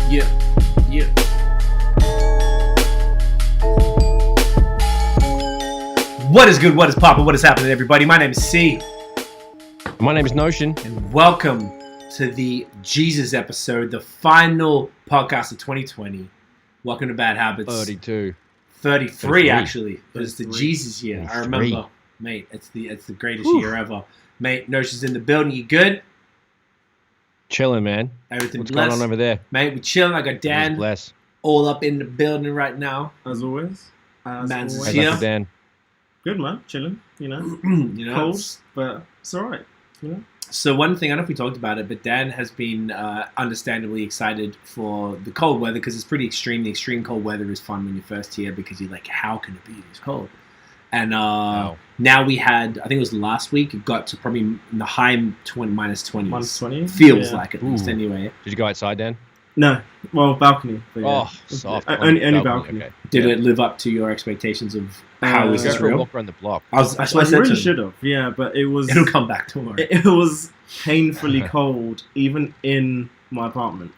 Yeah. What is good? What is poppin'? What is happening, everybody? My name is C. My name is Notion. And welcome to the Jesus episode, the final podcast of 2020. Welcome to Bad Habits. 32. 33 actually. It was the Jesus year. 33. I remember, mate. It's the greatest year ever. Mate, Notion's in the building. You good? Chilling, man. Everything What's blessed. going on over there? Mate, we chilling. I got Dan all up in the building right now. As always. Man's How's here. that for Dan? Good, man. Chilling, you know. Cold, but it's all right, you know. So one thing, I don't know if we talked about it, but Dan has been understandably excited for the cold weather because it's pretty extreme. The extreme cold weather is fun when you're first here because you're like, how can it be this cold? And now we had, I think it was last week, it got to probably in the high minus 20s. Minus 20? Feels like at least anyway. Did you go outside, Dan? No. Well, balcony. But yeah. Oh, soft. Only balcony. Okay. Did it live up to your expectations of how is this Go for a real? walk around the block. I really should have, yeah, but it was... It'll come back tomorrow. It was painfully cold, even in my apartment.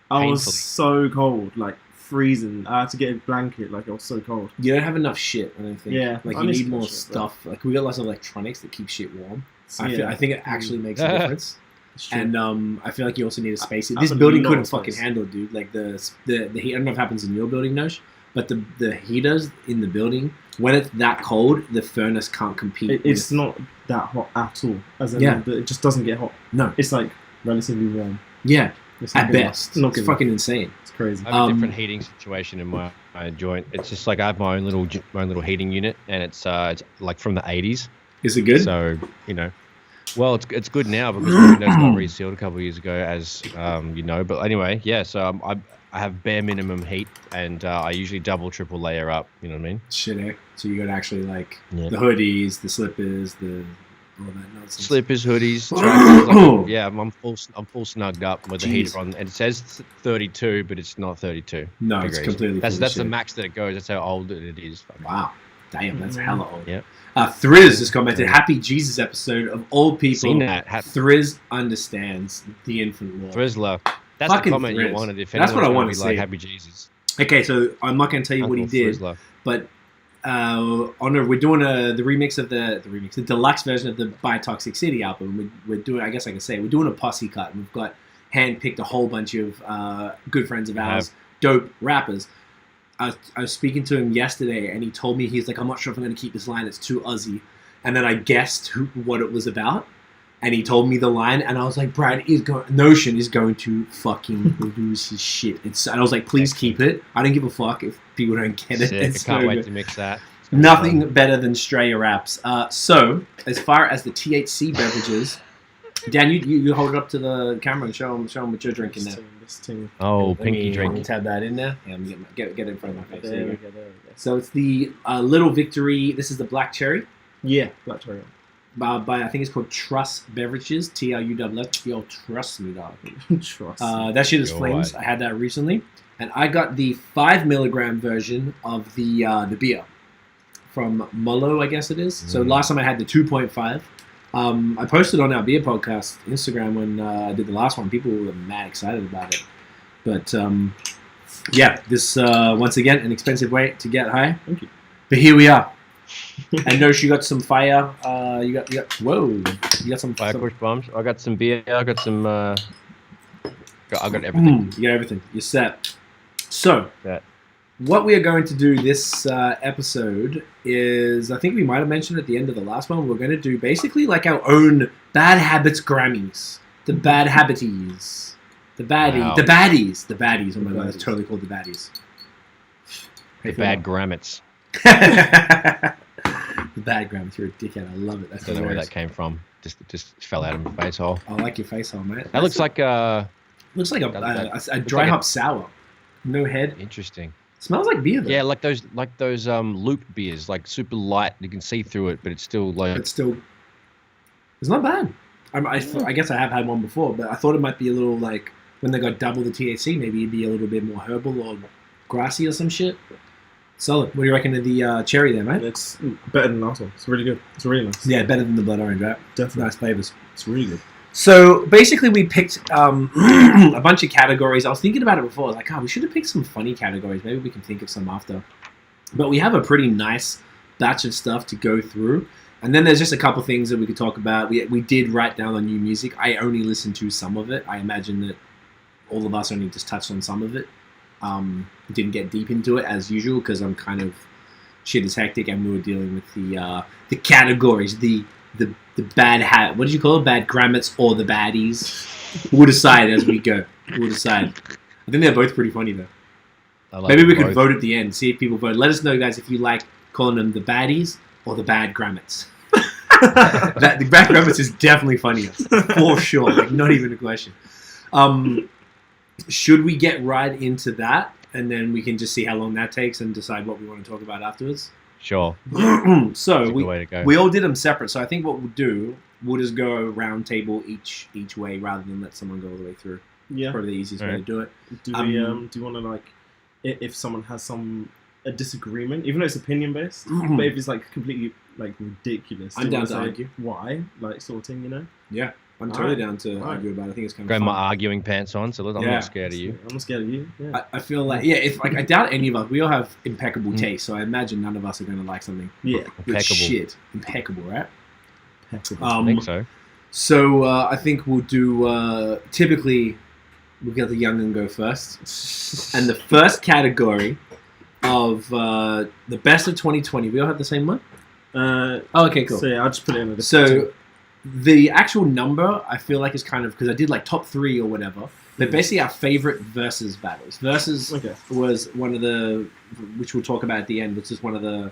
I was so cold, like freezing. I had to get a blanket, like it was so cold. You don't have enough shit, I don't think. Yeah. Like, you need more stuff. Like, we got lots of electronics that keep shit warm. I think it actually makes a difference. And I feel like you also need a space. This building couldn't fucking handle it, dude. Like the heat. I don't know if it happens in your building, Nosh, but the heaters in the building, when it's that cold, the furnace can't compete. It's not that hot at all. As in, it just doesn't get hot. No, it's like relatively warm. Yeah, at best. It's fucking insane. It's crazy. I have a different heating situation in my joint. It's just like I have my own little heating unit, and it's like from the 80s. Is it good? So you know. Well, it's good now because the windows got resealed a couple of years ago, as you know. But anyway, yeah. So I have bare minimum heat, and I usually double, triple layer up. You know what I mean? Shit, eh? So you got actually like the hoodies, the slippers, all that nonsense. Slippers, hoodies, trackers, yeah. I'm full snugged up with the heater on, and it says 32, but it's not 32. No, degrees. It's completely. That's the max that it goes. That's how old it is. Wow, damn, that's hella old. Yeah. Thriz just commented, "Happy Jesus episode of old people." Seen that. Thriz understands the infant law. Thrizzler. That's fucking the comment Thriz. You wanted. If that's what I want to like see. Happy Jesus. Okay, so I'm not going to tell you what he did, Thrizzler. but we're doing the remix of the deluxe version of the By Toxic City album. We're doing, I guess I can say, we're doing a posse cut. We've got handpicked a whole bunch of good friends of ours, dope rappers. I was speaking to him yesterday, and he told me, he's like, I'm not sure if I'm going to keep this line. It's too Aussie. And then I guessed what it was about, and he told me the line, and I was like, Notion is going to fucking lose his shit. And I was like, please keep it. I don't give a fuck if people don't get it. I can't wait to mix that. Nothing better than Straya raps. So, as far as the THC beverages, Dan, you hold it up to the camera and show them what you're drinking now. Oh, pinky drink. Let me tab that in there. Yeah, let me get it in front of my face. There we go. So it's the Little Victory. This is the Black Cherry. Yeah, Black Cherry. By I think it's called Trust Beverages. TRUSS. Yo, trust me, dog. Trust. That shit is flames. I had that recently, and I got the 5 milligram version of the beer from Mullo, I guess it is. So last time I had the 2.5. I posted on our beer podcast Instagram when I did the last one. People were mad excited about it. But yeah, this once again an expensive way to get high. Thank you. But here we are. And Nosh, you got some fire. You got some fire push bombs. I got some beer. I got some. I got everything. You got everything. You're set. So. What we are going to do this episode is, I think we might have mentioned at the end of the last one, we're going to do basically like our own Bad Habits Grammys. The Bad Habbities. The Baddies. Wow. The Baddies. Oh my god, it's totally called the Baddies. The Bad Grammits. The Bad Grammits. You're a dickhead. I love it. I don't know where that came from. Just fell out of my face hole. I like your face hole, mate. That looks like a dry hop sour. No head. Interesting. Smells like beer, though. Yeah, like those loop beers, like super light. You can see through it, but it's still like. It's not bad. I guess I have had one before, but I thought it might be a little like when they got double the THC, maybe it'd be a little bit more herbal or grassy or some shit. Solid. What do you reckon of the cherry there, mate? It's better than the last one. It's really good. It's really nice. Yeah, better than the blood orange, right? Definitely. Nice flavors. It's really good. So basically, we picked a bunch of categories. I was thinking about it before. I was like, we should have picked some funny categories. Maybe we can think of some after. But we have a pretty nice batch of stuff to go through. And then there's just a couple things that we could talk about. We did write down the new music. I only listened to some of it. I imagine that all of us only just touched on some of it. Didn't get deep into it as usual because I'm kind of shit is hectic and we were dealing with the categories, the bad hat. What did you call it? Bad Grammits or the Baddies? We'll decide as we go. We'll decide. I think they're both pretty funny though. Maybe we could vote at the end. See if people vote. Let us know, guys, if you like calling them the Baddies or the Bad Grammits. The Bad Grammits is definitely funnier, for sure. Like, not even a question. Should we get right into that, and then we can just see how long that takes and decide what we want to talk about afterwards? Sure. So way to go. we all did them separate. So I think what we'll do, we'll just go round table each way rather than let someone go all the way through. Yeah. It's probably the easiest way to do it. Do you want to, like, if someone has a disagreement, even though it's opinion based, but if it's like completely like ridiculous, I'm down to argue. Why, like, sort of thing, you know? Yeah, I'm totally down to argue about it. I think it's kind of Got fun. my arguing pants on, so I'm not scared of you. I'm not scared of you. Yeah. I feel like, if like I doubt any of us, we all have impeccable taste, so I imagine none of us are going to like something. Yeah, good shit, impeccable, right? Impeccable. I think so. So I think we'll do. Typically, we'll get the young and go first, and the first category of the best of 2020. We all have the same one. Okay, cool. So yeah, I'll just put it in. So the actual number, I feel like, is kind of because I did like top 3 or whatever. But basically, our favorite versus battles. Versus was one of the, which we'll talk about at the end, which is one of the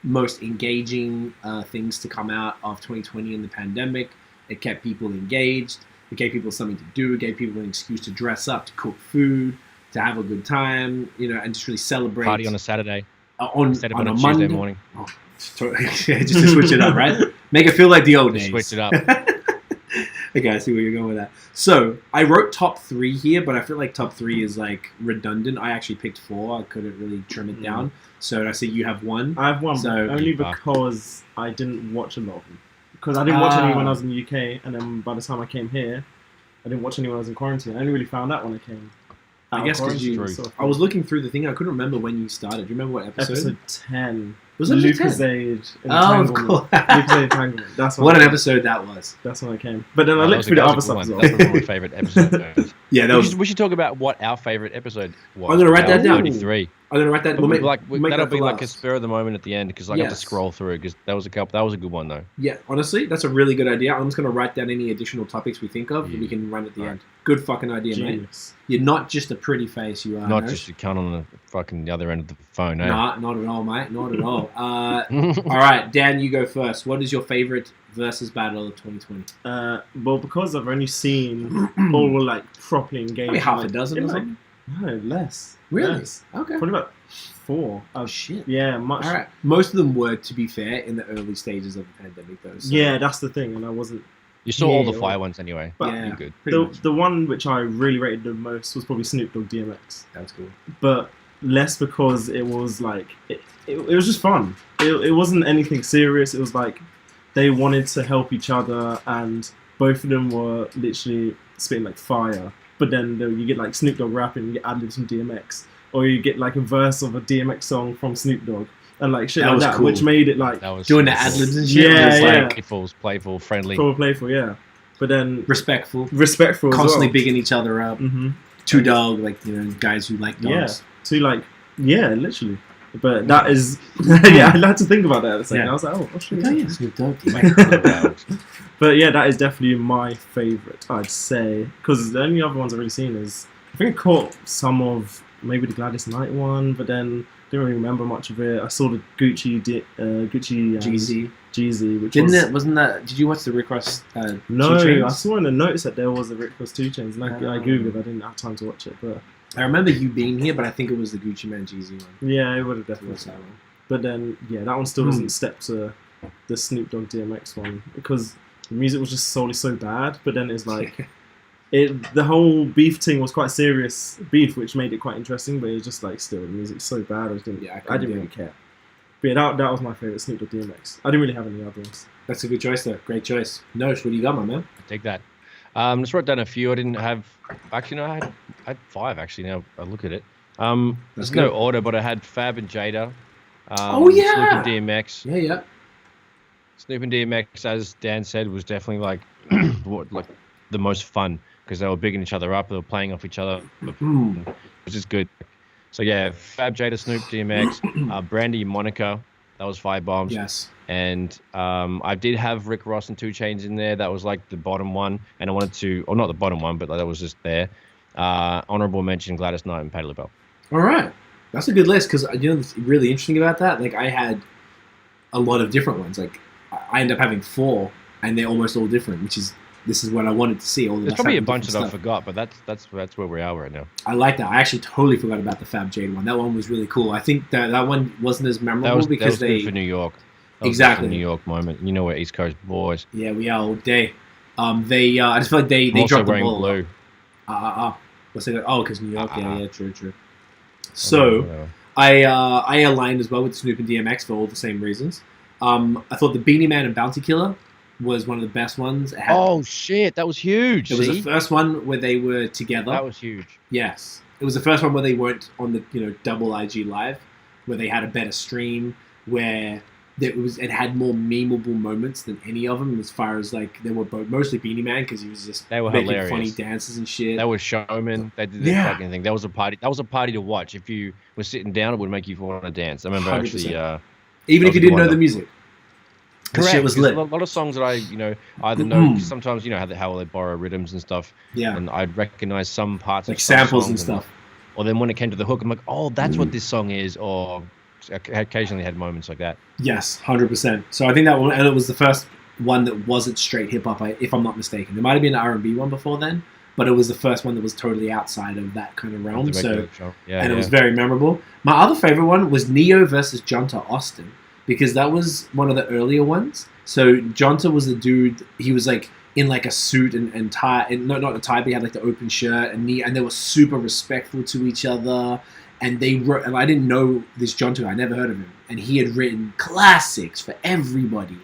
most engaging things to come out of 2020 in the pandemic. It kept people engaged. It gave people something to do. It gave people an excuse to dress up, to cook food, to have a good time, and just really celebrate. Party on a Saturday. Instead of on on a Tuesday Monday morning. Oh, just to switch it up, right? Make it feel like the old days. Switch it up. Okay, I see where you're going with that. So I wrote top 3 here, but I feel like top 3 is like redundant. I actually picked 4. I couldn't really trim it down. So I see you have 1. I have 1, so, only because I didn't watch a lot of them. Because I didn't watch any when I was in the UK, and then by the time I came here, I didn't watch any when I was in quarantine. I only really found out when I came. I guess because I was looking through the thing. I couldn't remember when you started. Do you remember what episode? Episode 10. Was it Lucozade? Oh, of course. Lucozade Entanglement. That's what an episode that was. That's when I came. But then I looked through the other stuff as well. That's one of my favourite episodes. Yeah, we should talk about what our favourite episode was. I'm going to write that down. 33. I'm going to write that down. That'll be like a spur of the moment at the end because I got to scroll through because that was a good one though. Yeah, honestly, that's a really good idea. I'm just going to write down any additional topics we think of and we can run at the end. Good fucking idea, mate. You're not just a pretty face, you are. Not just a cunt on the fucking the other end of the phone, eh? Nah, not at all, mate. Not at all. All right, Dan, you go first. What is your favourite versus battle of 2020? Well, because I've only seen all like properly engaged. Maybe half a dozen or something? No, less. Really? Less. Okay. Probably about 4. Oh, shit. Yeah, much. All right. Most of them were, to be fair, in the early stages of the pandemic, though. So. Yeah, that's the thing, and I wasn't. You saw all the fire ones ananyway. But yeah, good. The one which I really rated the most was probably Snoop Dogg DMX. That's cool. But less because it was like it was just fun. It wasn't anything serious. It was like they wanted to help each other, and both of them were literally spitting like fire. But then you get like Snoop Dogg rapping, you get ad-libs from DMX, or you get like a verse of a DMX song from Snoop Dogg, and like shit like that, cool. Which made it like doing the ad-libs and shit. Yeah, playful, friendly, playful, yeah. But then respectful, as constantly well. bigging each other up. Two dog, like guys who like dogs. Literally. But that is, I had to think about that at the second. I was like, oh shit. Snoop Dogg. But yeah, that is definitely my favourite, I'd say. Because the only other ones I've really seen is, I think I caught some of maybe the Gladys Knight one, but then didn't really remember much of it. I saw the Gucci Jeezy, which wasn't that? Did you watch the Rick Ross? No, I saw in the notes that there was a Rick Ross 2 Chainz, and I googled. I didn't have time to watch it, but I remember you being here, but I think it was the Gucci Mane Jeezy one. Yeah, it would have definitely been that one. But then, yeah, that one still doesn't step to the Snoop Dogg DMX one because the music was just solely so bad. But then it's like the whole beef thing was quite serious beef, which made it quite interesting. But it was just like still the music's so bad. I didn't really care. But yeah, that was my favorite Snoop Dogg DMX. I didn't really have any other ones. That's a good choice, though. Great choice. Nosh, what do you got, my man? Take that. Just wrote down a few. I didn't have. Actually, no, I had 5. Actually, now I look at it. There's no order, but I had Fab and Jada. Oh yeah. Snoop and DMX. Yeah. Snoop and DMX, as Dan said, was definitely like the most fun because they were bigging each other up. They were playing off each other, which is good. So yeah, Fab, Jada, Snoop, DMX, Brandy, Monica. That was 5 bombs. Yes. And I did have Rick Ross and 2 Chainz in there. That was like the bottom one. And I wanted to, or not the bottom one, but that was just there. Honorable mention, Gladys Knight and Patti LaBelle. All right. That's a good list because you know what's really interesting about that? Like I had a lot of different ones. Like I ended up having 4 and they're almost all different, this is what I wanted to see. There's probably a bunch that I forgot, but that's where we are right now. I like that. I actually totally forgot about the Fab Jade one. That one was really cool. I think that one wasn't as memorable because that was good for New York. Exactly. New York moment. You know, we're East Coast boys. Yeah, we are all day. I just feel like they dropped the ball. Blue. What's it? Oh, because New York. Yeah, true. So I aligned as well with Snoop and DMX for all the same reasons. I thought the Beanie Man and Bounty Killer was one of the best ones. Oh shit, that was huge. It was the first one where they were together. That was huge. Yes, it was the first one where they weren't on the double IG live, where they had a better stream, where it had more memeable moments than any of them. As far as like they were both mostly Beanie Man because he was just making hilarious. Funny dances and shit. That was showman. They did that fucking thing. That was a party. That was a party to watch. If you were sitting down, it would make you want to dance. I remember 100%. Actually. Even if you didn't know the music. Correct. Shit was lit. A lot of songs that I, either know. Sometimes how they borrow rhythms and stuff. Yeah. And I'd recognize some parts like of samples and stuff. Or then when it came to the hook, I'm like, oh, that's what this song is. Or occasionally had moments like that. Yes, 100%. So I think that one, and it was the first one that wasn't straight hip hop, if I'm not mistaken. There might have been an R&B one before then, but it was the first one that was totally outside of that kind of realm. So it was very memorable. My other favorite one was Neo versus Junta Austin, because that was one of the earlier ones. So Junta was the dude. He was like in like a suit and tie, and not a tie, but he had like the open shirt, and they were super respectful to each other. And they wrote, and I didn't know this Junta. I never heard of him, and he had written classics for everybody,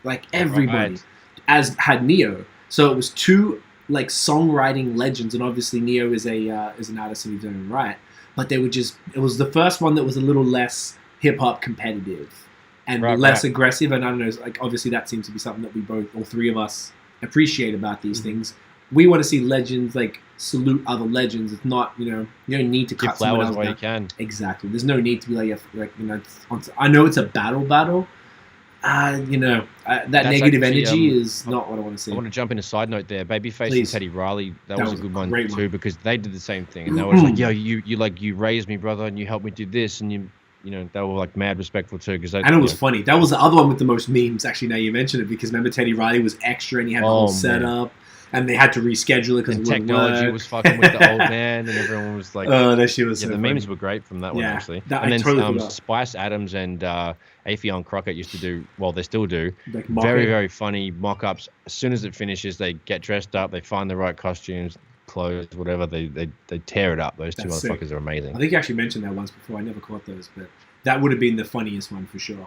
like everybody, right. As had Neo. So it was 2 like songwriting legends, and obviously Neo is an artist in his own right. But they were it was the first one that was a little less hip hop competitive and less aggressive. And I don't know, like obviously that seems to be something that all 3 of us appreciate about these things. We want to see legends like salute other legends. It's not, you don't need to cut someone else down. You can. Exactly. There's no need to be like I know it's a battle. That negative energy is not what I want to see. I want to jump in a side note there. Babyface Please. and Teddy Riley, that was a good one too, one. because they did the same thing, and they were like, "Yo, you raised me, brother, and you helped me do this," and they were like mad respectful too. And it was funny. That was the other one with the most memes. Actually, now you mention it, because remember Teddy Riley was extra and he had the whole setup. And they had to reschedule it because technology was fucking with the old man, and everyone was like, "Oh, that shit was." Yeah, so the funny. memes were great from that one actually. And then Spice Adams and Affion Crockett used to do, well, they still do, like very very funny mock-ups. As soon as it finishes, they get dressed up, they find the right costumes, clothes, whatever. They tear it up. Those two motherfuckers are amazing. I think you actually mentioned that once before. I never caught those, but that would have been the funniest one for sure.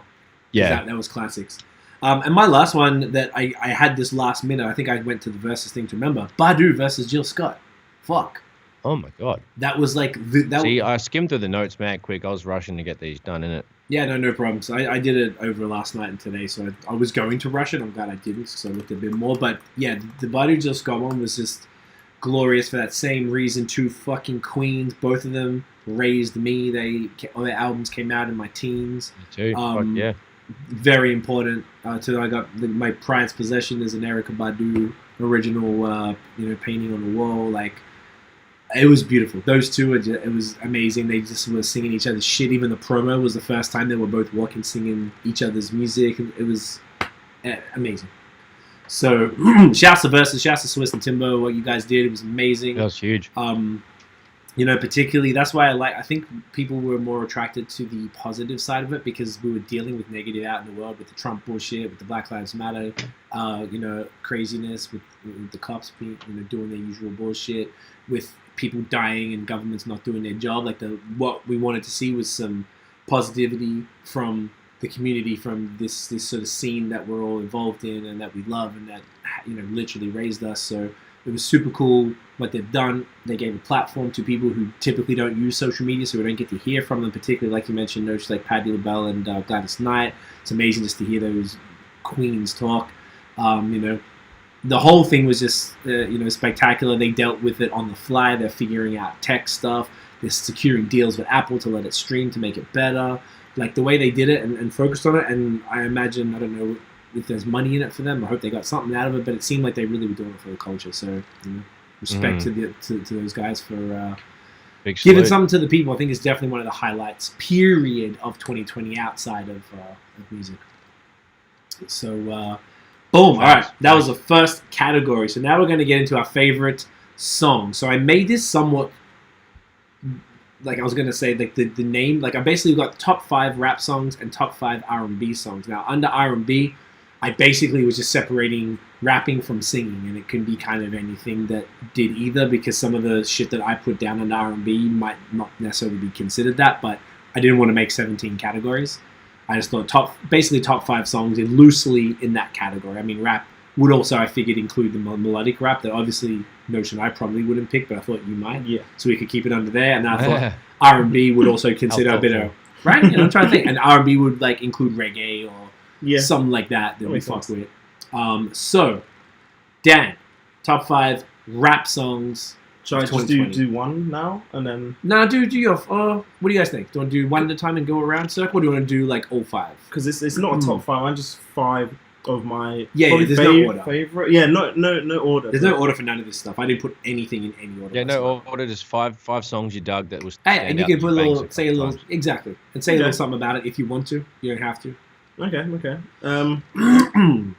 Yeah, that was classics. And my last one that I had this last minute, I think I went to the versus thing to remember. Badu versus Jill Scott. Fuck. Oh my god. That was like... I skimmed through the notes, man, quick. I was rushing to get these done, innit? Yeah, no problem. So I did it over last night and today, so I was going to rush it. I'm glad I didn't, because I looked a bit more. But yeah, the Badu Jill Scott one was just glorious for that same reason. 2 fucking queens. Both of them raised me. Their albums came out in my teens. Me too. Fuck yeah. Very important. I got my prized possession is an Erykah Badu original, painting on the wall. Like, it was beautiful. Those 2, it was amazing. They just were singing each other's shit. Even the promo was the first time they were both walking, singing each other's music. It was amazing. So, shouts to Versus, shouts to Swiss and Timbo. What you guys did, it was amazing. That was huge. Particularly, that's why I think people were more attracted to the positive side of it, because we were dealing with negative out in the world with the Trump bullshit, with the Black Lives Matter, craziness, with the cops being, doing their usual bullshit, with people dying and governments not doing their job. Like what we wanted to see was some positivity from the community, from this sort of scene that we're all involved in and that we love and that literally raised us. So It was super cool what they've done. They gave a platform to people who typically don't use social media, so we don't get to hear from them, particularly like you mentioned, those like Patti LaBelle and Gladys Knight. It's amazing just to hear those queens talk. The whole thing was just spectacular. They dealt with it on the fly. They're figuring out tech stuff. They're securing deals with Apple to let it stream to make it better. Like the way they did it and focused on it. And I imagine, I don't know if there's money in it for them. I hope they got something out of it, but it seemed like they really were doing it for the culture. So respect to those guys for giving something to the people. I think it's definitely one of the highlights, period, of 2020 outside of music. So, boom. All right. That was the first category. So now we're going to get into our favorite song. So I made this somewhat, like I was going to say, like the name, like I basically got top 5 rap songs and top 5 R&B songs. Now, under R&B, I basically was just separating rapping from singing, and it can be kind of anything that did either, because some of the shit that I put down under R&B might not necessarily be considered that, but I didn't want to make 17 categories. I just thought top 5 songs and loosely in that category. I mean, rap would also, I figured, include the melodic rap that obviously Notion I probably wouldn't pick, but I thought you might. Yeah. So we could keep it under there. And I thought R&B would also consider a bit of, right? I'm trying to think. And R&B would like include reggae or something like that we fuck with. So, Dan, top 5 rap songs. Should I just do one now and then? No, do your. What do you guys think? Do you want to do one at a time and go around circle, or do you want to do like all 5? Because it's not a top 5. I'm just 5 of my there's no order. Favorite. Yeah, no order. There's no order for none of this stuff. I didn't put anything in any order. Yeah, no order. Just five songs you dug that was. Hey, and you can put say a little exactly, and say a little something about it if you want to. You don't have to. Okay.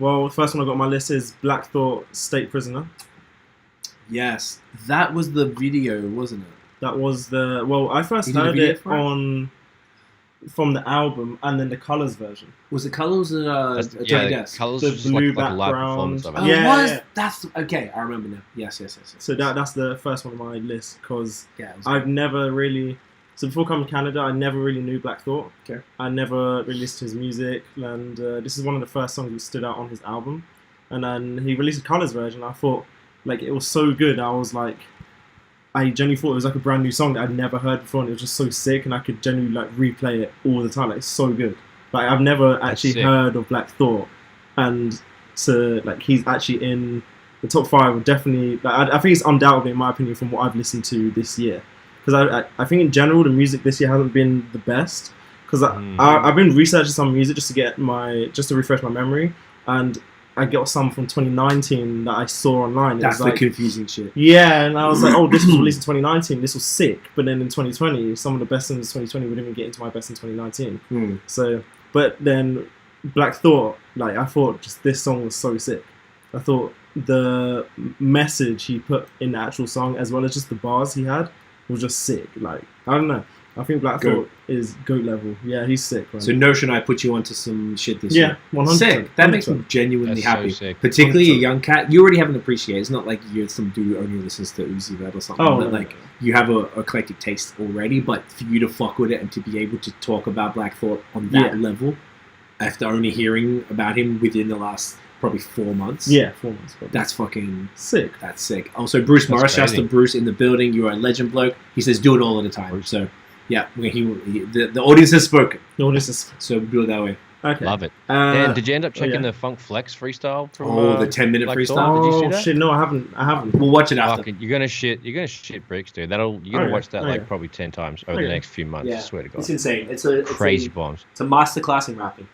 Well, the first one I got on my list is Black Thought, State Prisoner. Yes, that was the video, wasn't it? That was the... Well, I first heard it from the album and then the Colours version. Was it Colours or Colours was just like a live performance of it. Yeah. That's... Okay, I remember now. Yes. So that's the first one on my list, because I've never really... So before coming to Canada, I never really knew Black Thought. Okay. I never really listened to his music, and this is one of the first songs that stood out on his album. And then he released a Colours version. I thought... Like, it was so good. I was like, I genuinely thought it was like a brand new song that I'd never heard before, and it was just so sick, and I could genuinely like replay it all the time. Like, it's so good. Like, I've never actually heard of Black Thought, and so like he's actually in the top 5. Would definitely, like, I think it's undoubtedly, in my opinion, from what I've listened to this year. Because I think in general the music this year hasn't been the best. Because I've been researching some music just to refresh my memory, and I got some from 2019 that I saw online. That's the confusing shit. Yeah, and I was like, oh, this was released in 2019. This was sick. But then in 2020, some of the best songs in 2020 wouldn't even get into my best in 2019. So, but then Black Thought, like, I thought just this song was so sick. I thought the message he put in the actual song, as well as just the bars he had, was just sick. Like, I don't know. I think Black Thought is GOAT level. Yeah, he's sick. Right? So Notion, I put you onto some shit this year. 100%. Sick. That makes me genuinely happy. So particularly 100%. A young cat. You already have an appreciation. It's not like you're some dude who only listens to Uzi Vert or something. You have a eclectic taste already. But for you to fuck with it and to be able to talk about Black Thought on that level, after only hearing about him within the last probably 4 months. Yeah, 4 months. Probably. That's fucking sick. That's sick. Also, Bruce Morris, shouts to Bruce in the building. You are a legend, bloke. He says, do it all at a time. Bruce. So. Yeah, the audience has spoken. The audience has so do it that way. Okay. Love it. Dan, did you end up checking the Funk Flex freestyle from the 10-minute freestyle? Did you see that? Shit, no, I haven't. We'll watch it after. You're gonna shit bricks, dude. You're gonna watch that like probably 10 times over the next few months. I swear to God. It's insane. It's crazy bombs. It's a masterclass in rapping.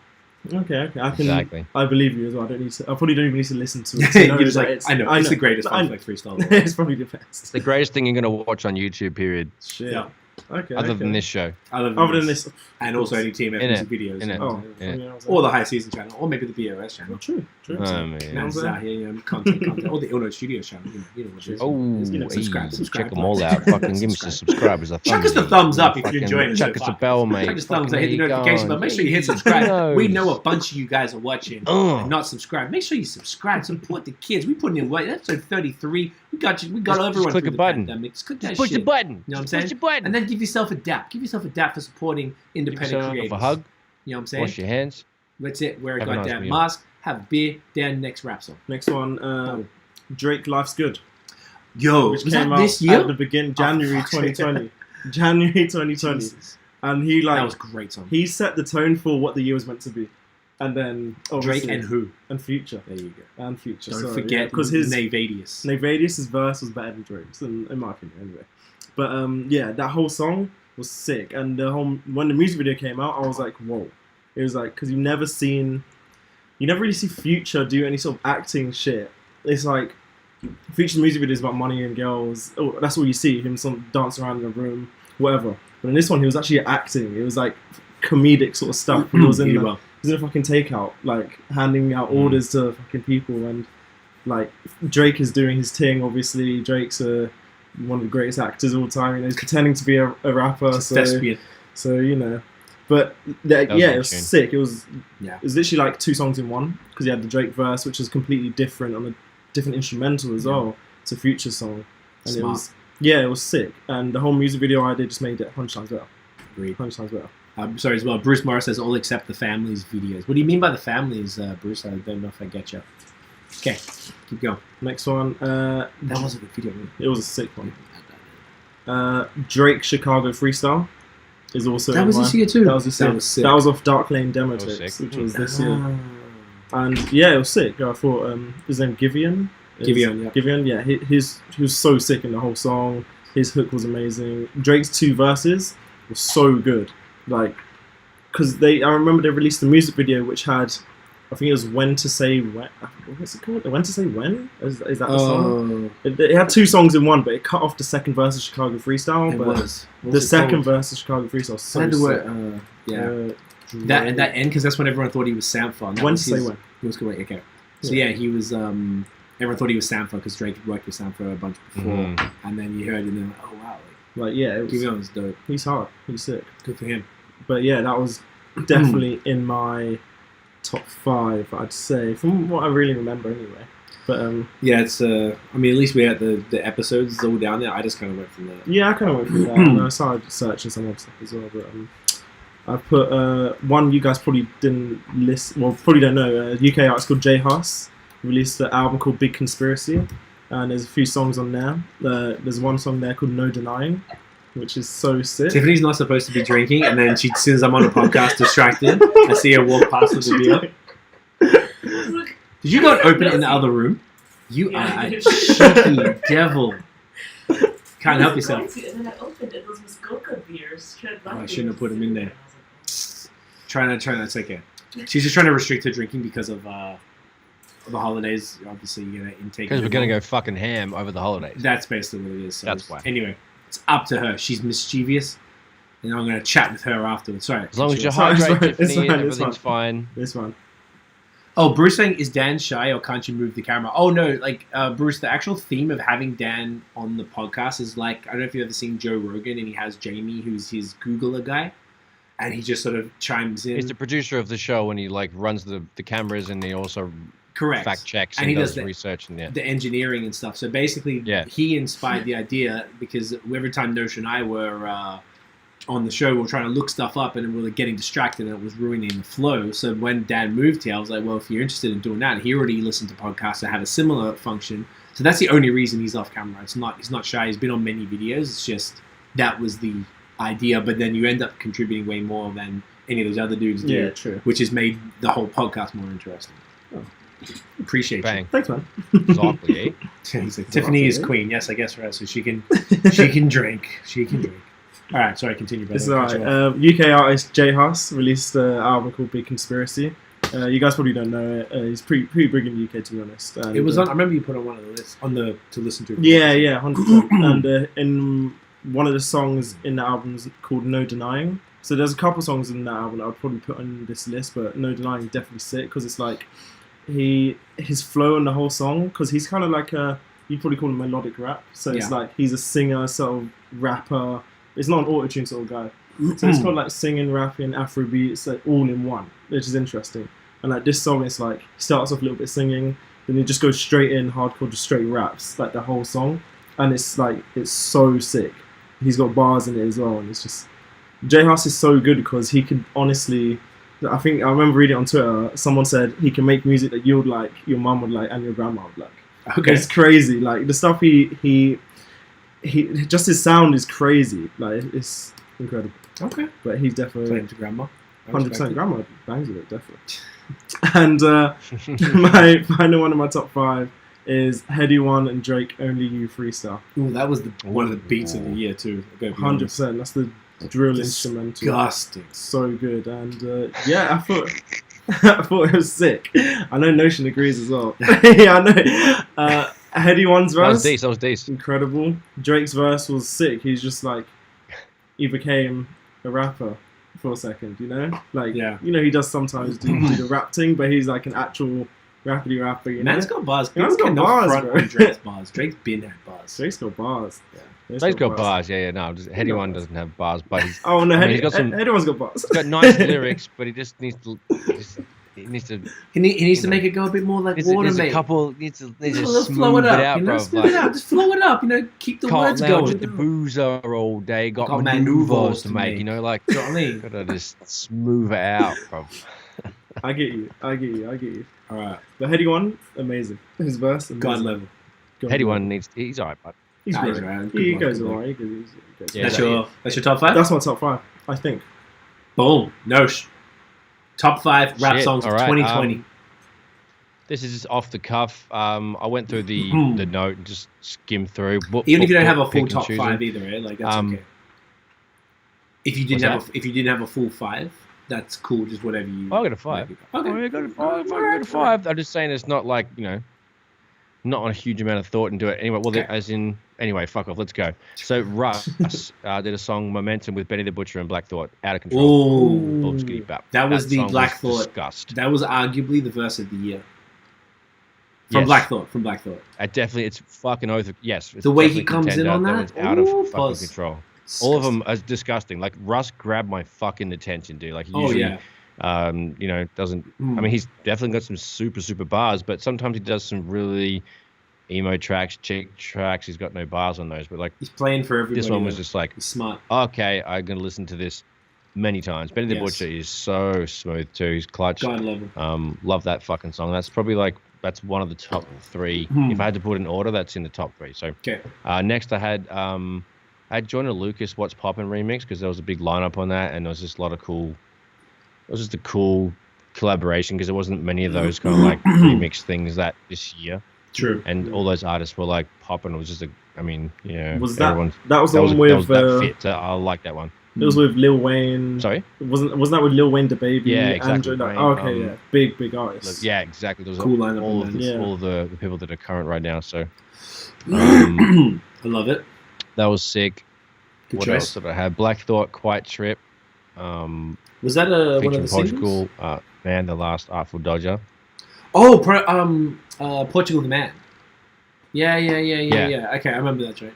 Okay. Exactly. I believe you as well. I probably don't even need to listen to it. You're just like, I know. It's the greatest Funk Flex freestyle. It's probably the best. It's the greatest thing you're gonna watch on YouTube. Period. Shit. Yeah. Okay. Other than this show. Other than this. And also any TMF music videos. Or the High Season channel. Or maybe the BOS channel. True. Oh, man. Out here, content. Or the Illinois Studios channel. You know what it is. Subscribe. Check them all out. Fucking give me some subscribers. Chuck us the thumbs up if you're enjoying the show. Chuck us a bell, mate. Chuck us thumbs up. Hit the notification bell. Make sure you hit subscribe. We know a bunch of you guys are watching and not subscribed. Make sure you subscribe. Support the kids. We putting in work. Episode 33. We got you. We got everyone. Click a button. Just click that shit. Push the button. You know what I'm saying? And then give yourself a dap. Give yourself a dap for supporting independent creators. A hug. You know what I'm saying? Wash your hands. That's it. Wear a goddamn mask. Have a beer. Dan, next rap song. Next one. Drake, Life's Good. Yo, which was came that out this year? at the beginning, January fuck's sake. 2020. January 2020. Jesus. And he That like was a great song. he set the tone for what the year was meant to be. And then Drake obviously and who? and Future. There you go. And Future. Don't sorry, forget because his Navadius. Navadius' verse was better than Drake's, in my opinion, anyway. But yeah, that whole song was sick, and when the music video came out, I was like, whoa! It was like because you never really see Future do any sort of acting shit. It's like Future's music video is about money and girls. Oh, that's all you see him dance around in a room, whatever. But in this one, he was actually acting. It was like comedic sort of stuff. He was in a fucking takeout, like handing out orders to fucking people, and like Drake is doing his thing. Obviously, Drake's one of the greatest actors of all time. You know, he's pretending to be a rapper, so you know. But yeah, it was sick. It was literally like 2 songs in one because he had the Drake verse, which is completely different on a different instrumental as well. It's a Future song, and it was sick. And the whole music video I did just made it 100 times better. Agreed. 100 times better. Sorry as well. Bruce Morris says all except the family's videos. What do you mean by the families, Bruce? I don't know if I get you. Okay, keep going. Next one. That was a good video. It was a sick one. Drake Chicago Freestyle is also. That was this year too. That was this year. That was sick. That was off Dark Lane Demo Tapes, which was this year. And yeah, it was sick. I thought his name Giveon. Giveon, yeah. He was so sick in the whole song. His hook was amazing. Drake's 2 verses were so good. Like, because I remember they released the music video which had, I think it was When to Say When. What's it called? When to Say When? Is that the song? It had 2 songs in one, but it cut off the second verse of Chicago Freestyle. The second verse of Chicago Freestyle was so sick. That end, because that's when everyone thought he was Sampha. When to Say When. He was correct. Okay. So yeah, he was. Everyone thought he was Sampha because Drake had worked with Sampha a bunch before, and then you heard, and then like, oh wow, like yeah, Givion's dope. He's hard. He's sick. Good for him. But yeah, that was definitely in my top 5, I'd say, from what I really remember anyway. But yeah, it's. I mean, at least we had the episodes all down there. I just kind of went from there. Yeah, I kind of went from there. And I started searching some other stuff as well. But I put one you guys probably didn't listen. Well, probably don't know. UK artist called J Hus released an album called Big Conspiracy, and there's a few songs on there. There's one song there called No Denying, which is so sick. Tiffany's not supposed to be drinking, and then as soon as I'm on a podcast distracted, I see her walk past with the beer. Did you go and open it in the other room? You are a cheeky devil. Can't help yourself. And then I opened it. Those Muskoka beers. I shouldn't have put them in there. Trying to, it's okay. She's just trying to restrict her drinking because of the holidays. Obviously, you're going to intake. Because we're going to go fucking ham over the holidays. That's basically what it is. So that's why. Anyway, it's up to her. She's mischievous, and I'm going to chat with her afterwards. Sorry. As long as you're hydrated, Tiffany, everything's fine. This one. Oh, Bruce saying, is Dan shy or can't you move the camera? Oh, no, like, Bruce, the actual theme of having Dan on the podcast is like, I don't know if you've ever seen Joe Rogan, and he has Jamie, who's his Googler guy, and he just sort of chimes in. He's the producer of the show, and he, like, runs the cameras, and he also fact checks and does research and the engineering and stuff. So basically, he inspired the idea because every time Notion and I were on the show, we were trying to look stuff up and we were getting distracted and it was ruining the flow. So when Dan moved here, I was like, well, if you're interested in doing that, he already listened to podcasts that had a similar function. So that's the only reason he's off camera. He's not shy. He's been on many videos. It's just that was the idea. But then you end up contributing way more than any of those other dudes do. Yeah, true. Which has made the whole podcast more interesting. Oh. Appreciate you. Thanks, man. Exactly, eh? Tiffany is queen. Yes, I guess, right. So she can drink. She can drink. All right, sorry, continue. Brother. It's alright. UK artist J Hus released an album called Big Conspiracy. You guys probably don't know it. He's pretty big in the UK, to be honest. And, it was on. I remember you put on one of the lists to listen to. Yeah, 100%. And in one of the songs in the album is called No Denying. So there's a couple songs in that album that I'd probably put on this list, but No Denying is definitely sick because it's like his flow in the whole song, because he's kind of like you'd probably call him melodic rap. So it's like he's a singer, sort of rapper. It's not an auto-tune sort of guy. So it's got like singing, rapping, Afro beats, like all in one, which is interesting. And like this song, it's like he starts off a little bit singing, then he just goes straight in hardcore, just straight raps like the whole song, and it's like it's so sick. He's got bars in it as well, and it's just J Hus is so good because he could honestly. I think I remember reading on Twitter, someone said he can make music that you would like, your mum would like, and your grandma would like. Okay. It's crazy. Like the stuff he just his sound is crazy. Like it's incredible. Okay. But he's definitely Playing to grandma. 100% grandma bangs with it, definitely. And my final one of my top 5 is Headie One and Drake Only You Freestyle. Ooh, that was one of the beats of the year too. 100%. That's the drill instrumental. Disgusting. So good. And yeah, I thought I thought it was sick. I know Notion agrees as well. Yeah, I know. Headie One's verse. That was decent. Incredible. Drake's verse was sick. He's just like, he became a rapper for a second, you know? Like, Yeah. you know, he does sometimes do the rap thing, but he's like an actual rappity rapper, you know? Man's got bars. Man's got People bars, front bro. on Drake's bars. Drake's been had bars. Drake's got bars. Yeah. He's got bars, yeah. No, Headie One doesn't have bars, but he's, Oh, no, he's got some. Headie One's got bars. He's got nice lyrics, but he just needs to. He needs to. He needs to know, make it go a bit more like Needs water, a mate. couple. Needs to Flow smooth it it up, out, you know? bro. Smooth it out. Just flow it up, you know? Keep the Can't words lounge going. at the boozer all day. Got Got maneuvers maneuvers to to make, make. you know, like You know what I mean? gotta just smooth it out, bro. I get you. All right. But Headie One, amazing. His verse, amazing. God level. God Headie level. One needs. He's alright, but He's Nah, great. he's alright. He Good goes luck, good alright. He goes Yeah, That's your top 5? That's my top 5, I think. Boom. Nosh. Top 5 rap Shit, songs of all right, 2020. this is just off the cuff. I went through the note and just skimmed through. Even if you don't have a pick full and top choosing. 5 either, right? Like that's okay. If you didn't have a full 5, that's cool. Just whatever you. I'll go to 5. Okay. I go to 5. I go to 5. I'm just saying it's not like, you know, not on a huge amount of thought into it. Anyway, well, Okay. as in, anyway, fuck off. Let's go. So Russ did a song Momentum with Benny the Butcher and Black Thought. Out of control. Ooh. Boom, skitty bap. That was the song Black was Thought. Disgust. That was arguably the verse of the year. From Yes. Black Thought. Definitely, it's fucking oath. Yes. It's The way he definitely comes in contender. on That that? was out Ooh, of fucking pause. control. All of them are disgusting. Like Russ grabbed my fucking attention, dude. Like he usually, you know, doesn't. I mean, he's definitely got some super bars, but sometimes he does some really emo tracks, chick tracks. He's got no bars on those, but like He's playing for everybody. this one was just like, He's smart. okay, I'm gonna listen to this many times. Benny the Yes. Butcher is so smooth too. He's clutch. God level. Love that fucking song. That's probably like one of the top 3. If I had to put an order, that's in the top 3. So Okay. next I had Joyner Lucas What's Poppin' remix because there was a big lineup on that and there was just a lot of cool. It was just a cool collaboration because there wasn't many of those kind of like remix things this year. True. And all those artists were like popping. It was just I mean, yeah. Was that everyone- that was the one with that fit. So I like that one. it was with Lil Wayne. Sorry. Wasn't that with Lil Wayne, DaBaby? Yeah, exactly. Andrew, Wayne, oh, okay, yeah, big artists. Yeah, exactly. Those Cool are lineup all of of, the, bands. all of the people that are current right now. So I love it. that was sick. Good What choice. else did I have? Black Thought, Quiet Trip. Was that one of Featuring the singles? Portugal, Man, the Last Artful Dodger. Oh, Portugal the Man. Yeah. Okay, I remember that track.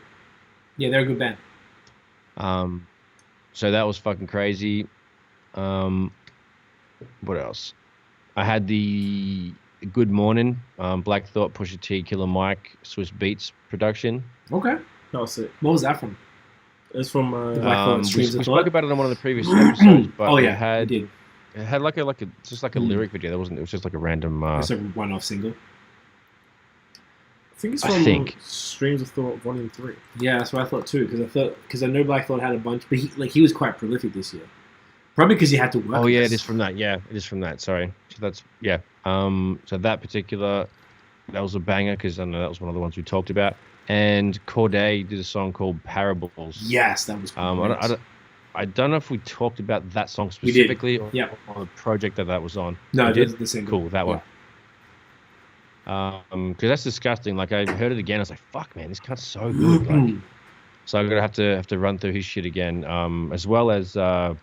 Yeah, they're a good band. So that was fucking crazy. What else? I had the Good Morning, Black Thought, Pusha T, Killer Mike, Swiss Beats production. Okay, that was it. What was that from? It's from Black Thought We Streams of spoke Thought? about it on one of the previous episodes, but Oh it yeah, had you did. it had like a just like a lyric video. That wasn't. It was just like a random. It's a one-off single. I think it's I from think. Streams of Thought Volume 3. Yeah, that's what I thought too. Because I know Black Thought had a bunch, but he was quite prolific this year. Probably because he had to work. Oh yeah, less. it is from that. Yeah, it is from that. Sorry. So that's yeah. So that particular, that was a banger because I know that was one of the ones we talked about. And Corday did a song called Parables. Yes, that was. Cool. I don't know if we talked about that song We did. specifically or Yeah. on the project that was on. No, We it did? was the single. Cool, that one. Because that's disgusting. Like I heard it again, I was like, "Fuck, man, this cunt's so good." Like, so I'm gonna have to run through his shit again, as well as Yeah,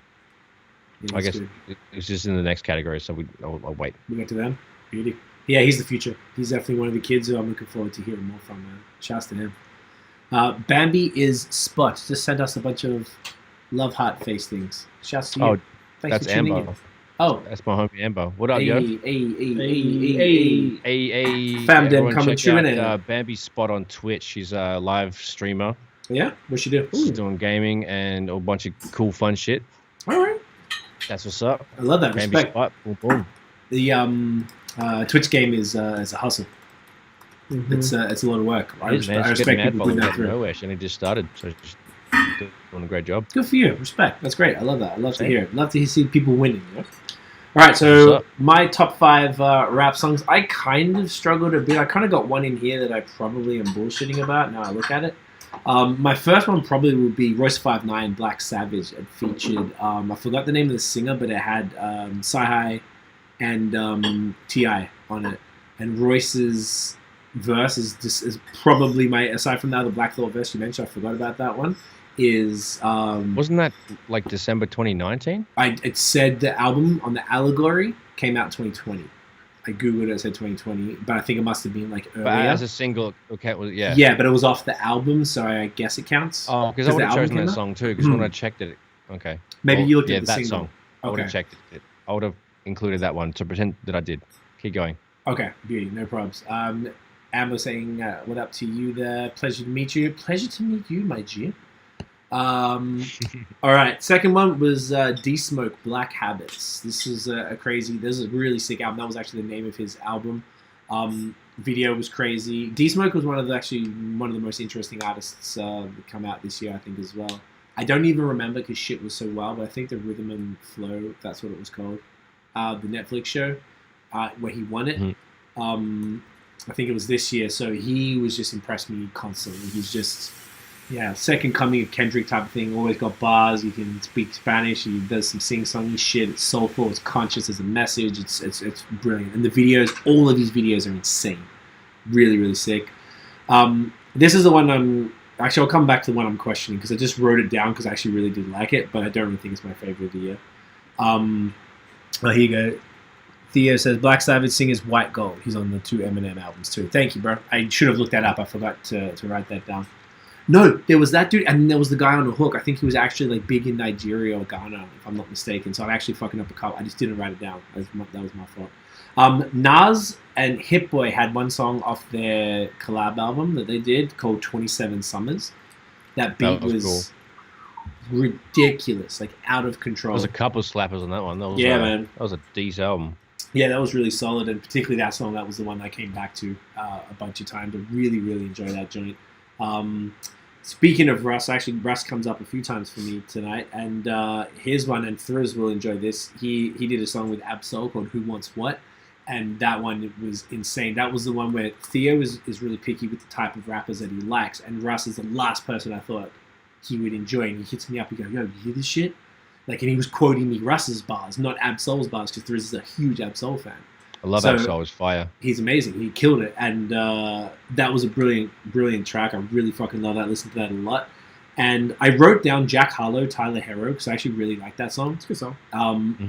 I that's guess good. it's just in the next category. So I'll wait. We got to them. Beauty. Yeah, he's the future. He's definitely one of the kids who I'm looking forward to hearing more from, man. Shouts to him. Bambi is Spot. Just sent us a bunch of love heart face things. Shouts to you. Oh, Thanks that's for tuning Amber. in. Oh. That's my homie Amber. What up, yo? Hey. Hey, Fam, them everyone coming check true in out, it. Bambi Spot on Twitch. She's a live streamer. Yeah? What she do? She's doing gaming and a bunch of cool, fun shit. All right. That's what's up. I love that. Bambi Respect. Spot. Boom, boom. The Twitch game is a hustle. It's a lot of work. I It is, man. respect She's getting mad people putting following that out of through. nowhere. She only just started, so she's doing a great job. Good for you. Respect. That's great. I love that. I love to Same. hear it. Love to see people winning. You know? All right, What's so up? my top 5 rap songs. I kind of struggled a bit. I kind of got one in here that I probably am bullshitting about. Now I look at it. My first one probably would be Royce 5'9", Black Savage. It featured, I forgot the name of the singer, but it had Sci-Hi and T.I. on it. And Royce's verse is probably my, aside from the other Black Thought verse you mentioned, I forgot about that one, is... Wasn't that like December 2019? It said the album on the Allegory came out 2020. I googled it, it said 2020, but I think it must have been like earlier. But as a single, okay, well, yeah. Yeah, but it was off the album, so I guess it counts. Oh, because I would the have album chosen came that out? song too, because when I checked it, okay. Maybe you looked yeah, at the that single. song. I would have Okay. checked it. I would have included that one to pretend that I did. Keep going. Okay, beauty, no problems. Amber saying, what up to you there? Pleasure to meet you. Pleasure to meet you, my G. All right, second one was D-Smoke, Black Habits. This is this is a really sick album. That was actually the name of his album. Video was crazy. D-Smoke was one of the most interesting artists that come out this year, I think, as well. I don't even remember because shit was so wild, but I think the Rhythm and Flow, that's what it was called, the Netflix show, where he won it. I think it was this year, so he was just impressed me constantly. He's just, second coming of Kendrick type of thing. Always got bars. He can speak Spanish. He does some sing-songy shit. It's soulful. It's conscious. It's a message. It's brilliant. And the videos, all of these videos are insane. Really, really sick. This is the one actually, I'll come back to the one I'm questioning because I just wrote it down because I actually really did like it, but I don't really think it's my favorite of the year. Well, here you go. Theo says Black Savage singers White Gold. He's on the 2 Eminem albums too. Thank you, bro. I should have looked that up. I forgot to write that down. No, there was that dude, and then there was the guy on the hook. I think he was actually like big in Nigeria or Ghana, if I'm not mistaken. So I'm actually fucking up a couple. I just didn't write it down. That was my fault. Nas and Hit Boy had one song off their collab album that they did called 27 Summers. That beat was ridiculous, like out of control. There was a couple of slappers on that one. That was, man. That was a decent album. Yeah, that was really solid, and particularly that song, that was the one I came back to a bunch of times. I really, really enjoy that joint. Speaking of Russ, actually, Russ comes up a few times for me tonight, and here's one, and Thriz will enjoy this. He did a song with Absol called Who Wants What, and that one was insane. That was the one where Theo is really picky with the type of rappers that he likes, and Russ is the last person I thought he would enjoy, and he hits me up, he goes, yo, you hear this shit? Like, and he was quoting me Russ's bars, not Absol's bars, because Thriz is a huge Absol fan. I love Absol. It was fire. He's amazing. He killed it, and that was a brilliant, brilliant track. I really fucking love that. I listened to that a lot. And I wrote down Jack Harlow, Tyler Herro, because I actually really like that song. It's a good song.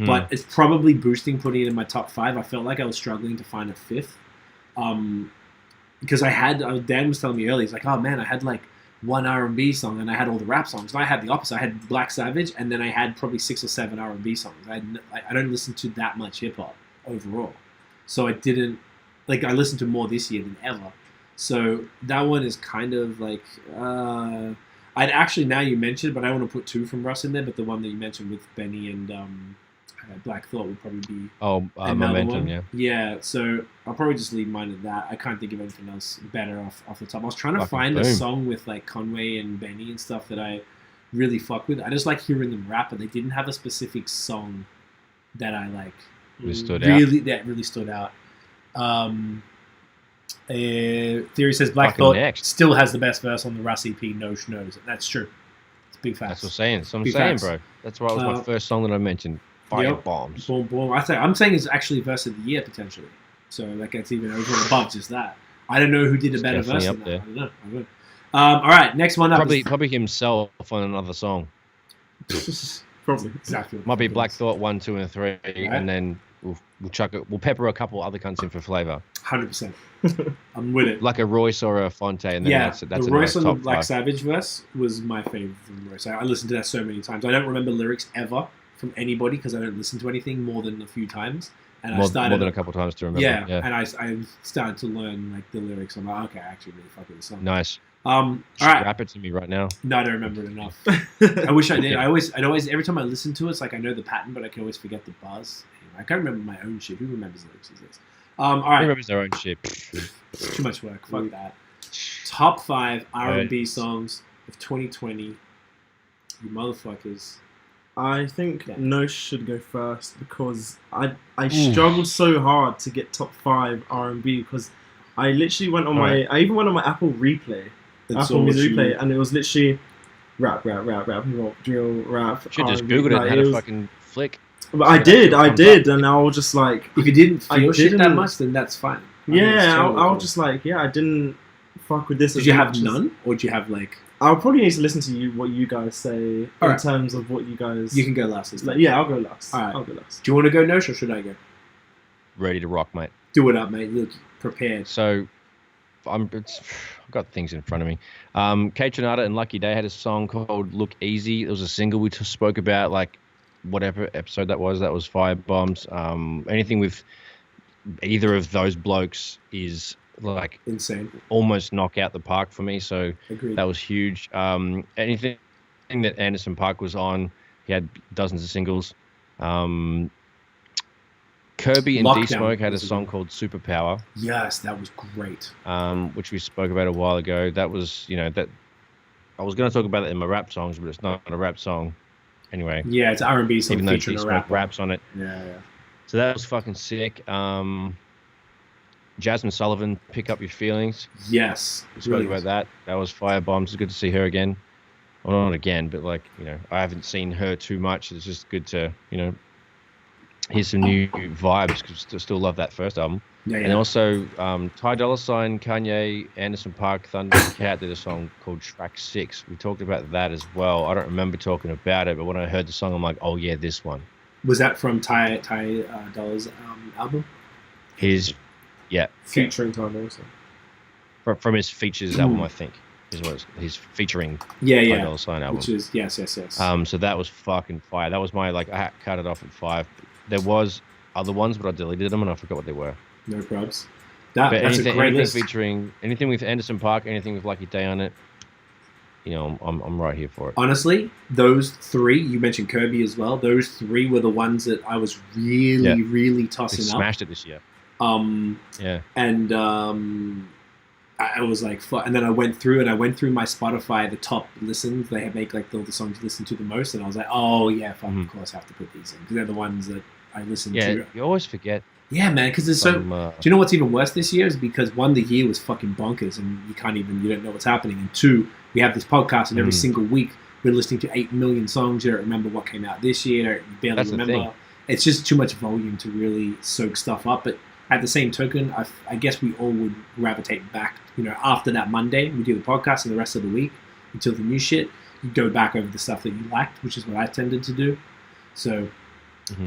But it's probably boosting putting it in my top 5. I felt like I was struggling to find a fifth. Because Dan was telling me earlier, he's like, oh man, I had like one R&B song and I had all the rap songs. And I had the opposite. I had Black Savage, and then I had probably 6 or 7 R&B songs. I don't listen to that much hip-hop overall. So I didn't, like, I listened to more this year than ever. So that one is kind of like, I'd actually, now you mentioned, but I want to put 2 from Russ in there, but the one that you mentioned with Benny and Black Thought would probably be Momentum, one. yeah. Yeah, so I'll probably just leave mine at that. I can't think of anything else better off the top. I was trying to find a song with, like, Conway and Benny and stuff that I really fuck with. I just like hearing them rap, but they didn't have a specific song that I, like, that really stood out. Theory says Black Thought still has the best verse on the Russ EP, No Schnoes. That's true. It's big facts. That's what I'm saying. So I'm big saying, facts. bro. That's why it was my first song that I mentioned. Fire Bombs. Boom, boom. I'm saying it's actually verse of the year potentially. So like it's even over and above just that. I don't know who did a better verse than that. I don't know. All right, next one up. Probably himself on another song. Probably. Exactly. Might be Black Thought 1, 2, and 3, and then we'll chuck it. We'll pepper a couple other cunts in for flavor. 100%. I'm with it. Like a Royce or a Fonte, and then that's the a Royce nice on the top Black 5. Savage verse was my favorite from Royce. I listened to that so many times. I don't remember lyrics ever from anybody because I don't listen to anything more than a few times. And more than a couple times to remember. Yeah, and I started to learn like the lyrics. I'm like, okay, I actually really fuck with the song. Nice. All right. Rap it to me right now. No, I don't remember it enough. I wish I did. I'd always every time I listen to it, it's like I know the pattern, but I can always forget the bars. Anyway, I can't remember my own shit. Who remembers lyrics these days? All right. Remembers their own shit. It's too much work. Fuck that. Top 5 R&B songs of 2020. You motherfuckers. I think No should go first because I struggled so hard to get top 5 R&B because I literally went on I even went on my Apple Replay, Apple Music Replay, and it was literally rap, hip hop, drill, rap. Should just Googled it and had a fucking flick. But I did, and I was just like, if you didn't feel shit that much, then that's fine. I was just like, I didn't fuck with this. Did you have none, or did you have like? I'll probably need to listen to what you guys say in terms of what you guys. You can go last. I'll go last. All right. I'll go last. Do you want to go no, or should I go? Ready to rock, mate. Do it up, mate. Look prepared. So, I've got things in front of me. Kate Trinata and Lucky Daye had a song called "Look Easy." It was a single we spoke about, like whatever episode that was. That was Firebombs. Anything with either of those blokes is like insane, almost knock out the park for me. So Agreed. That was huge. Anything that Anderson .Paak was on, he had dozens of singles. Kirby and D Smoke had a song called Superpower. Yes, that was great. Which we spoke about a while ago. That was, that I was going to talk about it in my rap songs, but it's not a rap song. Anyway. Yeah, it's R&B song even though featuring a rap. raps on it. Yeah. So that was fucking sick. Jasmine Sullivan, Pick Up Your Feelings. Yes. We spoke about that. That was Firebombs. It's good to see her again. Well, not again, but I haven't seen her too much. It's just good to, hear some new vibes because I still love that first album. Yeah. And also, Ty Dolla $ign, Kanye, Anderson .Paak, Thundercat did a song called Track 6. We talked about that as well. I don't remember talking about it, but when I heard the song, I'm like, oh yeah, this one. Was that from Ty Dolla's album? Featuring Ty Dolla $ign. From his features album, I think, is what he's featuring. Ty Dolla $ign album. Which is yes. So that was fucking fire. That was my I cut it off at 5. There was other ones, but I deleted them and I forgot what they were. No probs. That's a great anything list. featuring anything with Anderson .Paak, anything with Lucky Daye on it. I'm right here for it. Honestly, those 3 you mentioned Kirby as well. Those 3 were the ones that I was really tossing up. Smashed it this year. And I was like, fuck. And then I went through my Spotify, the top listens. They make like the songs you listen to the most, and I was like, oh yeah, fuck, of course I have to put these in because they're the ones that I listen to. Yeah, you always forget. Yeah, man, because it's so. Do you know what's even worse this year is because 1, the year was fucking bonkers, and you don't know what's happening, and 2, we have this podcast, and every single week we're listening to 8 million songs. You don't remember what came out this year. You barely That's remember. The thing. It's just too much volume to really soak stuff up. But at the same token, I guess we all would gravitate back. After that Monday, we do the podcast, and the rest of the week until the new shit, you go back over the stuff that you liked, which is what I tended to do. So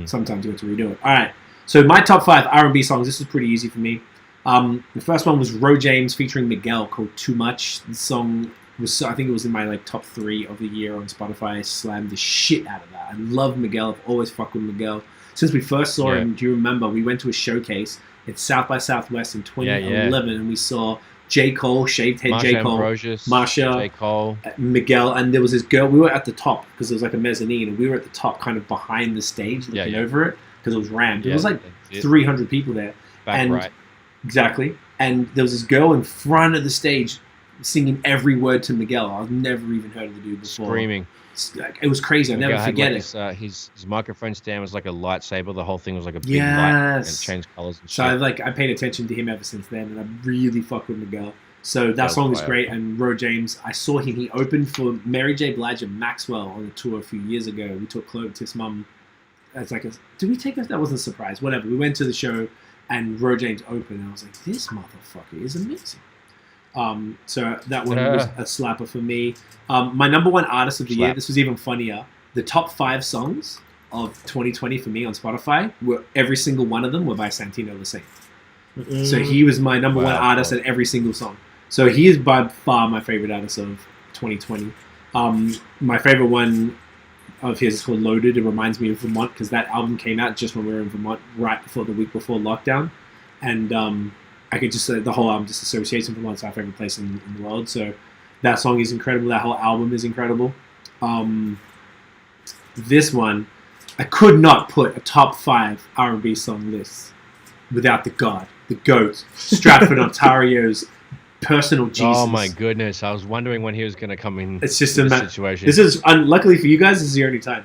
sometimes you have to redo it. All right. So my top 5 R&B songs. This was pretty easy for me. The first one was Ro James featuring Miguel called "Too Much." The song was, I think it was in my top 3 of the year on Spotify. I slammed the shit out of that. I love Miguel. I've always fucked with Miguel since we first saw him. Do you remember? We went to a showcase at South by Southwest in 2011, and we saw J. Cole, shaved head J. Cole, Marsha, J. Cole, Miguel, and there was this girl. We were at the top because there was like a mezzanine, and we were at the top, kind of behind the stage, looking over it because it was rammed. It was like 300 people there. Exactly. And there was this girl in front of the stage singing every word to Miguel. I've never even heard of the dude before. Screaming. It was crazy. I'll never forget it. His microphone stand was like a lightsaber. The whole thing was like a big light and changed colors and shit. So I paid attention to him ever since then, and I really fucked with Miguel. So that song was great. And Ro James, I saw him. He opened for Mary J. Blige and Maxwell on a tour a few years ago. We took Chloe to his mum. It's like, did we take that? That wasn't a surprise. Whatever. We went to the show, and Ro James opened, and I was like, this motherfucker is amazing. So that one was a slapper for me. My number 1 artist of the year, this was even funnier. The top 5 songs of 2020 for me on Spotify were every single one of them were by Santino the Saint. So he was my number 1 artist at every single song. So he is by far my favorite artist of 2020. My favorite one of his is called Loaded. It reminds me of Vermont because that album came out just when we were in Vermont, right before the week before lockdown, and I could just say the whole album just associates with Vermont's our favorite place in the world. So that song is incredible. That whole album is incredible. This one, I could not put a top 5 R&B song list without The God. the GOAT, Stratford, Ontario's personal Jesus. Oh my goodness! I was wondering when he was going to come in. It's just this a situation. This is luckily for you guys. This is the only time.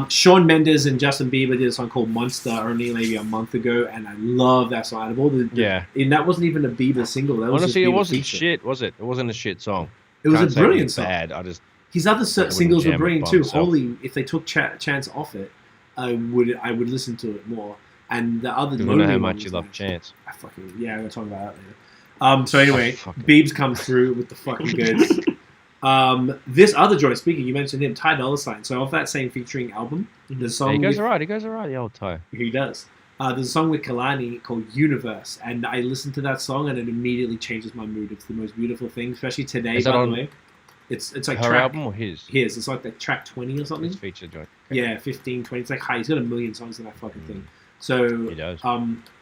Shawn Mendes and Justin Bieber did a song called Monster only maybe a month ago, and I love that song. Out of all and that wasn't even a Bieber single. That was honestly, just it wasn't feature. shit, was it? It wasn't a shit song. It was a brilliant song. Bad. I just his other singles were jam it brilliant by too. myself. Holy, if they took Chance off it, I would listen to it more. And the other I don't know how lonely much one you was love nice. Chance. We're talking about that later. So anyway, Biebs comes through with the fucking goods. This other joint, speaking, you mentioned him, Ty Dolla $ign. So off that same featuring album, the song He goes alright. He goes alright. The old Ty. he does. There's a song with Kalani called Universe, and I listened to that song and it immediately changes my mood. It's the most beautiful thing, especially today. Is that by on the way, it's like her track, album or his? His. It's like track 20 or something. His feature joint. Yeah, 15, 20. It's like high. He's got a million songs in that fucking thing. So He does.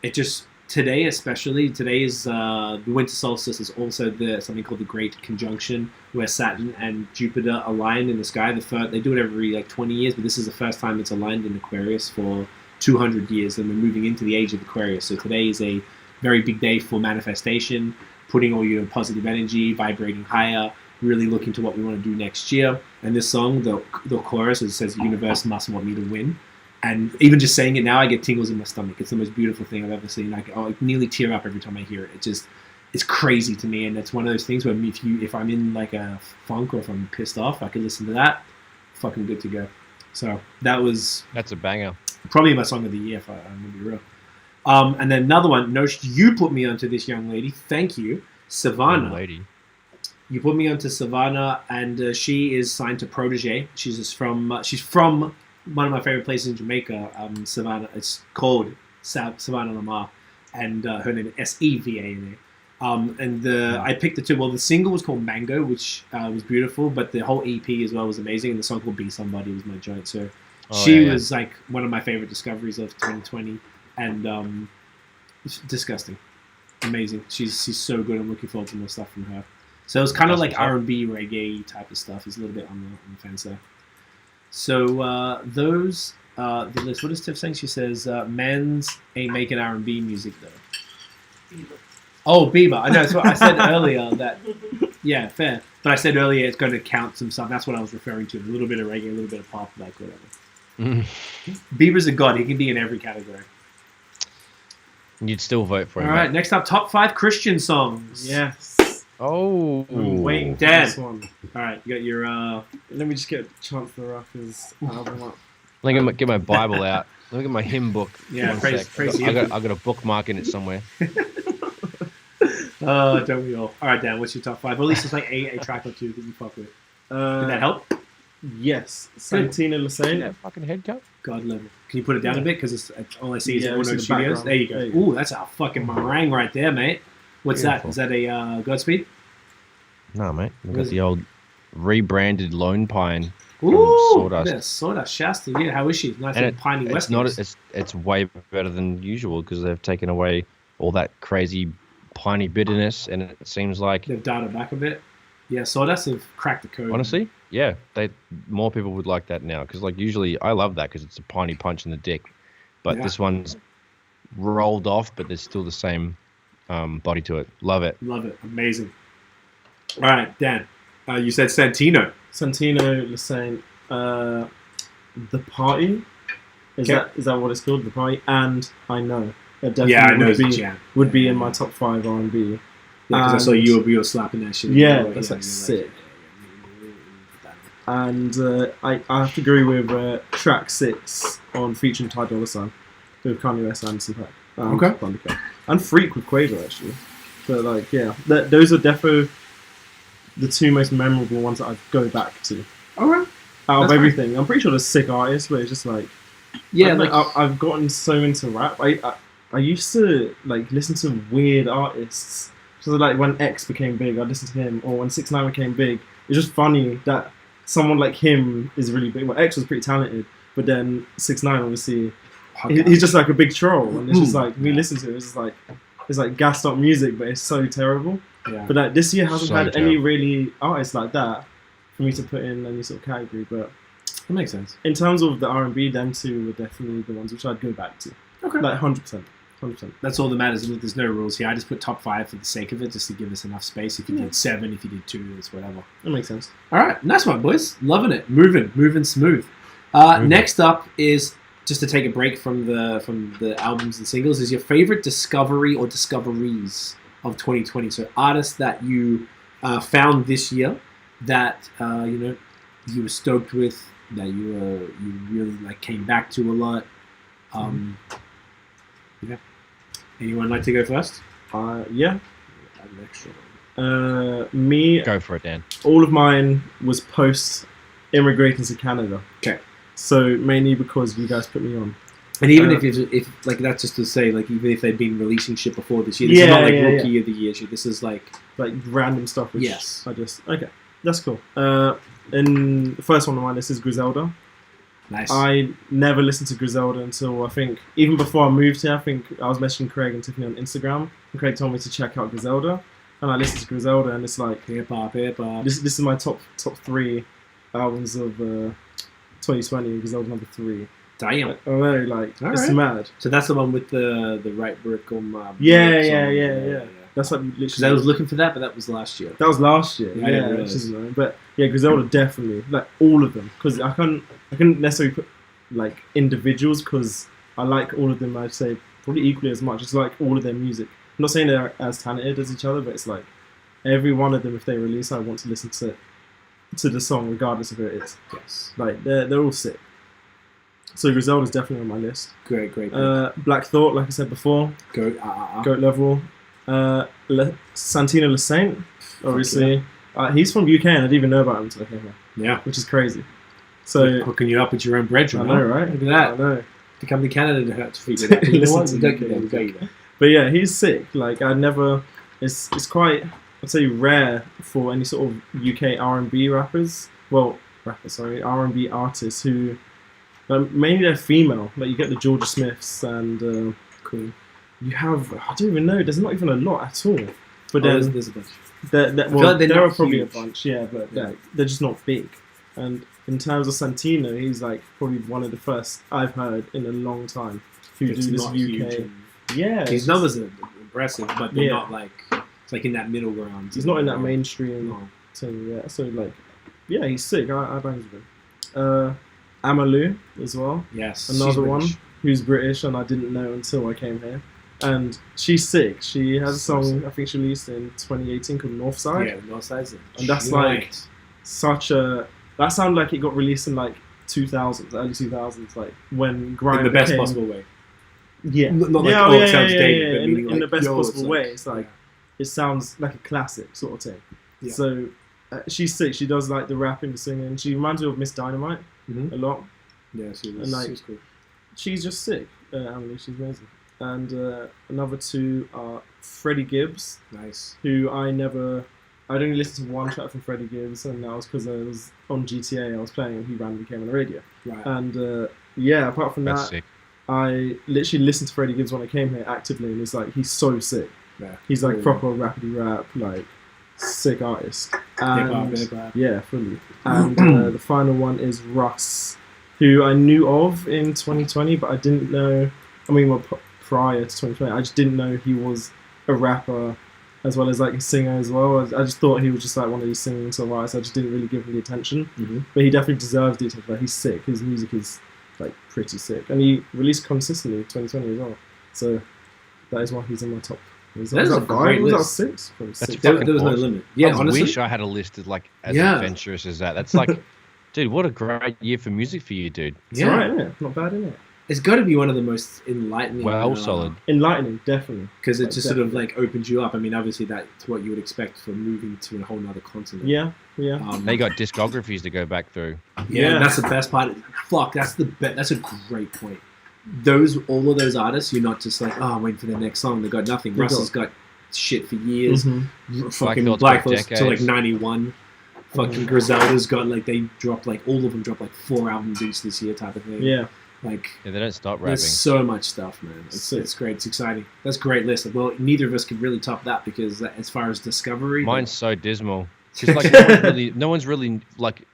it just today especially today is the winter solstice is also something called the Great Conjunction, where Saturn and Jupiter align in the sky. They do it every like 20 years, but this is the first time it's aligned in Aquarius for 200 years, and we're moving into the age of Aquarius. So today is a very big day for manifestation, putting all your positive energy, vibrating higher, really looking to what we want to do next year. And this song, the chorus, it says, "Universe must want me to win." And even just saying it now, I get tingles in my stomach. It's the most beautiful thing I've ever seen. I nearly tear up every time I hear it. It's crazy to me, and it's one of those things where if I'm in like a funk or if I'm pissed off, I can listen to that. Fucking good to go. So That's a banger. probably my song of the year, if I'm gonna be real. And then another one, Nosh, you put me onto this young lady. Thank you, Savannah. Young lady. You put me onto Savannah, and she is signed to Protege. She's from one of my favorite places in Jamaica, Savannah. It's called Savannah Lamar, and her name is Sevana. I picked the two. Well, the single was called Mango, which was beautiful, but the whole EP as well was amazing, and the song called Be Somebody was my joint. So she was like one of my favorite discoveries of 2020, and it's disgusting, amazing. She's so good. I'm looking forward to more stuff from her. So it's kind of like R&B reggae type of stuff. It's a little bit on the fence there. So the list. What is Tiff saying? She says, "Men's ain't making R&B music though." Bieber. Oh, Bieber. I know. That's what I said earlier. That yeah, fair. But I said earlier it's going to count some stuff. That's what I was referring to. A little bit of reggae, a little bit of pop, like whatever. Bieber's a god. He can be in every category. You'd still vote for him. All right. Next up, top 5 Christian songs. Yes. Oh. I'm waiting for Dan. this one. All right. You got your. Let me just get Chance the Rapper's album up. Let me get my Bible out. Let me get my hymn book. Yeah, One praise sec. I got a bookmark in it somewhere. Don't we all? All right, Dan. What's your top 5? Or at least it's like a track or two that you fuck with. Did that help? Yes. Santina Lassane. That fucking head cut. God love it. Can you put it down a bit? Because all I see is Yeah, One it's in Note the Studios. background. There you go. There you go. Ooh, that's a fucking meringue right there, mate. What's Beautiful. that? Is that a Godspeed? No, mate. We What got is the old rebranded Lone Pine. Ooh, Sawdust. yeah, Sawdust. Shasta. Yeah, how is she? Nice And and piney it's West not. Coast. It's way better than usual because they've taken away all that crazy piney bitterness, and it seems like They've dialed it back a bit. Yeah, Sawdust have cracked the code. honestly, yeah, more people would like that now because like usually I love that because it's a piney punch in the dick, but Yeah. this one's rolled off, but there's still the same body to it. Love it. Love it. Amazing. All right, Dan. You said Santino. Santino Lassane. The Party. Is Okay. that what it's called? The Party. And I Know. It definitely Yeah, I know would it's a be, jam. would be in my top 5 R&B. Yeah, because I saw And- you were slapping that shit. Yeah, Oh, that's like you're sick. yeah. And I have to agree with track 6 on featuring Ty Dolla $ign with Kanye West and Tupac. Okay. Thundercat. And Freak with Quavo, actually. But, like, yeah. Those are defo the 2 most memorable ones that I go back to. All right. Out of That's everything. I'm pretty sure there's sick artists, but it's just like... Yeah, I've, like I've gotten so into rap. I used to, like, listen to weird artists. So, like, when X became big, I'd listen to him. Or when 6ix9ine became big, it's just funny that someone like him is really big. Well, X was pretty talented, but then 6ix9ine obviously he's just like a big troll, and it's just like we listen to it. It's like gassed up music, but it's so terrible. yeah. But like this year hasn't So had any terrible. really artists like that for me to put in any sort of category. But That makes sense. in terms of the R&B, them two were definitely the ones which I'd go back to. Okay. Like 100%. 100%. That's all that matters. There's no rules here. I just put top 5 for the sake of it, just to give us enough space. If you did 7, if you did 2, it's whatever. That makes sense. All right, nice one, boys. Loving it. Moving smooth. Next up is, just to take a break from the albums and singles, is your favorite discovery or discoveries of 2020. So artists that you found this year that you were stoked with, that you really like came back to a lot. Yeah. Anyone like to go first? Yeah. Me. Go for it, Dan. All of mine was post immigrating to Canada. Okay. So mainly because you guys put me on. And even if like that's just to say, like even if they've been releasing shit before this year, this is not like rookie of the year shit. This is like random stuff. Which yes. Okay, that's cool. And the first one on my list is Griselda. Nice. I never listened to Griselda until I think even before I moved here. I think I was messaging Craig and Tiffany on Instagram, and Craig told me to check out Griselda, and I listened to Griselda, and it's like hip hop. This is my top 3 albums of 2020. Griselda number 3. Damn. I know, like it's mad. So that's the one with the right brick on. Yeah. That's like literally. Because I was looking for that, but that was last year. That was last year. Yeah, which is annoying. But yeah, Griselda definitely, like all of them, because I couldn't necessarily put like individuals because I like all of them. I'd say probably equally as much. It's like all of their music. I'm not saying they're as talented as each other, but it's like every one of them. If they release, I want to listen to the song regardless of who it is. Yes. Like they're all sick. So Griselda's definitely on my list. Great. Black Thought, like I said before. Goat level. Santino Lasaint, obviously. He's from UK and I didn't even know about him until I came here. Yeah. Which is crazy. So hooking you up with your own bread, I know, right? Look at that. I know. To come to Canada to figure it out. But yeah, he's sick. Like it's quite, I'd say, rare for any sort of UK R&B R&B artists who mainly they're female. Like you get the Georgia Smiths and cool. You have, I don't even know, there's not even a lot at all. But there's a bunch. There are probably a bunch, but they're just not big. And in terms of Santino, he's like probably one of the first I've heard in a long time who do this UK. His numbers are impressive, but they're not like, it's like in that middle ground. He's not in that mainstream thing, yeah. So like, yeah, he's sick. I bangs with him. Amalu as well. Yes. Another one who's British and I didn't know until I came here. And she's sick. She has a song I think she released in 2018 called Northside. Yeah, Northside. And that's like such a. That sounded like it got released in like 2000s, early 2000s, like when grime in the best possible way. Yeah, not like it sounds dated, but meaning in like, the best possible way. It's like it sounds like a classic sort of thing. Yeah. So she's sick. She does like the rapping, the singing. She reminds me of Miss Dynamite a lot. Yeah, she was. And like, she's cool. She's just sick. Emily, she's amazing. And another 2 are Freddie Gibbs. Nice. Who I'd only listened to one track from Freddie Gibbs, and that was because I was on GTA, I was playing, and he randomly came on the radio. Right. And apart from that, sick. I literally listened to Freddie Gibbs when I came here actively, and it's like, he's so sick. Yeah. He's like proper rappity rap, like, sick artist. And, hip-hop. Yeah, fully. And the final one is Russ, who I knew of in 2020, but I didn't know, prior to 2020, I just didn't know he was a rapper as well as like a singer as well. I just thought he was just like one of these singing songwriters. I just didn't really give him the attention. But he definitely deserves the attention. Like, he's sick. His music is like pretty sick, and he released consistently in 2020 as well. So that is why he's in my top. Was that 5? Was that 6? There was no limit. Yeah, honestly, I wish I had a list as adventurous as that. That's like, dude, what a great year for music for you, dude. It's alright, isn't it? Not bad, isn't it? It's got to be one of the most enlightening. Solid. Enlightening, definitely. Because it just sort of like opens you up. I mean, obviously that's what you would expect from moving to a whole other continent. Yeah. They got discographies to go back through. Yeah, that's the best part. Fuck, that's that's a great point. All of those artists, you're not just like, I'm waiting for the next song. They got nothing. Russ has got shit for years. Fucking Black Thoughts to like 91. Fucking Griselda's got like, they dropped like, all of them dropped like 4 albums each this year type of thing. Yeah. Like, they don't stop rapping. There's so much stuff, man. It's great. It's exciting. That's a great list. Well, neither of us could really top that because as far as discovery, mine's so dismal. It's just like no one's really like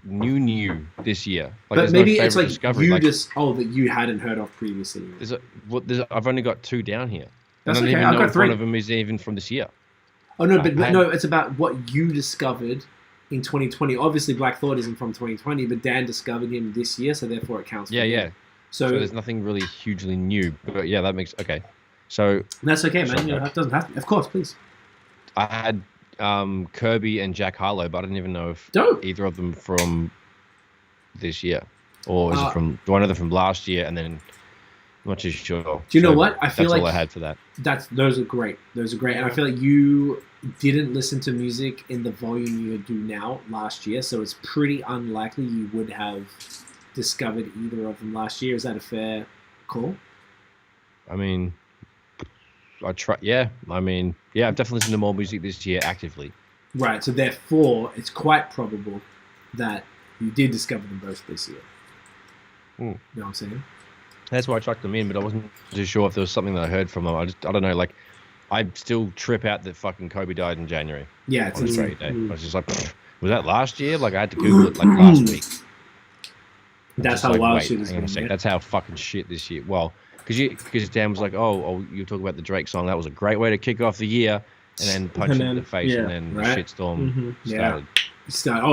new this year. Like, But there's maybe no it's like discovery. you Like, just that you hadn't heard of previously. I've only got 2 down here. That's and I don't okay. even I've know got if 3. one of them is even from this year. Oh no, but no, it's about what you discovered in 2020. Obviously, Black Thought isn't from 2020, but Dan discovered him this year, so therefore it counts. Yeah. So there's nothing really hugely new, but yeah, that makes okay. So that's okay, man. You know, that doesn't have to. Of course, please. I had Kirby and Jack Harlow, but I didn't even know if either of them from this year, or is it from one of them from last year, and then. I'm not too sure. Do you know what? I feel that's like all I had for that. Those are great. Those are great. And I feel like you didn't listen to music in the volume you do now last year, so it's pretty unlikely you would have discovered either of them last year. Is that a fair call? I mean, I've definitely listened to more music this year actively. Right. So therefore, it's quite probable that you did discover them both this year. You know what I'm saying? That's why I chucked them in, but I wasn't too sure if there was something that I heard from them. I don't know. Like, I still trip out that fucking Kobe died in January. Yeah, it's on Australia Day. I was just like, was that last year? Like, I had to Google it like last week. That's how wild shit is going. Yeah. That's how fucking shit this year. Well, because Dan was like, oh, you talk about the Drake song. That was a great way to kick off the year, and then punch him in the face, and then the shitstorm started.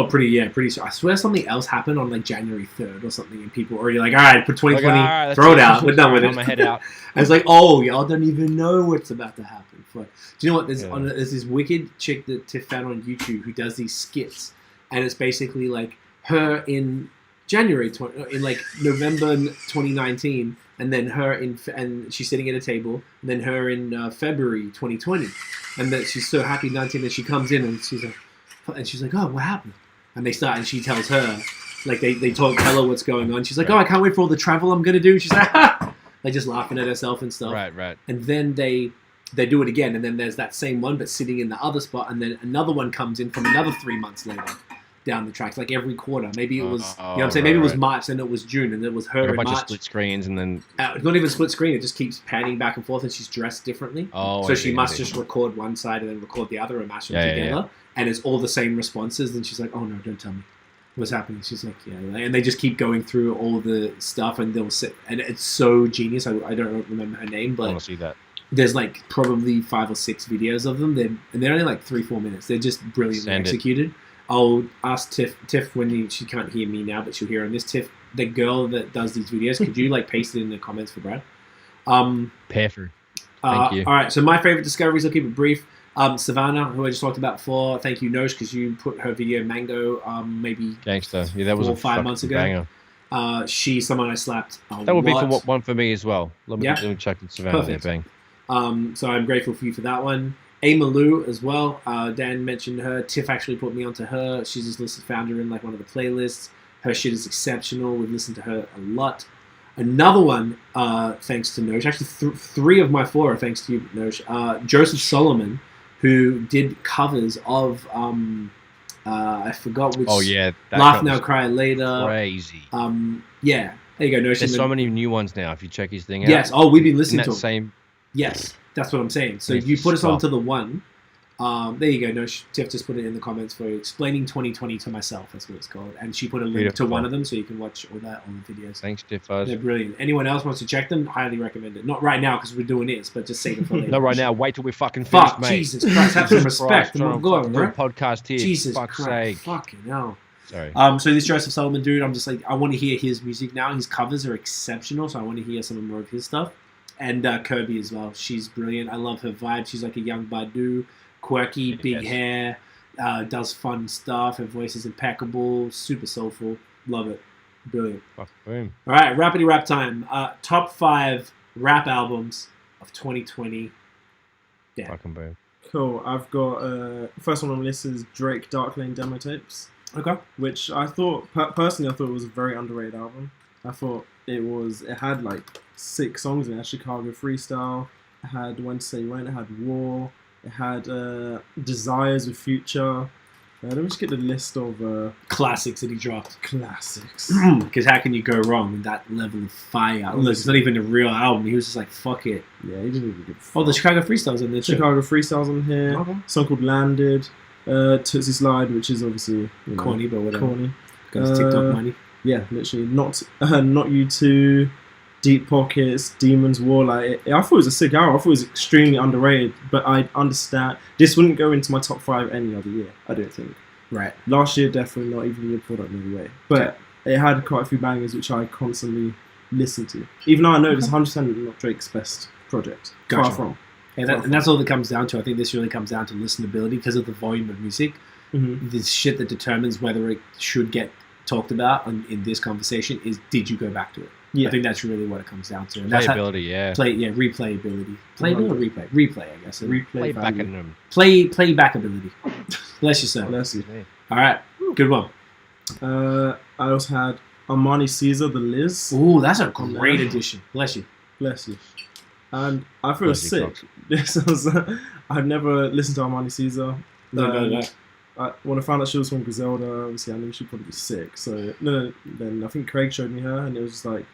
Pretty. I swear something else happened on like January 3rd or something, and people were already like, all right, put 2020, throw it out, we're done with it. My head out. I was like, oh, y'all don't even know what's about to happen. Do you know what? There's this wicked chick that Tiff found on YouTube who does these skits, and it's basically like her in in like November 2019, and then her and she's sitting at a table, and then her in February 2020, and that she's so happy 19 that she comes in and she's like, oh, what happened? And they start, and she tells her, like tell her what's going on. She's like, oh, I can't wait for all the travel I'm gonna do. She's like, ha! Like just laughing at herself and stuff. Right. And then they do it again, and then there's that same one, but sitting in the other spot, and then another one comes in from another 3 months later down the tracks, like every quarter. Maybe it was, you know what I'm saying? Maybe it was March, then it was June, and it was her in March. A bunch of split screens, and then... It's not even split screen, it just keeps panning back and forth, and she's dressed differently. So she must just record one side and then record the other and mash them together. Yeah. And it's all the same responses. Then she's like, oh no, don't tell me what's happening. She's like, yeah. And they just keep going through all the stuff, and they'll sit, and it's so genius. I don't remember her name, but I want to see that. There's like probably 5 or 6 videos of them. They're only like 3-4 minutes. They're just brilliantly executed. I'll ask Tiff when she can't hear me now, but she'll hear on this. Tiff, the girl that does these videos, could you like paste it in the comments for Brad? Perfect. Thank you. All right, so my favorite discoveries, I'll keep it brief. Savannah, who I just talked about before. Thank you, Nosh, because you put her video Mango maybe Gangster. Yeah, that was 4 or 5 months ago. Banger. She's someone I slapped a That would lot. be one for me as well. Let me check Savannah. Perfect. There, bang. So I'm grateful for you for that one. Malou as well. Dan mentioned her. Tiff actually put me onto her. She's just listed, found her in like one of the playlists. Her shit is exceptional. We've listened to her a lot. Another one, thanks to Nosh. Actually, 3 of my 4 are thanks to you, Nosh. Joseph Solomon, who did covers of I forgot which. Oh yeah, Laugh Now, Cry Later. Crazy. Yeah. There you go, Nosh. There's so many new ones now. If you check his thing out. Yes. Oh, we've been listening to him. Yes, that's what I'm saying. So you put us onto the one. There you go. No, Tiff just put it in the comments for you. Explaining 2020 to myself. That's what it's called. And she put a link to one of them, so you can watch all that on the videos. Thanks, Tiff. They're brilliant. Anyone else wants to check them? Highly recommend it. Not right now because we're doing this, but just save it for later. Not right now. Wait till we're fucking finished, mate. Jesus Christ, have some respect. Go on, podcast here. Jesus Fuck's Christ, sake. fucking hell. Sorry. So this Joseph Solomon dude, I'm just like, I want to hear his music now. His covers are exceptional, so I want to hear some more of his stuff. And Kirby as well. She's brilliant. I love her vibe. She's like a young Badu, quirky, big hair, does fun stuff. Her voice is impeccable, super soulful. Love it. Brilliant. Boom. All right, rappity rap time. Top 5 rap albums of 2020. Yeah. Fucking boom. Cool. I've got first one on the list is Drake Dark Lane demo tapes. Okay. Which I thought personally, I thought it was a very underrated album. I thought it had like 6 songs in it. It had Chicago Freestyle. It had When to Say When. It had War. It had Desires with Future. Let me just get the list of classics that he dropped. Classics. Because how can you go wrong with that level of fire? Look, it's not even a real album. He was just like, fuck it. Yeah, he didn't even give a fuck. Oh, the Chicago Freestyle's in there too. Chicago Freestyle's on here. Okay. A song called Landed. Tootsie Slide, which is obviously corny, but whatever. Corny. Got his TikTok money. Yeah, literally. Not You Too, Deep Pockets, Demon's War. Like, I thought it was a sick album. I thought it was extremely underrated. But I understand this wouldn't go into my top 5 any other year. I don't think. Right. Last year, definitely not. Even the year before that, no way. But it had quite a few bangers which I constantly listened to. Even though I know it's 100% not Drake's best project. Gotcha. Far from. And that's all that comes down to. I think this really comes down to listenability because of the volume of music. Mm-hmm. The shit that determines whether it should get talked about in this conversation is, did you go back to it? Yeah. I think that's really what it comes down to. And Playability, yeah. Replayability. Playability or replay? Replay, I guess. Play back in them. Play back ability. Bless you, sir. Bless you. All right, good one. I also had Armani Caesar, the Liz. Ooh, that's a great addition. Bless you. Bless you. And I thought it was sick. This was, I've never listened to Armani Caesar. No. When I found out she was from Griselda, obviously I knew she'd probably be sick. So then I think Craig showed me her, and it was just like,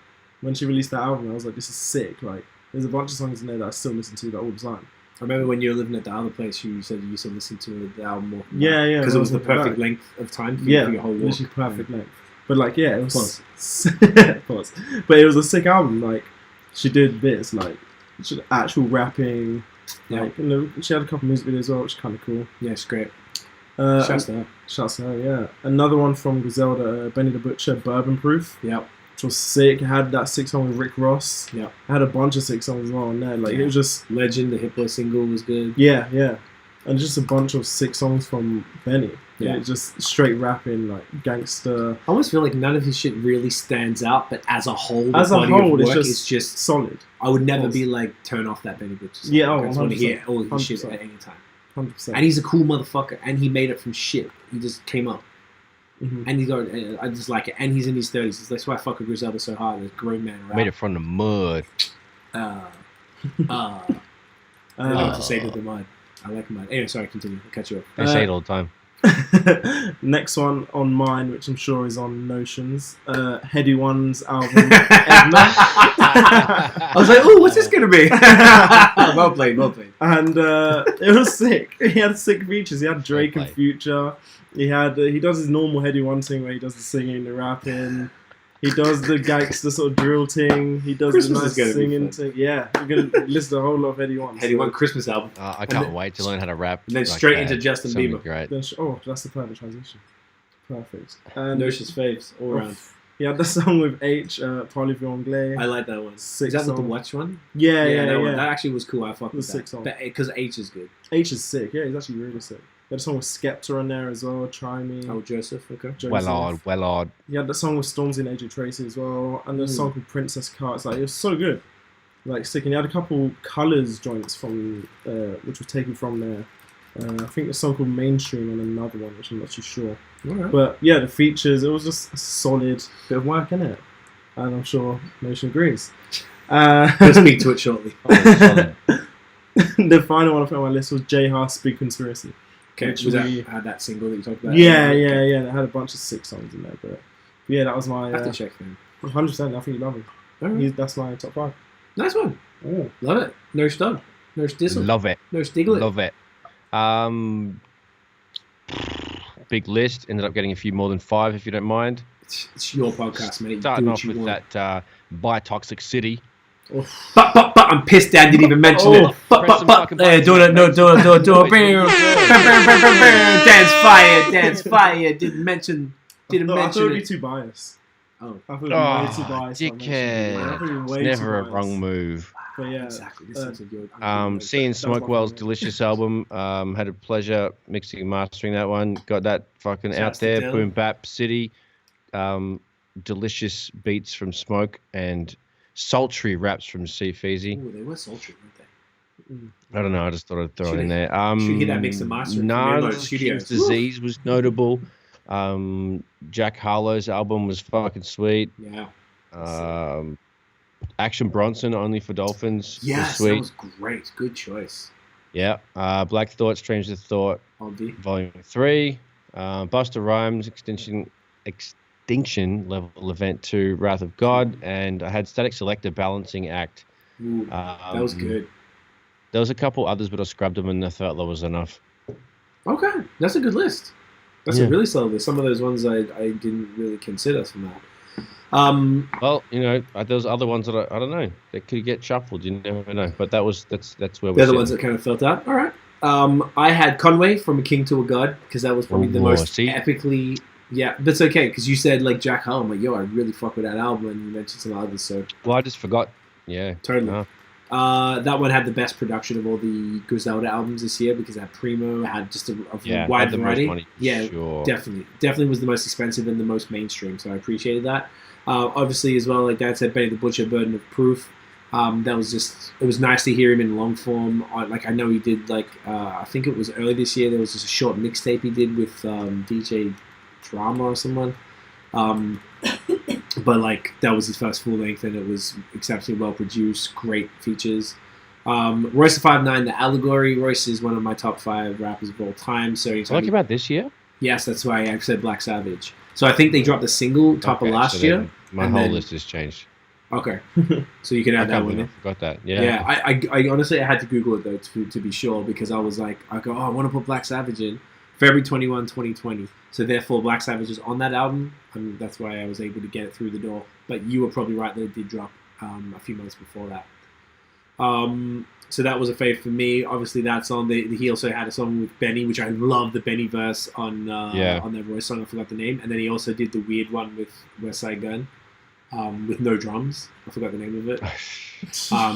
when she released that album, I was like, this is sick. Like, there's a bunch of songs in there that I still listen to all the time. I remember when you were living at the other place, you said you used to listen to the album more. Yeah. Because it was the perfect length of time for your whole walk. Literally perfect length. But like, yeah, it was Pause. But it was a sick album. Like, she did bits like actual rapping. Yeah. Like, she had a couple of music videos as well, which is kind of cool. Yeah, it's great. Shouts to her, yeah. Another one from Griselda, Benny the Butcher, Bourbon Proof. Yep. Which was sick. It had that sick song with Rick Ross. Yep. It had a bunch of sick songs as well on there. Like, it was just... Legend, the Hit Boy single was good. Yeah. And just a bunch of sick songs from Benny. Yeah. It just straight rapping, like, gangster. I almost feel like none of his shit really stands out, but as a whole, it's is just solid. I would never be like, turn off that Benny Butcher song. Yeah, I just want to hear all of his shit 100%. at any time. 100%. And he's a cool motherfucker, and he made it from shit. He just came up. Mm-hmm. And he's got, I just like it. And he's in his 30s. That's why I fuck with Griselda so hard. There's a grown man around. Made it from the mud. I like to say to the mud. I like mud. Anyway, sorry, continue. I'll catch you up. They say it all the time. Next one on mine, which I'm sure is on Notions, Headie One's album. I was like, "Oh, what's this gonna be?" Well played. And it was sick. He had sick features. He had Drake and Future. He does his normal Headie One thing where he does the singing, the rapping. He does the gangster sort of drill thing. He does Christmas the nice singing thing. Yeah, you're gonna listen to a whole lot of Headie One. Headie One Christmas album. I can't wait to learn how to rap. And then straight into Justin Bieber. Great. That's the perfect transition. Perfect. And Notion's faves all around. He had the song with H, Parlez-vous anglais. I like that one. Sick Is that song. the Watch one? Yeah. That actually was cool. I fucked with sick that. song. Because H is good. H is sick. Yeah, he's actually really sick. He had a song with Skepta on there as well. Try Me. Oh, Joseph. Okay. Joseph. Well odd. He had the song with Stormzy and AJ Tracy as well. And the song called Princess Car. It's like, it was so good. Like, sick. And he had a couple Colours joints from, which was taken from there. I think a song called Mainstream and another one, which I'm not too sure. Right. But yeah, the features, it was just a solid bit of work, innit? And I'm sure Notion agrees. We'll speak to it shortly. The final one I put on my list was J Huss, Big Conspiracy. Okay, had that single that you talked about? Yeah. It had a bunch of sick songs in there, but yeah, that was my. I have to check them. 100%. I think you love him. Right. That's my top 5. Nice one. Oh. Love it. No stud. No stizzle. Love it. No stiglet. Love it. Big list. Ended up getting a few more than 5, if you don't mind. It's your podcast, mate. Starting off with that Buy Toxic City. But I'm pissed Dad didn't even mention it. But do it. Dance fire. Didn't mention I thought it would be it. too biased. Oh, I thought it would be way too biased. Dickhead. It's never a wrong move. But yeah, exactly. Seeing Smoke Well's delicious album. Had a pleasure mixing and mastering that one. Got that fucking out there. Boom Bap City. Delicious beats from Smoke and sultry raps from C Feezy. Ooh, they were sultry, weren't they? I don't know. I just thought I'd throw it in there. Should we get that mix and mastering? No, King's Disease was notable. Jack Harlow's album was fucking sweet. Yeah. Action Bronson, Only for Dolphins. Yes, was sweet. that was great. Good choice. Yeah. Black Thought, Strange the Thought, Volume 3. Busta Rhymes, Extinction Level Event 2, Wrath of God, and I had Static Selector, Balancing Act. Ooh, that was good. There was a couple others, but I scrubbed them and I thought that was enough. Okay, that's a good list. That's a really solid list. Some of those ones I didn't really consider from that. Well, there's other ones that I don't know. They could get shuffled. You never know. But that's where we're. They're the ones that kind of felt out. All right. I had Conway from A King to a God because that was probably the most epically. Yeah, that's okay because you said like Jack Harlow. I'm like, yo, I really fuck with that album, and you mentioned some others. So. Well, I just forgot. Yeah. Totally. That one had the best production of all the Griselda albums this year because it had Primo, it had just a wide variety. Sure. Definitely was the most expensive and the most mainstream, so I appreciated that. Obviously, as well, like Dad said, Benny the Butcher, Burden of Proof. That was just, it was nice to hear him in long form. I know he did I think it was early this year. There was just a short mixtape he did with DJ Drama or someone. But that was his first full length, and it was exceptionally well produced, great features. Royce the 5'9", The Allegory. Royce is one of my top 5 rappers of all time. So talking about this year? Yes, that's why I said Black Savage. So I think they dropped a single top of last year. My whole list has changed. Okay, so you can add that one in. I forgot that. Yeah. Yeah, I honestly I had to Google it though to be sure because I was like, I want to put Black Savage in February 21, 2020. So therefore, Black Savage is on that album, and that's why I was able to get it through the door. But you were probably right that it did drop a few months before that. So that was a fave for me. Obviously, that song. He also had a song with Benny, which I love the Benny verse on that Royce song. I forgot the name. And then he also did the weird one with West Side Gun. With no drums. I forgot the name of it.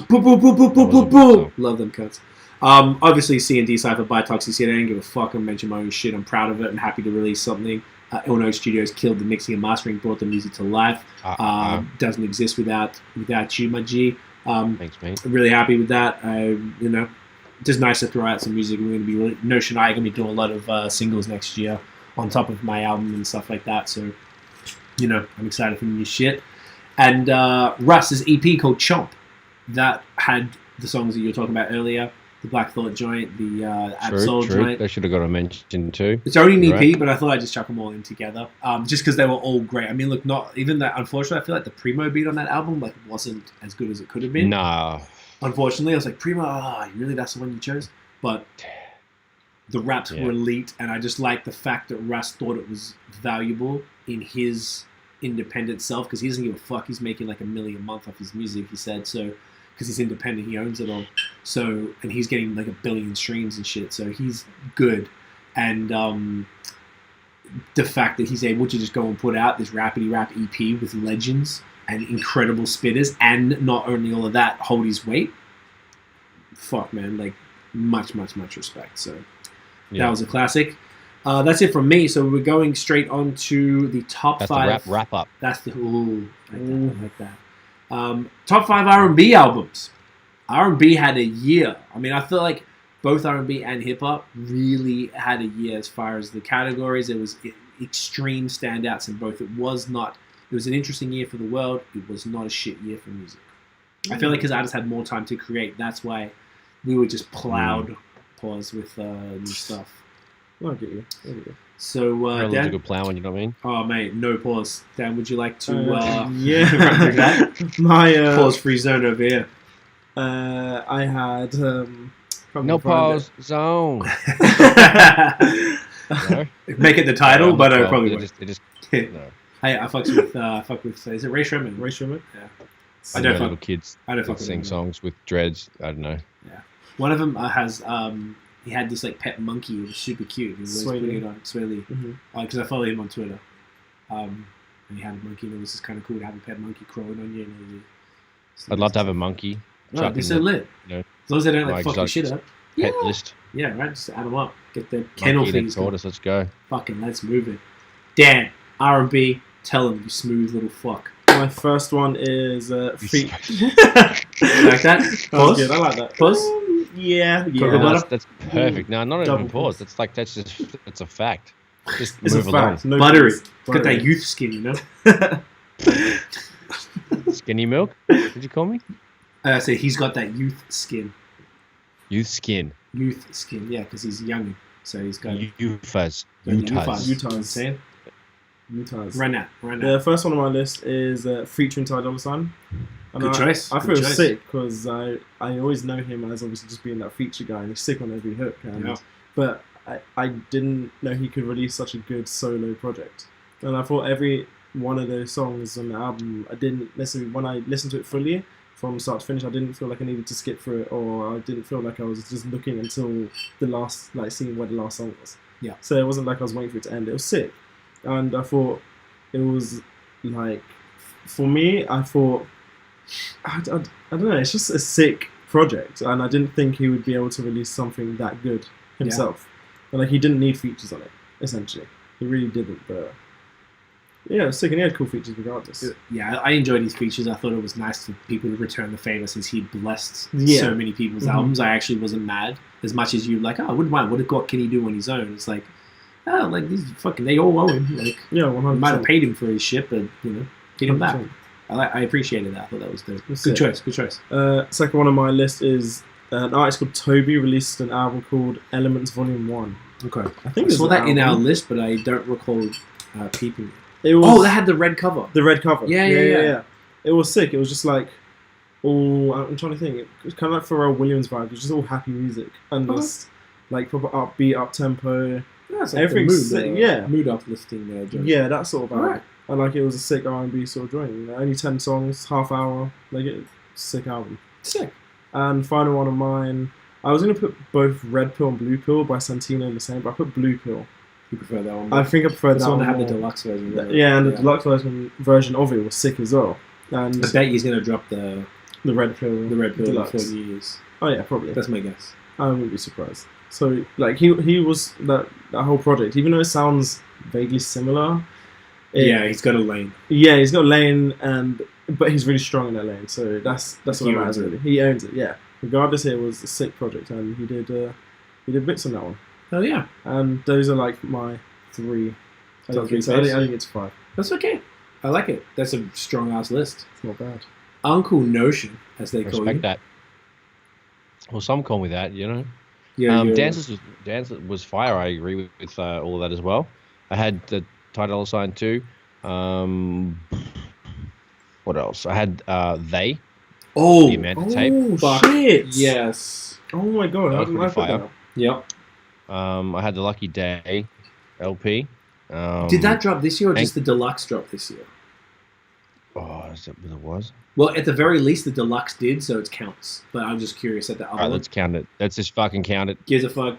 Boo, boo, boo, boo, boo, boo, boo. Love them cuts. Obviously, C&D Cypher by Toxicity. I didn't give a fuck. I'm mentioning my own shit. I'm proud of it. I'm happy to release something. Illinois Studios killed the mixing and mastering, brought the music to life. Doesn't exist without you, my G. Thanks, mate. I'm really happy with that. Just nice to throw out some music. We're going to be Notion and I are going to be doing a lot of singles next year on top of my album and stuff like that. So, I'm excited for new shit. And Russ's EP called Chomp that had the songs that you were talking about earlier, the Black Thought joint, the Absol joint. They should have got a mention too. It's only an EP, but I thought I'd just chuck them all in together, just because they were all great. I mean, look, not even that. Unfortunately, I feel like the Primo beat on that album wasn't as good as it could have been. Nah. Unfortunately, I was like, Primo, really? That's the one you chose? But the raps were elite, and I just like the fact that Russ thought it was valuable in his independent self because he doesn't give a fuck. He's making $1 million a month off his music, he said. So because he's independent, he owns it all. So, and he's getting 1 billion streams and shit. So he's good. And the fact that he's able to just go and put out this rapidy rap EP with legends and incredible spitters, and not only all of that, hold his weight. Fuck, man, much respect. So that was a classic. That's it from me. So we're going straight on to the top 5. That's the wrap up. That's the I like that. Top 5 R&B albums. R&B had a year. I mean, I feel like both R&B and hip hop really had a year as far as the categories. It was extreme standouts in both. It was an interesting year for the world. It was not a shit year for music. I feel like because artists had more time to create, that's why we were just plowed pause with new stuff. I get you. So, Dan, a good plow, you know what I mean? Oh, mate, no pause. Dan, would you like to run through that? My pause-free zone over here. I had no pause zone. Make it the title, but I probably won't. No. Hey, I fuck with. Is it Ray Sherman? Ray Sherman? Yeah. I don't little kids sing songs with dreads. I don't know. Yeah. One of them has he had this pet monkey. It was super cute. He was always putting it on Swaley. Because I follow him on Twitter. And he had a monkey, and it was just kind of cool to have a pet monkey crawling on you. I'd love to have a monkey. No, it'd be so lit. As long as they don't fuck your shit up. Pet list. Yeah, right. Just add them up. Get the kennel things. Let's go. Fucking let's move it. Dan, R&B. Tell him, you smooth little fuck. My first one is Feet. You like that? Pause? Good. I like that. Pause? Yeah. That's perfect. No, not even pause. That's a fact. Just it's move a fact. along. No buttery. It's got that youth skin, you know? Skinny milk? Did you call me? I say he's got that youth skin. Youth skin. Youth skin, yeah, because he's young. So he's got Utah's. Run that. The first one on my list is featuring Ty Dolla $ign. Good choice. I feel sick because I always know him as obviously just being that feature guy, and he's sick on every hook. But I didn't know he could release such a good solo project. And I thought every one of those songs on the album, I didn't necessarily, when I listened to it fully, from start to finish, I didn't feel like I needed to skip through it, or I didn't feel like I was just looking until the last, like seeing where the last song was. Yeah. So it wasn't like I was waiting for it to end. It was sick. And I thought it was like, for me, I thought, I don't know, it's just a sick project. And I didn't think he would be able to release something that good himself. And like, he didn't need features on it, essentially. He really didn't, but yeah, it was sick, and he had cool features regardless. Yeah, I enjoyed his features. I thought it was nice for people to return the favor since he blessed so many people's albums. I actually wasn't mad as much as you. Like, oh, I wouldn't mind. What can he do on his own? It's like, oh, like these fucking, they all owe him. Like, yeah, 100%. Might have paid him for his shit, but get him back. I appreciated that. I thought that was good. Good choice. Good choice. Second one on my list is an artist called Toby released an album called Elements Volume 1. Okay, I think I saw that in our list, but I don't recall peeping. It was that had the red cover. The red cover. Yeah. It was sick. It was just like, I'm trying to think. It was kind of like Pharrell Williams vibe. It was just all happy music and just like proper upbeat, up tempo. Yeah, it's like everything's sick. Mood uplifting. Yeah, that sort of vibe. Right. And like it was a sick R&B sort of joint. Only 10 songs, half hour. Like sick album. Sick. And final one of mine. I was gonna put both Red Pill and Blue Pill by Santino in the same, but I put Blue Pill. You prefer that one? I think I prefer that one. To have the deluxe version. The deluxe version of it was sick as well. And I bet he's gonna drop the Red Pill. The Red Pill deluxe. before New Year's. Oh yeah, probably. That's my guess. I wouldn't be surprised. So like he was that whole project, even though it sounds vaguely similar. He's got a lane. Yeah, he's got a lane, but he's really strong in that lane. So that's what matters really. He owns it. Yeah. Regardless, it was a sick project, and he did bits on that one. Oh yeah. And those are like my 3. I think it's 5. That's okay. I like it. That's a strong ass list. It's not bad. Uncle Notion, as they call you. Respect that. Well, some call me that, you know. Yeah. Dance was fire. I agree with all of that as well. I had the Title Sign too. What else? I had They. Oh, the Amanda tape. Fuck. Shit! Yes. Oh my god! That was pretty fire. Yep. I had the Lucky Daye LP. Did that drop this year or just the deluxe drop this year? Oh, is that what it was? Well, at the very least, the deluxe did, so it counts. But I'm just curious at the other All right, let's count it. Let's just fucking count it. Gives a fuck.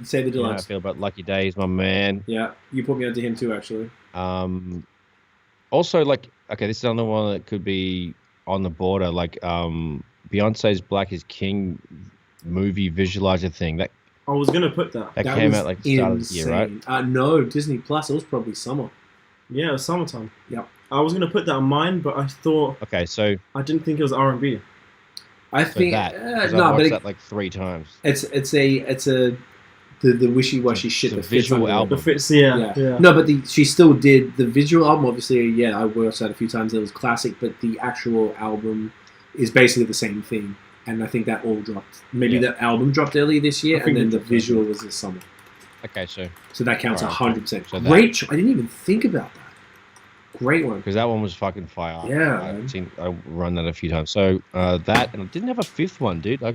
Say the You know how I deluxe. feel about Lucky Daye. He's my man. Yeah, you put me onto him too, actually. Also, like, okay, this is another one that could be on the border. Like, Beyonce's Black is King movie visualizer thing. That I was gonna put that. That came out like the start of the year, right? No, Disney Plus. It was probably summer. Yeah, it was summertime. Yep. I was gonna put that on mine, but I thought. Okay, so I didn't think it was R&B. I think that. no, I watched but that like 3 times. It's the wishy-washy shit. It's a that fits visual under album. The fits, yeah. No, but she still did the visual album. Obviously, yeah, I watched that a few times. It was classic, but the actual album is basically the same thing. And I think that all dropped. Maybe the album dropped earlier this year, and then the visual was this summer. Okay, so that counts 100%. So Great. I didn't even think about that. Great one. Because that one was fucking fire. Yeah, I run that a few times. So that, and I didn't have a 5th one, dude. I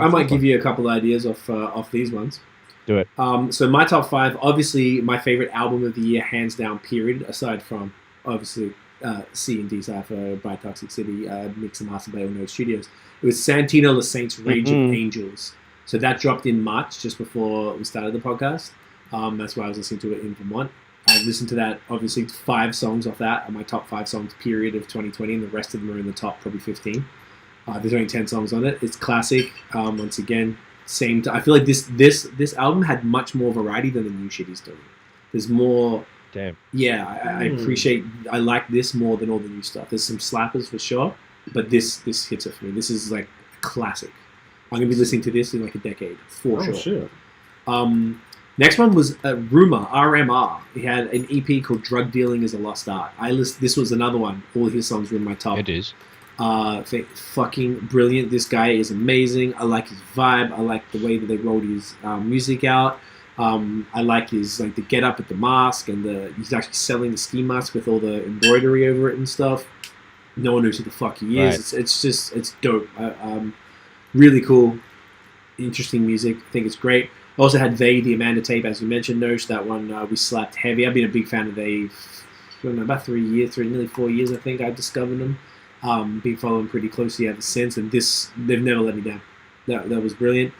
might give you a couple ideas off these ones. Do it. So my top 5, obviously my favorite album of the year, hands down, period. Aside from obviously C and D Cypher by Toxic City, mix and mastered by All Note Studios. It was Santino LaSaint's Rage of Angels. So that dropped in March, just before we started the podcast. That's why I was listening to it in Vermont. I listened to that, obviously 5 songs off that are my top 5 songs period of 2020, and the rest of them are in the top probably 15. There's only 10 songs on it. It's classic. Once again, I feel like this album had much more variety than the new shit he's doing. There's more. Damn. Yeah, I appreciate. I like this more than all the new stuff. There's some slappers for sure, but this hits it for me. This is like a classic. I'm gonna be listening to this in like a decade for sure. Next one was Rumor, RMR. He had an EP called Drug Dealing is a Lost Art. This was another one. All his songs were in my top. It is. Fucking brilliant. This guy is amazing. I like his vibe. I like the way that they rolled his music out. I like his the get up at the mask, and he's actually selling the ski mask with all the embroidery over it and stuff. No one knows who the fuck he is. Right. It's dope. Really cool. interesting music. I think it's great. I also had Daye, the Amanda tape, as you mentioned, Nosh. That one we slapped heavy. I've been a big fan of Daye for about 3 years, nearly 4 years, I think I discovered them. Been following pretty closely ever since, and they've never let me down. That was brilliant.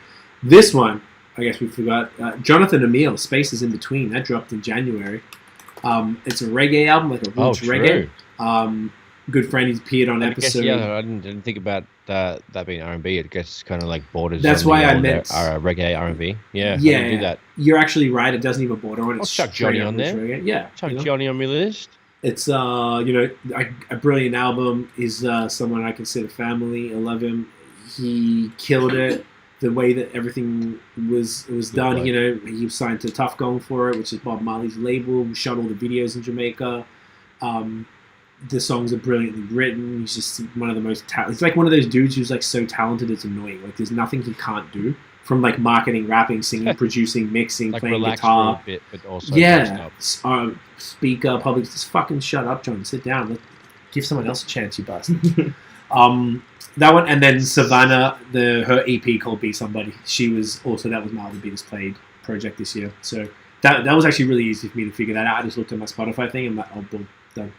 This one, I guess we forgot. Jonathan Emile, Spaces in Between. That dropped in January. It's a reggae album, like a roots reggae. Good friend, he's appeared on episode. I didn't think about that being R&B. I guess it's kind of like borders. That's on why I old, meant reggae R&B. Yeah, I yeah. do that. You're actually right. It doesn't even border on it. I'll chuck Johnny on there. Reggae. Yeah, chuck Johnny on my list. It's a brilliant album. Is someone I consider family. I love him. He killed it. The way that everything was done, he was signed to Tough Gong for it, which is Bob Marley's label. We shot all the videos in Jamaica. The songs are brilliantly written. He's just one of the most he's like one of those dudes who's like so talented it's annoying. Like there's nothing he can't do, from like marketing, rapping, singing, producing, mixing, like playing guitar guitar. A bit, but also Speaker, public. Just fucking shut up, John. Sit down. Give someone else a chance, you bastard. That one, and then Savannah, her EP called Be Somebody. That was my other biggest played project this year. So that was actually really easy for me to figure that out. I just looked at my Spotify thing and I'm like, oh, boom, done.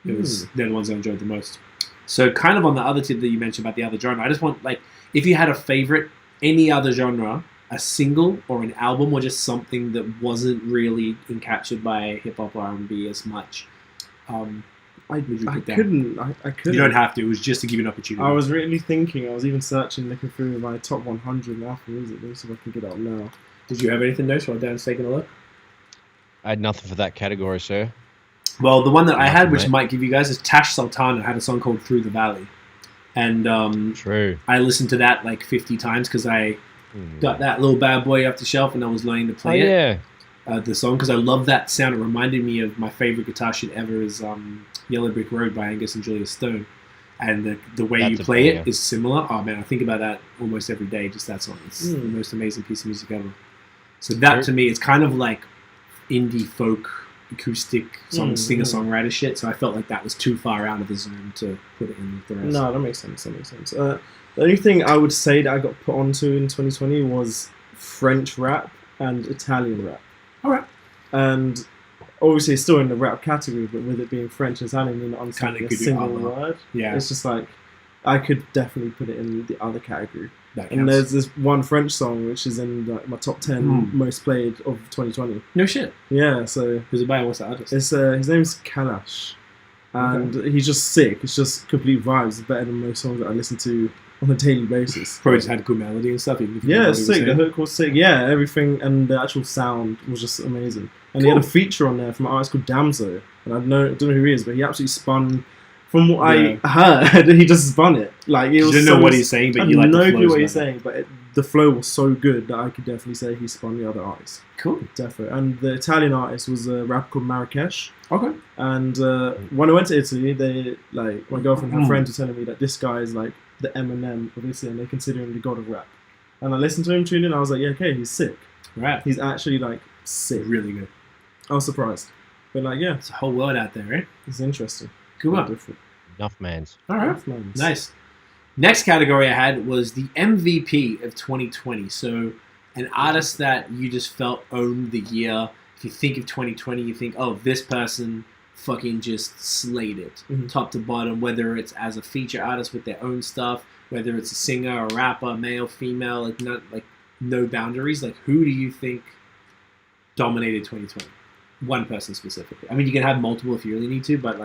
They're the ones I enjoyed the most. So kind of on the other tip that you mentioned about the other genre, I just want, like, if you had a favorite, any other genre, a single or an album or just something that wasn't really encaptured by hip-hop or R&B as much, I couldn't. You don't have to. It was just to give you an opportunity. I was really thinking. I was even looking through my top 100 in Apple Music. Let me see if I can get it up now. Did you have anything, Nosh, while Dan's taking a look? I had nothing for that category, sir. Well, the one that I had, which might give you guys, is Tash Sultana had a song called Through the Valley. And True. I listened to that like 50 times because I got that little bad boy off the shelf and I was learning to play it. The song, because I love that sound. It reminded me of my favorite guitar shit ever is Yellow Brick Road by Angus and Julia Stone. And the way you play it is similar. Oh man, I think about that almost every day, just that song. It's the most amazing piece of music ever. So that to me, it's kind of like indie folk acoustic singer-songwriter shit. So I felt like that was too far out of the zone to put it in with the rest. No, that makes sense. The only thing I would say that I got put onto in 2020 was French rap and Italian rap. All right. And obviously it's still in the rap category, but with it being French and Italian, you're not understanding a single word. Yeah. It's just like, I could definitely put it in the other category. And there's this one French song which is in my top 10 most played of 2020. No shit. Yeah, so... Who's it by? What's the artist? It's, his name's Kalash. And he's just sick. It's just complete vibes. It's better than most songs that I listen to on a daily basis. Probably just had good melody and stuff. Yeah, it's sick. The hook was sick. Yeah, everything. And the actual sound was just amazing. And he had a feature on there from an artist called Damso. And I don't know who he is, but he absolutely spun... From what I heard, he just spun it. Like it was. You didn't know what he's saying, but you like the flow. No clue what he's saying, but the flow was so good that I could definitely say he spun the other artist. Cool, definitely. And the Italian artist was a rapper called Marrakesh. Okay. And when I went to Italy, they like my girlfriend and her friends were telling me that this guy is like the Eminem of Italy, and they consider him the god of rap. And I listened to him tune in, and I was like, yeah, okay, he's sick. Right. He's actually like sick. Really good. I was surprised, but like yeah, it's a whole world out there, right? It's interesting. Cool. Different. Enough mans. All right. Nice. Next category I had was the MVP of 2020. So an artist that you just felt owned the year. If you think of 2020, you think, oh, this person fucking just slayed it. Top to bottom, whether it's as a feature artist with their own stuff, whether it's a singer, a rapper, male, female, no boundaries. Like, who do you think dominated 2020? One person specifically. I mean, you can have multiple if you really need to, but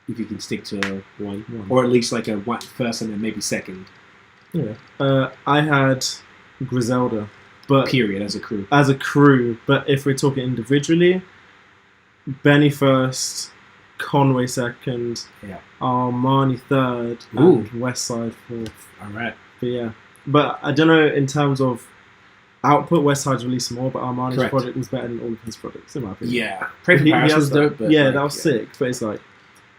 if you can stick to one. Or at least like a first and then maybe second. Yeah. I had Griselda, but period as a crew. But if we're talking individually, Benny first, Conway second, Armani third, and Westside fourth. All right. But yeah, but I don't know in terms of output. Westside's released more, but Armani's project was better than all of his projects in my opinion. Yeah, Pray for Paris was dope. But that was sick. But it's like,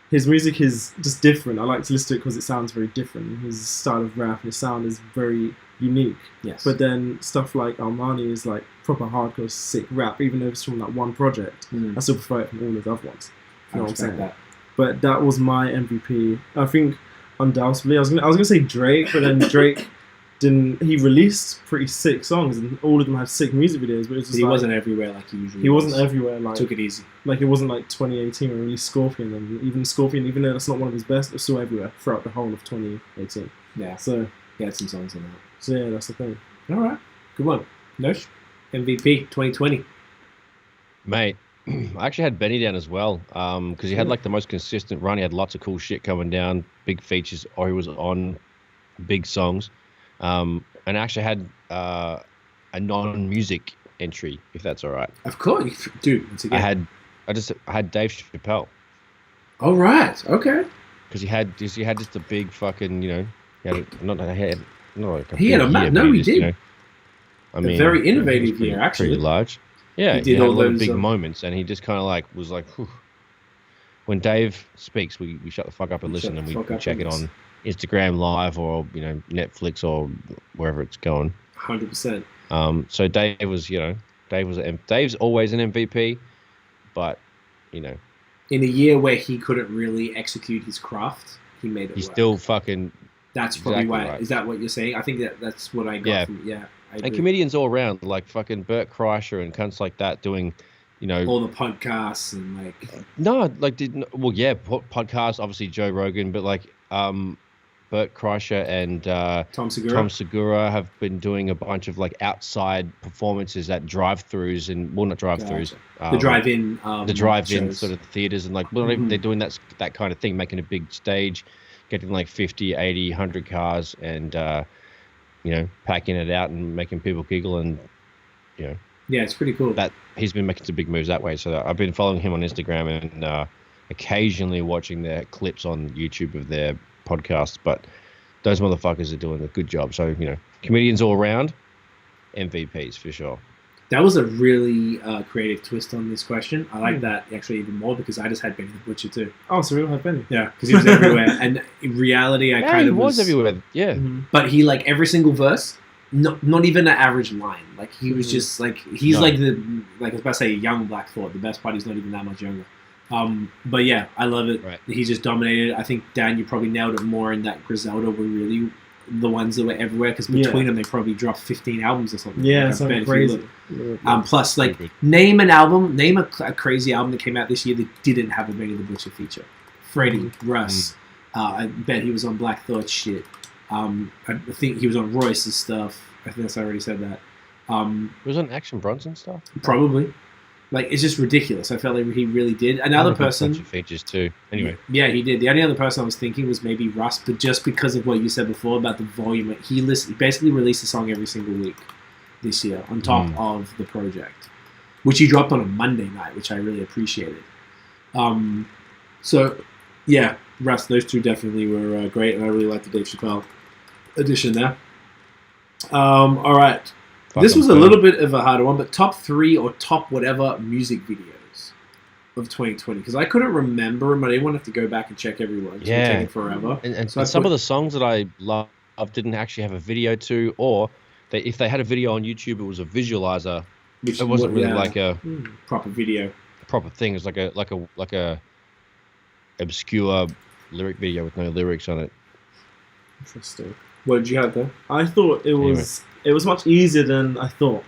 his music is just different. I like to listen to it because it sounds very different. His style of rap and his sound is very unique. Yes. But then stuff like Armani is like proper hardcore sick rap, even though it's from that one project. I still prefer it from all his other ones. You know what I'm saying? That. But that was my MVP. I think undoubtedly I was gonna say Drake, but then Drake he released pretty sick songs, and all of them had sick music videos. But it was just But he like, wasn't everywhere like he usually. He wasn't was. everywhere. Like Took it easy. Like it wasn't like 2018 when he released Scorpion, and even Scorpion, even though that's not one of his best, it's still everywhere throughout the whole of 2018. Yeah. So He had some songs on that. So yeah, that's the thing. All right. Good one. Nosh? MVP 2020. Mate, I actually had Benny down as well because he had like the most consistent run. He had lots of cool shit coming down, big features, or he was on big songs. And I actually had a non-music entry, if that's all right. Of course. Dude, once again. I had Dave Chappelle. All right. Okay. Because he had just a big fucking, you know, he had a map. No, he did. You know, I mean, very innovative pretty, year, actually. Pretty large. Yeah, He did he had all a lot of those, big moments, and he just kind of like was like, whew. When Dave speaks, we shut the fuck up and listen, and we check it on Instagram Live or, you know, Netflix or wherever it's going. 100%. So Dave was, you know, Dave's always an MVP, but, you know, In a year where he couldn't really execute his craft, he made it he's work. still fucking. That's probably exactly why. right. Is that what you're saying? I think that's what I got Yeah. from. Yeah. I And agree. comedians all around, like fucking Bert Kreischer and cunts like that doing, you know. All the podcasts and like. No, like podcasts, obviously Joe Rogan, but like Bert Kreischer and Tom Segura have been doing a bunch of like outside performances at drive-throughs and not drive-throughs, The drive-in. the drive-in shows. sort of theaters, and like they're doing that kind of thing, making a big stage, getting like 50, 80, 100 cars, and you know, packing it out and making people giggle, and you know. Yeah, it's pretty cool. That he's been making some big moves that way. So I've been following him on Instagram and occasionally watching their clips on YouTube of their podcasts. But those motherfuckers are doing a good job. So, you know, comedians all around, MVPs for sure. That was a really creative twist on this question. I like that actually even more because I just had Benny the Butcher too. Oh, so we all have Benny. Yeah, because he was everywhere. And in reality, I kind he of was everywhere. Yeah. Mm-hmm. But he like every single verse. Not even an average line. Like he was just like he's like I was about to say young Black Thought. The best part, he's not even that much younger. But yeah, I love it. Right. He just dominated. I think Dan, you probably nailed it more in that Griselda were really the ones that were everywhere because between them they probably dropped 15 albums or something. Yeah, like, something I bet if you crazy. look. Plus, like Good. name a crazy album that came out this year that didn't have a Benny the Butcher feature. Freddie, Russ. I bet he was on Black Thought shit. I think he was on Royce's stuff. I think I already said that. It was on Action Bronson stuff. Probably. Like, it's just ridiculous. I felt like he really did. Another person... Bunch of features too. Anyway. Yeah, he did. The only other person I was thinking was maybe Russ, but just because of what you said before about the volume, he basically released a song every single week this year on top of the project, which he dropped on a Monday night, which I really appreciated. So, yeah, Russ, those two definitely were great, and I really liked the Dave Chappelle edition there. All right. This was a little bit of a harder one, but top 3 or top whatever music videos of 2020. Because I couldn't remember them. I didn't want to have to go back and check everyone. It's been taking forever. And So I some put- of the songs that I loved didn't actually have a video to, or if they had a video on YouTube, it was a visualizer. Which It wasn't really yeah, like a proper video. proper thing. It was like a obscure lyric video with no lyrics on it. Interesting. What did you have there? I thought it was much easier than I thought.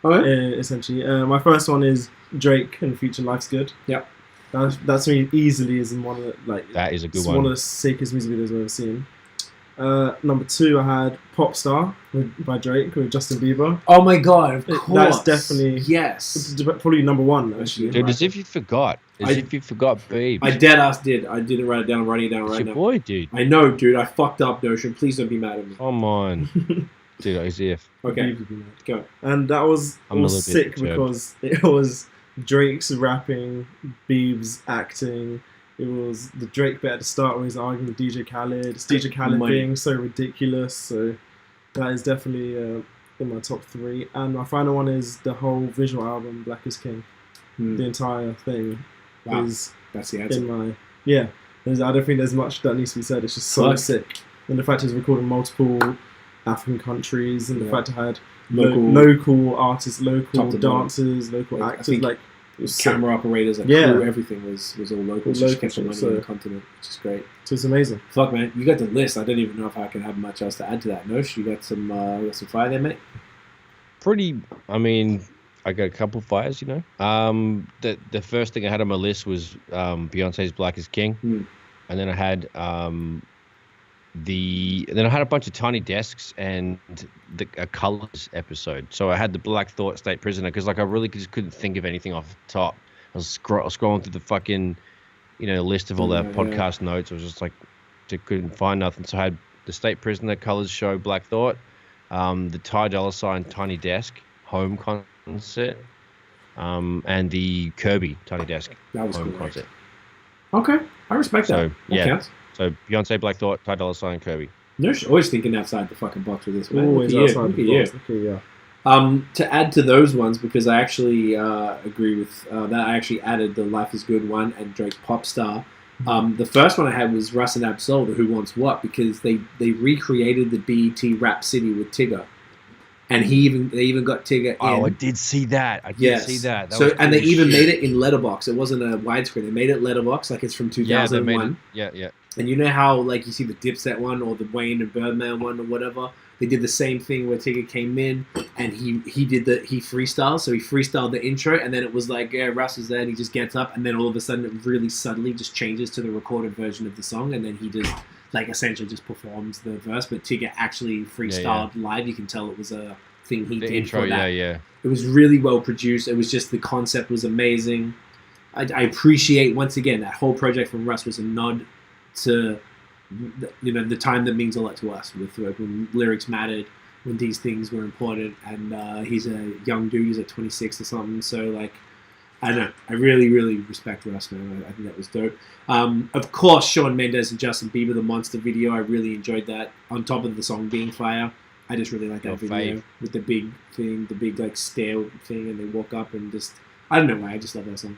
Okay. Essentially, my first one is Drake and Future Life's Good. Yep. That's me easily is in one of the, That is a good it's one. one of the sickest music videos I've ever seen. Number 2, I had Pop Star by Drake with Justin Bieber. Oh my god, of course. That's definitely yes. probably number 1 actually. Dude, as if you forgot. If you forgot, babe. I dead ass did. I didn't write it down. I'm writing it down It's right your now. boy, dude. I know, dude. I fucked up, Notion. Please don't be mad at me. Come on. Dude, as if. Okay, Bieber. go. And that was I'm a little bit sick perturbed. because it was Drake's rapping, Biebs acting. It was the Drake bit at the start where he's arguing with DJ Khaled. It's DJ Khaled Money. being so ridiculous. So that is definitely in my top 3. And my final one is the whole visual album, Black is King. The entire thing Wow. is That's the answer. in my... Yeah. I don't think there's much that needs to be said. It's just so Fuck. sick. And the fact it's recorded in multiple African countries, and the Yeah. fact I had Local- local artists, Top local to dancers, local Like, I actors, think like camera operators, like crew, everything was all local. Just kept the money on the continent, which is great. So it's amazing. Fuck, man, you got the list. I don't even know if I can have much else to add to that. Nosh, you got some fire there, mate. I mean, I got a couple fires, you know. The first thing I had on my list was Beyonce's Black is King, and then I had a bunch of Tiny Desks and a Colors episode. So I had the Black Thought State Prisoner because like I really just couldn't think of anything off the top. I was scrolling through the fucking list of all the podcast notes. I was just like, couldn't find nothing. So I had the State Prisoner, Colors Show, Black Thought, the Ty Dolla $ign Tiny Desk Home concert, and the Kirby Tiny Desk Home concert. Okay, I respect that. That counts. So Beyonce, Black Thought, Ty Dolla $ign, Kirby. They're always thinking outside the fucking box with this, man. Always outside the box. Okay, yeah. To add to those ones, because I actually agree with that, I actually added the Life is Good one and Drake's Pop Star. The first one I had was Russ and Absol, the Who Wants What, because they recreated the BET Rap City with Tigger. And they even got Tigger in. Oh, I did see that. I did see that. That so, was and they cool even shit. made it in letterbox. It wasn't a widescreen. They made it letterbox, like it's from 2001. Yeah. And you know how, like, you see the Dipset one or the Wayne and Birdman one or whatever? They did the same thing where Tigger came in and he freestyled. So he freestyled the intro, and then it was like, yeah, Russ is there, and he just gets up, and then all of a sudden it really subtly just changes to the recorded version of the song, and then he just, like, essentially just performs the verse. But Tigger actually freestyled live. You can tell it was a thing he did intro, for that. Yeah. It was really well produced. It was just, the concept was amazing. I appreciate, once again, that whole project from Russ was a nod to the time that means a lot to us, with when lyrics mattered, when these things were important, and he's a young dude, he's at 26 or something, so like, I don't know, I really, really respect Russ, man. I think that was dope. Of course, Shawn Mendes and Justin Bieber, the Monster video, I really enjoyed that, on top of the song being fire. I just really like that video fave. with the big thing, the big like stair thing, and they walk up and just, I don't know why, I just love that song.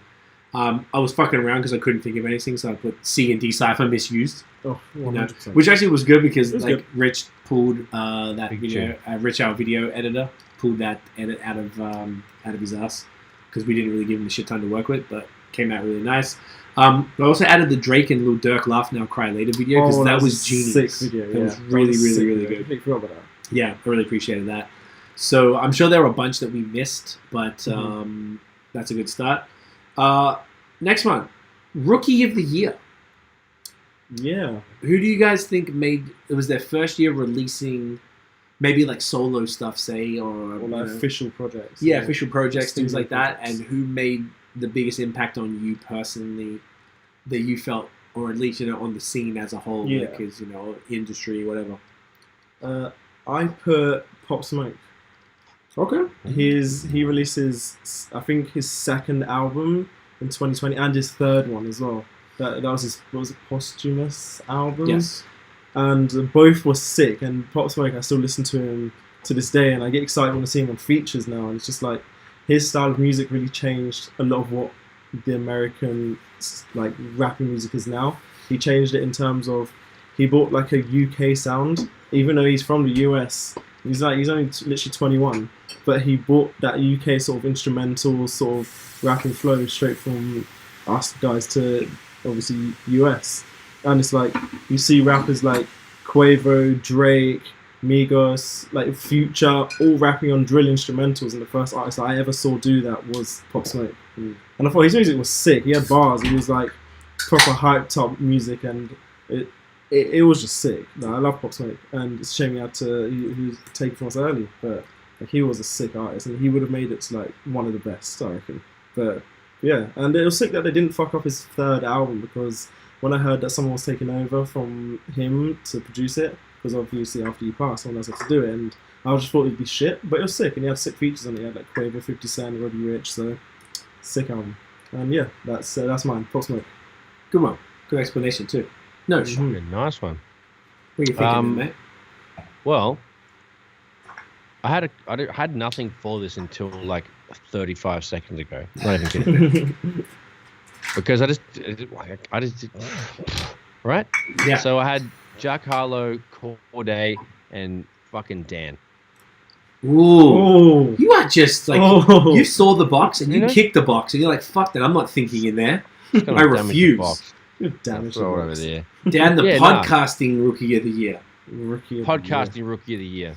I was fucking around because I couldn't think of anything, so I put C and D Cypher Misused. Oh, 100%. Which actually was good because like good. Rich pulled that Big video, Rich, our video editor, pulled that edit out of his ass because we didn't really give him a shit ton to work with, but came out really nice. I also added the Drake and Lil Durk Laugh Now Cry Later video because that was genius. Sick video, that was really, really, really good. I forgot about that. Yeah, I really appreciated that. So I'm sure there were a bunch that we missed, but that's a good start. Next one, Rookie of the Year. Yeah. Who do you guys think it was their first year releasing maybe like solo stuff, say, or like official projects? Yeah, official projects, things like that. projects. And who made the biggest impact on you personally that you felt, or at least, on the scene as a whole, because, industry, whatever? I put Pop Smoke. Okay. He releases, I think, his second album in 2020 and his third one as well. That was his, what was it, posthumous album? Yes. And both were sick. And Pop Smoke, I still listen to him to this day, and I get excited when I see him on features now. And it's just like, his style of music really changed a lot of what the American like rapping music is now. He changed it in terms of, he brought like a UK sound, even though he's from the US. He's only literally 21, but he brought that UK sort of instrumental sort of rapping flow straight from us guys to obviously US. And it's like, you see rappers like Quavo, Drake, Migos, like Future, all rapping on drill instrumentals, and the first artist I ever saw do that was Pop Smoke. And I thought his music was sick. He had bars. He was like proper hyped up music, and it was just sick. No, I love Pop Smoke, and it's a shame he was taken from us early, but like, he was a sick artist, and he would have made it to like one of the best, I reckon. But yeah, and it was sick that they didn't fuck up his third album, because when I heard that someone was taking over from him to produce it, because obviously after you pass, someone else had to do it, and I just thought it'd be shit, but it was sick, and he had sick features on it. He had like Quavo, 50 Cent, Roddy Ricch, so sick album. And yeah, that's mine, Pop Smoke. Good one. Good explanation too. No, Nice one. What are you thinking, mate? Well, I had nothing for this until like 35 seconds ago. Not even kidding. Because I just right? Yeah. So I had Jack Harlow, Corday, and fucking Dahn. Ooh. You are just like, you saw the box and you know? kicked the box and you're like, fuck that, I'm not thinking in there. Gonna I damage the refuse. box. Damage Throw it the over box. there. Dan, the Yeah, podcasting rookie of the year. Rookie of the Podcasting rookie of the year.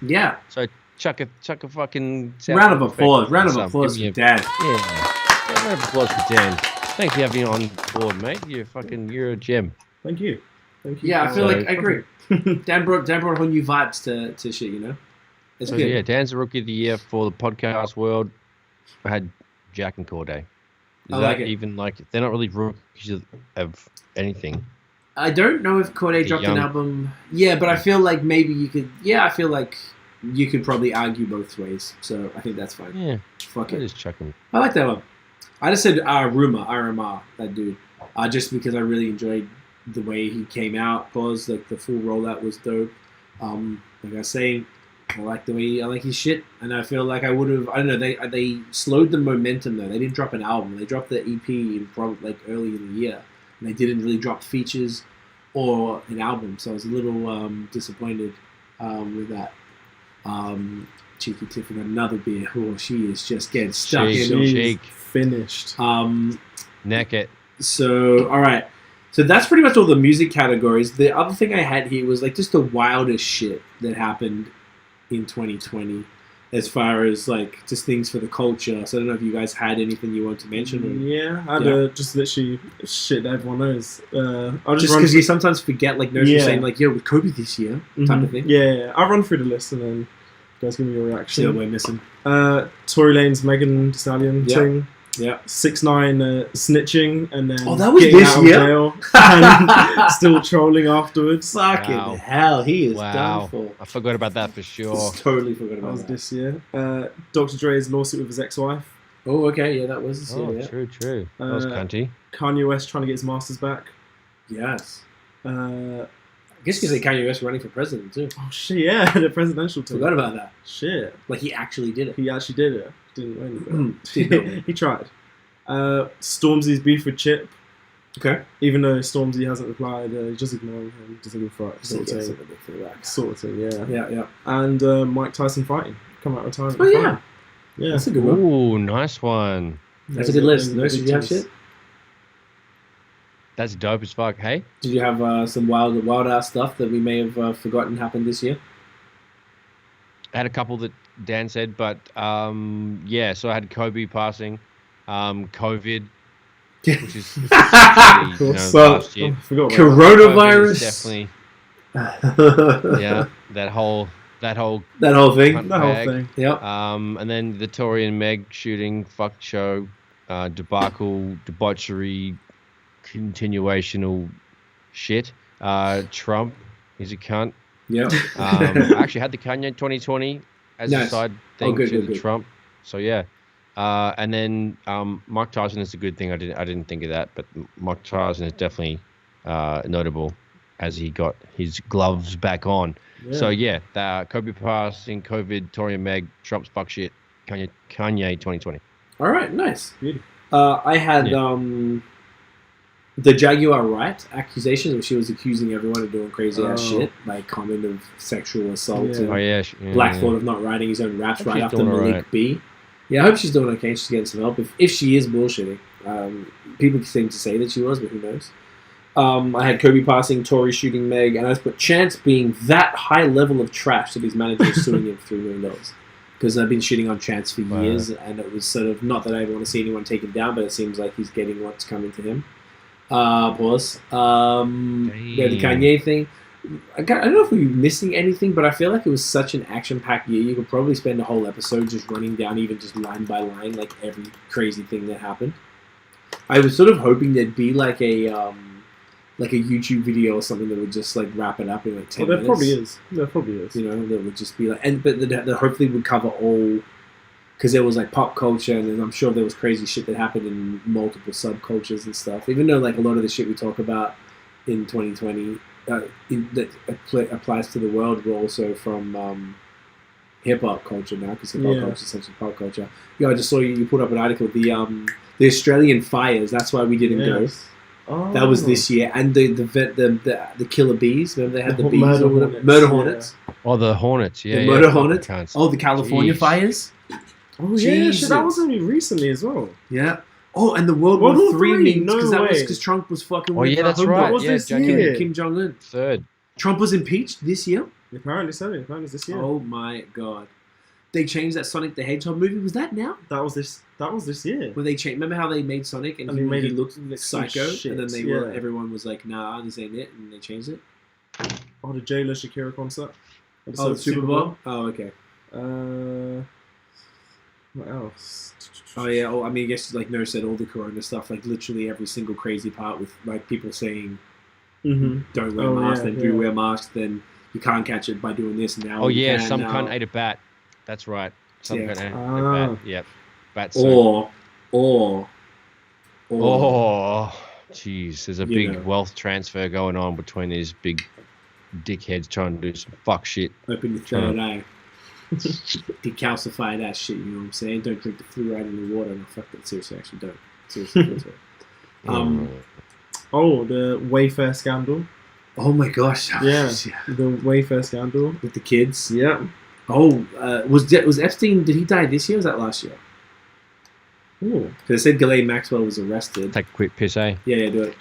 Yeah. So chuck a fucking Round of applause. Round of Some. applause Give for me a- Dan. Yeah. Round of applause for Dan. Thanks for having me on board, mate. You're a gem. Thank you. Thank you. Yeah, I feel So- like I agree. Dan brought whole new vibes to shit, you know? It's So good. yeah, Dan's the rookie of the year for the podcast world. I had Jack and Corday. Is I that like it. even like they're not really rookies of anything? I don't know if Corday dropped an young- album. Yeah, but I feel like maybe you could. Yeah, I feel like you could probably argue both ways. So I think that's fine. Yeah, Fuck I it. just chuck them. I like that one. I just said RMR, that dude. Just because I really enjoyed the way he came out. Pause, like the full rollout was dope. Like I was saying, I like the way I like his shit, and I feel like I would have. I don't know. They slowed the momentum though. They didn't drop an album. They dropped the EP in probably like early in the year, and they didn't really drop features or an album. So I was a little disappointed with that. Cheeky Tiffany got another beer. Oh, she is just getting stuck Sheesh. in. Shake. Finished. Neck it. So, all right. So that's pretty much all the music categories. The other thing I had here was like just the wildest shit that happened in 2020 as far as like just things for the culture. So I don't know if you guys had anything you want to mention. Yeah, I had Yeah. just literally shit that everyone knows. I'll Just run because you sometimes forget, like, Nurse was Yeah. saying, like, yeah, with Kobe this year, type of thing. Yeah, I'll run through the list and then you guys give me your See what reaction. we're missing. Tory Lanez, Megan Thee Stallion Yeah. thing. Yeah. 6ix9ine snitching and then Oh, that was getting this out of year? jail and still trolling afterwards. Fucking Wow. hell, he is done Wow, for. I forgot about that for sure. Just totally forgot That about was that. this year. Dr. Dre's lawsuit with his ex-wife. Oh, okay, yeah, that was this Oh, year, yeah. true. That was cunty. Kanye West trying to get his masters back. Yes. Uh, I guess because Kanye West running for president, too. oh shit, yeah, the presidential team. Forgot about that. Shit, Like, he actually did it. he actually did it. Didn't win, Didn't but win. he tried. Stormzy's beef with Chip. Okay. Even though Stormzy hasn't replied, he's just ignoring him, doesn't give a fuck, So sort of yeah, thing. something for the racks. Sort of thing, yeah. Yeah, yeah. And Mike Tyson fighting, come out of retirement. Oh, yeah. fighting. Yeah. That's a good one. Ooh, nice one. That's a good list. Big Nurse, did you have things. shit? That's dope as fuck. Hey, Did you have some wild ass stuff that we may have forgotten happened this year? I had a couple that Dan said, but yeah. So I had Kobe passing, COVID, which is actually, So- last year. I forgot about Coronavirus. COVID is that definitely, yeah, that whole whole thing. that. The bag. whole thing. Yep. And then the Tori and Meg shooting, fuck show, debacle, debauchery, continuational shit. Trump, he's a cunt. Yep. I actually had the Kanye 2020 as a Nice. side thing good, to good, the good. Trump. So yeah. And then Mike Tyson is a good thing. I didn't think of that, but Mike Tyson is definitely notable as he got his gloves back on. Yeah. So yeah, Kobe passing, COVID, Tori and Meg, Trump's fuck shit, Kanye 2020. All right. Nice. Beauty. I had Yeah. the Jaguar Wright accusations, where she was accusing everyone of doing crazy ass Oh. shit, like comment of sexual assault Yeah. and Oh yeah, Black Thought of not writing his own raps Hope right she's after doing Malik alright. B. Yeah, I hope she's doing okay. She's getting some help. If she is bullshitting, people seem to say that she was, but who knows? I had Kobe passing, Tori shooting Meg, and I just put Chance being that high level of trash that his manager is suing him for $3 million. Because I've been shitting on Chance for Wow. years, and it was sort of not that I want to see anyone take him down, but it seems like he's getting what's coming to him. Pause. Yeah, the Kanye thing. I don't know if we were missing anything, but I feel like it was such an action-packed year. You could probably spend a whole episode just running down, even just line by line, like every crazy thing that happened. I was sort of hoping there'd be like a YouTube video or something that would just like wrap it up in like 10 Well, minutes. there probably is. You know, that would just be like, but that hopefully would cover all, because there was like pop culture, and then I'm sure there was crazy shit that happened in multiple subcultures and stuff. Even though like a lot of the shit we talk about in 2020 that applies to the world, were also from hip hop culture now, because hip hop Yeah. culture is such a pop culture. Yeah, I just saw you put up an article, the Australian fires. That's why we didn't go. Yes. Oh. That was this year, and the killer bees. Remember they had the bees Murder or whatever? Hornets, Murder yeah. Hornets. Oh, the Hornets. Yeah, The yeah. Motor fuck, I Hornets. can't- Oh, the California Jeez. fires. Oh yeah, Jesus. shit, that was only recently as well. Yeah. Oh, and the World World War War III III, memes no because that was way. because Trump was fucking. Oh with yeah, that's Humboldt. right. That was Yeah, this Jack year. Kim Jong Un. Third. Trump was impeached this year. Apparently so. Apparently it's this year. Oh my god. They changed that Sonic the Hedgehog movie. Was that now? That was this year. Where they changed? Remember how they made Sonic and And he, they made he it looked look psycho, shit, and then they yeah. were everyone was like, "Nah, this ain't it," and they changed it. Oh, the J-Lo Shakira concert. Oh, the Super Bowl. Oh, okay. What else? Oh yeah. Oh, I mean, I guess like Nurse said, all the Corona stuff, like literally every single crazy part with like people saying, Mm-hmm. "Don't wear masks," then do wear masks, then you can't catch it by doing this. And now, Oh you yeah, can some now. cunt ate a bat. That's right. Some Yeah. cunt ate a Ah. bat. Yep. Bat soup. Or. Oh, jeez. There's a You big know. wealth transfer going on between these big dickheads trying to do some fuck shit. Open your third eye. Decalcify that shit, you know what I'm saying? Don't drink the fluoride in the water. No, fuck that. Seriously, actually, don't. Seriously, don't do it. Oh, the Wayfair scandal. Oh my gosh. Yeah. The Wayfair scandal. With the kids. Yeah. Oh, was Epstein, did he die this year or was that last year? Ooh. Because it said Ghislaine Maxwell was arrested. Take a quick piss, eh? Yeah, do it.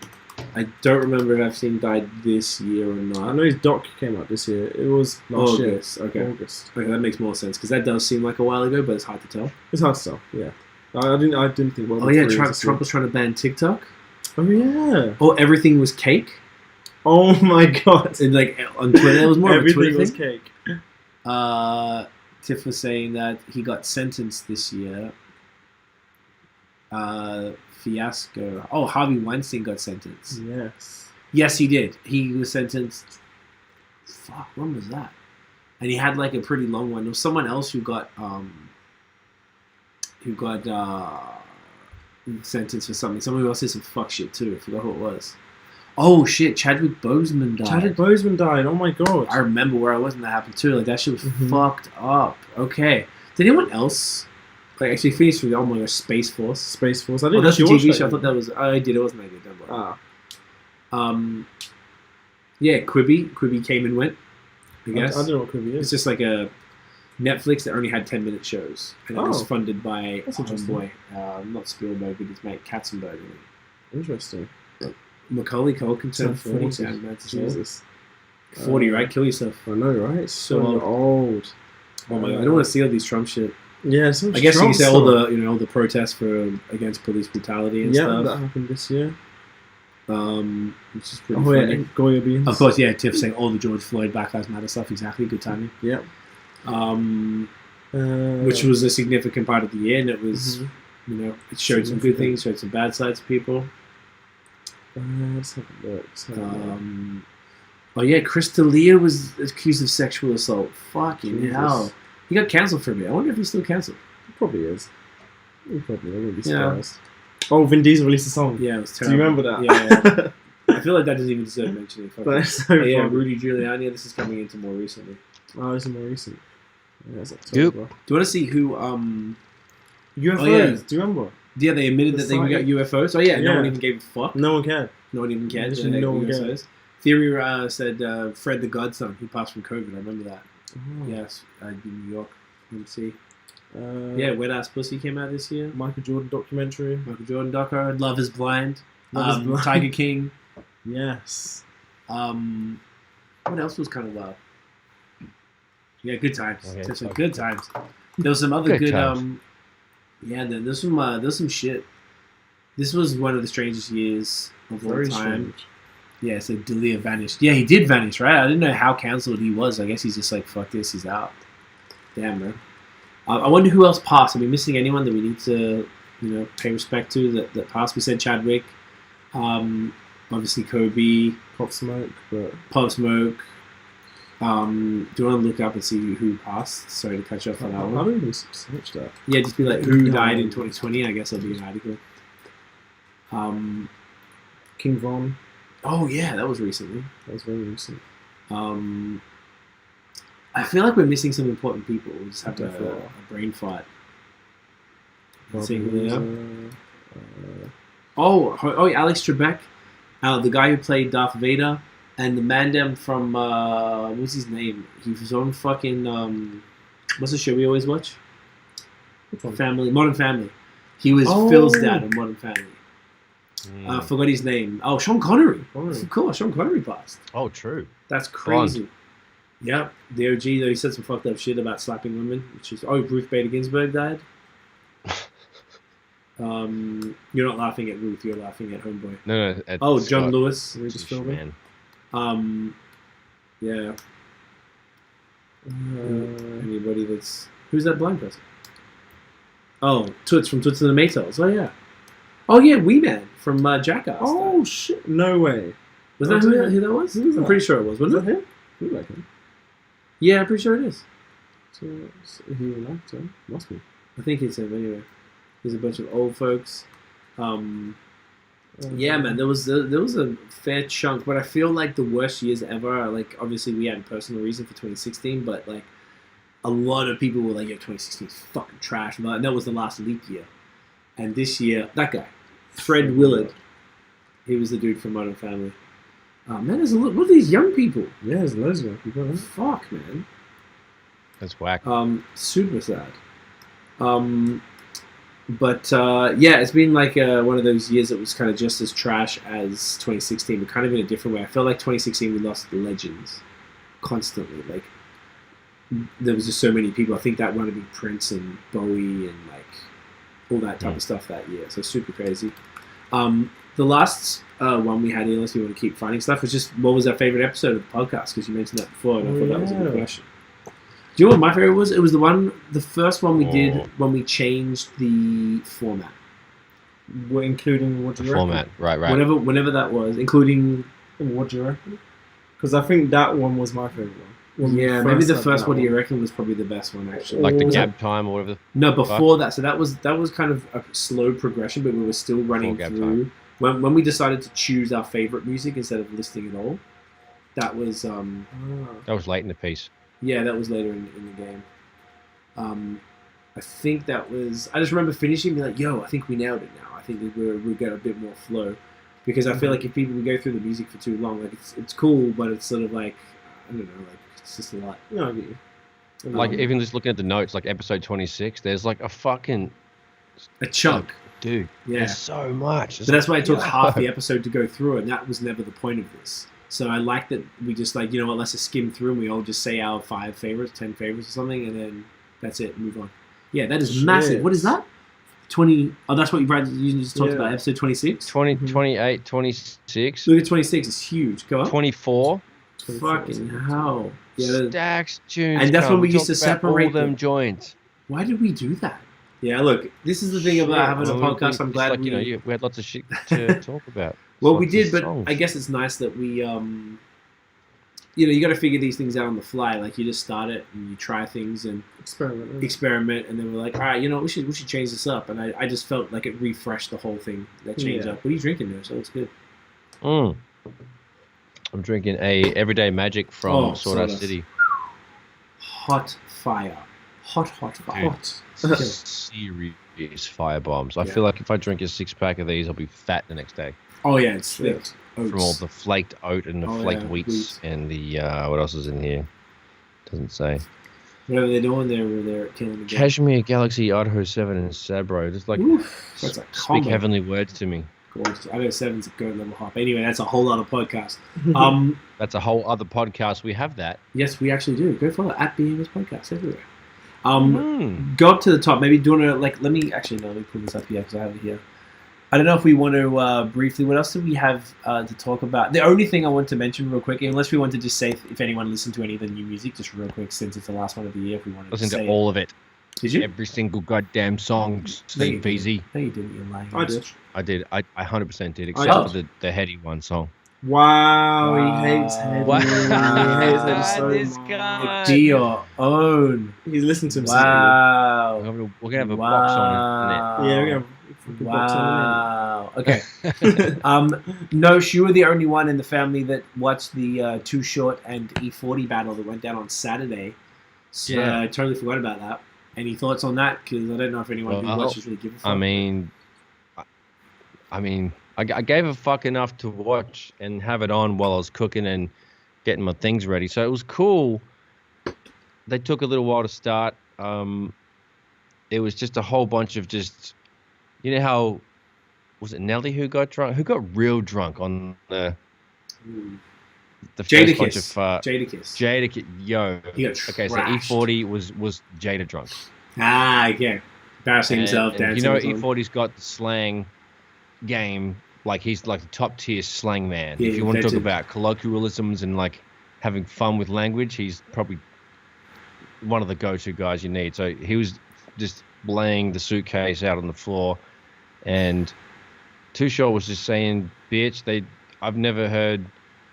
I don't remember if Epstein died this year or I not. know his doc came out this year. It was last year. August, okay. August. Okay, that makes more sense because that does seem like a while ago, but it's hard to tell. It's hard to tell. Yeah. I didn't think. World Oh War yeah, III Trump, was this Trump was trying to ban TikTok. year. Oh yeah. Oh, everything was cake. Oh my god. And like on Twitter, it was more of a Everything Twitter was thing. cake. Tiff was saying that he got sentenced this year. Fiasco. Oh, Harvey Weinstein got sentenced. Yes. Yes, he did. He was sentenced. Fuck, when was that? And he had like a pretty long one. There was someone else who got sentenced for something. Someone who else did some fuck shit too. I forgot who it was. Oh shit, Chadwick Boseman died. Chadwick Boseman died. Oh my god. I remember where I was when that happened too. Like that shit was Mhm. fucked up. Okay. Did anyone else like actually finish with Space Force? Space Force. I Oh, didn't that's a actually watch TV that show. I yet. thought that was. I did. It wasn't that good. Don't worry. Ah. Yeah, Quibi came and went. I guess I don't know what Kobe it's is. just like a Netflix that only had 10-minute shows, and it was Oh. funded by That's interesting. Homeboy, not Spielberg, but his mate Katzenberg. Interesting. Macaulay Culkin turned 40. 40. Yeah, man, it's Jesus. Jesus. 40, right? Kill yourself. I know, right? So So old. Oh my god, I don't want to see all these Trump shit. Yeah, so I guess you can say all the all the protests for against police brutality and yeah, stuff. that happened this year. Which is pretty Oh funny. yeah, Goya Beans. Of course, yeah. Tiff saying all the George Floyd Black Lives Matter stuff. Exactly, good timing. Yeah. Which was a significant part of the year, and it was it showed some good things, showed some bad sides of people. Let's have a look. Oh yeah, Chris D'Elia was accused of sexual assault. Fucking Jesus. hell, he got cancelled for a bit. I wonder if he's still cancelled. He probably is. He probably. I wouldn't be Yeah. surprised. Oh, Vin Diesel released a song. Yeah, it was Do terrible. you remember that? Yeah. I feel like that doesn't even deserve mentioning. Fuck it. That's so Yeah, funny. Rudy Giuliani. This is coming into more recently. Oh, this is more recent. Yeah, it's Goop. October. Do you want to see who? UFOs. Oh, yeah. Do you remember? Yeah, they admitted The that they site- got UFOs. Oh yeah, no Yeah. one even gave a fuck. No one cared. No one even cared. Literally that no they one got cared. UFOs. Theory said Fred the Godson. He passed from COVID. I remember that. Oh. Yes, in New York. Let me see. Uh, Yeah, Wet Ass Pussy came out this year. Michael Jordan documentary. Michael Jordan doco. Love is Blind. Love is Blind. Tiger King. Yes. What else was kind of wild? Yeah, good times. Okay, Just fuck. good times. There was some other Good good. times. Yeah, there's some shit. This was one of the strangest years of all Very time. strange. Yeah, so D'Elia vanished. Yeah, he did vanish, right? I didn't know how cancelled he was. I guess he's just like, fuck this, he's out. Damn, man. I wonder who else passed. Are we missing anyone that we need to, pay respect to that passed? We said Chadwick. Obviously Kobe. Pop Smoke, but Pop Smoke. Do you want to look up and see who passed? Sorry to cut you off I on that don't one. even search that. Yeah, just be like, who died in 2020? I guess that'll be an article. King Von. Oh, yeah, that was recently. That was very recent. I feel like we're missing some important people. We just have to have Definitely. a brain fight. Let's Bobby see who they are. Windsor, Oh, Alex Trebek, the guy who played Darth Vader And the man them from what's his name? He was on fucking what's the show we always watch? Family, Modern Family. He was Phil's dad on Modern Family. Forgot his name. Oh, Sean Connery. Of course, Sean Connery passed. Oh, true. That's crazy. Yep, the OG though, he said some fucked up shit about slapping women, which is Ruth Bader Ginsburg died. You're not laughing at Ruth, you're laughing at Homeboy. No. John Lewis, Regis Philbin. Yeah. Anybody that's who's that blind person? Oh, Toots from Toots and the Maytals. Oh yeah, Wee Man from Jackass. Oh shit! No way. Was that who that was? I'm pretty sure it was. Wasn't it him? Who like him? Yeah, I'm pretty sure it is. So he an actor? Must be. I think it's him anyway. There's a bunch of old folks. Yeah, man, there was a fair chunk, but I feel like the worst years ever. Like, obviously, we had a personal reason for 2016, but like, a lot of people were like, "Yeah, 2016 is fucking trash," and that was the last leap year. And this year, that guy, Fred Willard, he was the dude from Modern Family. Man, there's a lot. What are these young people? Yeah, there's loads of young people. Huh? Fuck, man. That's whack. Super sad. But yeah, it's been like one of those years that was kind of just as trash as 2016, but kind of in a different way. I felt like 2016 we lost legends constantly. Like there was just so many people. I think that one would be Prince and Bowie and like all that type of stuff that year. So super crazy. The last one we had here, unless you want to keep finding stuff, was just what was our favorite episode of the podcast? Because you mentioned that before, and I thought that was a good question. Do you know what my favorite was? It was the first one we did when we changed the format. We're including what do you format, reckon? right. Whenever that was, including what do you reckon? Because I think that one was my favorite one. Yeah, maybe the first one. Do you reckon was probably the best one actually? Like the gap time or whatever. No, before that. So that was kind of a slow progression, but we were still running through. When we decided to choose our favorite music instead of listing it all, that was that was late in the piece. Yeah, that was later in the game. I think that was. I just remember finishing, and be like, "Yo, I think we nailed it now. I think we got a bit more flow," because I feel like if people go through the music for too long, like it's cool, but it's sort of like I don't know, like it's just a lot. No, I get you. Like even just looking at the notes, like episode 26, there's like a chunk, like, dude. Yeah, there's so much. So that's why it took half the episode to go through it, and that was never the point of this. So I like that we just like, you know what, let's just skim through and we all just say our 5 favorites, 10 favorites or something, and then that's it, move on. Yeah, that is massive. What is that? 20, that's what you just talked about, episode 26? 20, 28, 26. Look at 26, it's huge. Go up. 24. Fucking hell. Yeah, Stacks, tunes. And that's when we used to separate all them joints. Why did we do that? Yeah, look, this is the thing about having a podcast. I'm glad we had lots of shit to talk about. Well, we did, but I guess it's nice that we, you got to figure these things out on the fly. Like you just start it and you try things and experiment, and then we're like, all right, we should change this up. And I just felt like it refreshed the whole thing. That changed up. What are you drinking there? So it's good. I'm drinking a Everyday Magic from Sawdust City. Hot fire. Hot fire. Serious fire bombs. I feel like if I drink a 6-pack of these, I'll be fat the next day. Oh yeah, it's thick. From all the flaked oat and the flaked wheats and the what else is in here? Doesn't say. Whatever they're doing, they're killing the game. Cashmere Galaxy, Idaho 7, and Sabro. Just like speak heavenly words to me. Of course, Idaho 7's a good level hop. Anyway, that's a whole other podcast. That's a whole other podcast. We have that. Yes, we actually do. Go follow at BMS Podcast everywhere. Go up to the top. Maybe do you want to let me pull this up here because I have it here. I don't know if we want to briefly. What else do we have to talk about? The only thing I want to mention real quick, unless we want to just say if anyone listened to any of the new music, just real quick, since it's the last one of the year, if we wanted to say all of it. Did you? Every single goddamn song, Steve VZ. No, you didn't. You're lying. I did. I 100% did, except for the Headie One song. Wow, he hates Headie. Wow. He hates Headie so this much. guy. Do your own. He's listening to him. Wow. We're gonna have a box on it. Yeah, we're gonna. Wow. Okay. Nosh, you were the only one in the family that watched the Too Short and E-40 battle that went down on Saturday. So I totally forgot about that. Any thoughts on that? Because I don't know if anyone who watches really give a fuck. I mean, I gave a fuck enough to watch and have it on while I was cooking and getting my things ready. So it was cool. They took a little while to start. It was just a whole bunch of just, you know how, was it Nelly who got drunk? Who got real drunk on the first bunch of Jadakiss. Yo. He got Okay, so trashed. E-40 was Jada drunk. Ah, yeah. Embarrassing himself, And dancing. you know, or something. E-40's got the slang game. Like, he's like the top tier slang man. Yeah, If you want to talk invented. about colloquialisms and like having fun with language, he's probably one of the go-to guys you need. So he was just laying the suitcase out on the floor, and Too Short was just saying, "Bitch." I've never heard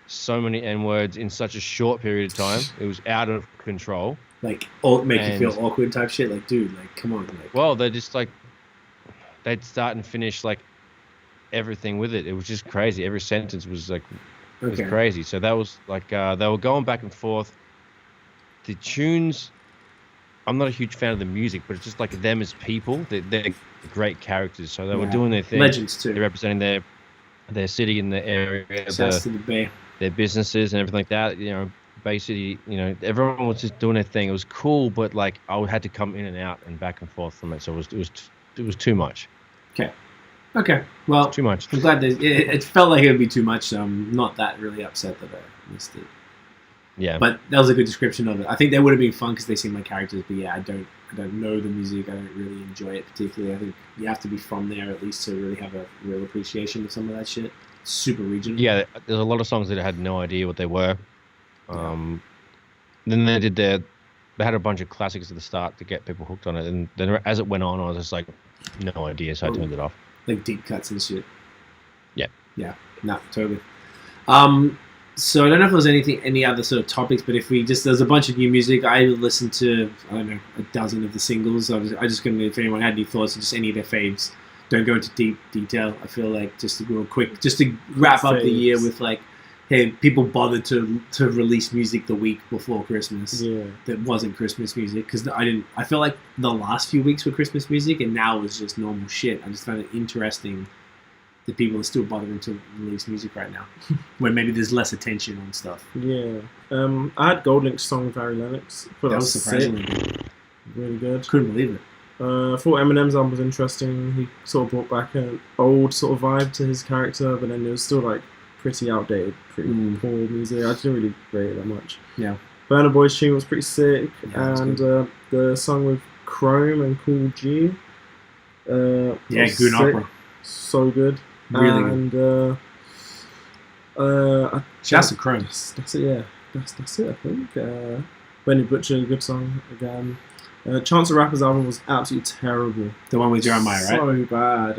so many N-words in such a short period of time. It was out of control. Like, make you feel awkward type shit. Like, dude, like, come on. Like, Well, they're just like, they'd start and finish like everything with it. It was just crazy. Every sentence was like, it was crazy. So that was like, they were going back and forth. The tunes, I'm not a huge fan of the music, but it's just like them as people. They're great characters. So they were doing their thing. Legends too. They're representing their city in the area, Shouts to the Bay. their businesses and everything like that. You know, basically, you know, everyone was just doing their thing. It was cool, but like I had to come in and out and back and forth from it. So it was too much. Okay. Well, Too much. I'm glad that it felt like it would be too much. So I'm not that really upset that I missed it. Yeah. But that was a good description of it. I think they would have been fun because they seem like characters. But yeah, I don't know the music. I don't really enjoy it particularly. I think you have to be from there at least to really have a real appreciation of some of that shit. It's super regional. Yeah, there's a lot of songs that I had no idea what they were. Then they had a bunch of classics at the start to get people hooked on it, and then as it went on, I was just like, no idea, so I turned it off. Like deep cuts and shit. Yeah. Yeah. No, totally. So I don't know if there was any other sort of topics, but there's a bunch of new music. I listened to, I don't know, a dozen of the singles. I just going to, if anyone had any thoughts, just any of their faves. Don't go into deep detail. I feel like just to go quick, just to wrap up the year with like, hey, people bothered to release music the week before Christmas. Yeah. That wasn't Christmas music because I feel like the last few weeks were Christmas music and now it's just normal shit. I just found it interesting that people are still bothering to release music right now, when maybe there's less attention on stuff. Yeah. I had Goldlink's song with Ari Lennox. Thought That was surprisingly good. really good. Couldn't believe it. I thought Eminem's album was interesting. He sort of brought back an old sort of vibe to his character, but then it was still like pretty outdated, pretty poor music. I didn't really rate it that much. Yeah. Burna Boy's tune was pretty sick, Yeah, it was and the song with Krohme and Kool G. Yeah, was Goon sick. Opera. So good. Really good. And Shouts to Krohme. that's it. Yeah, that's it. I think. Benny Butcher, good song again. Chance the Rapper's album was absolutely terrible. The one with Jeremiah, right? So bad.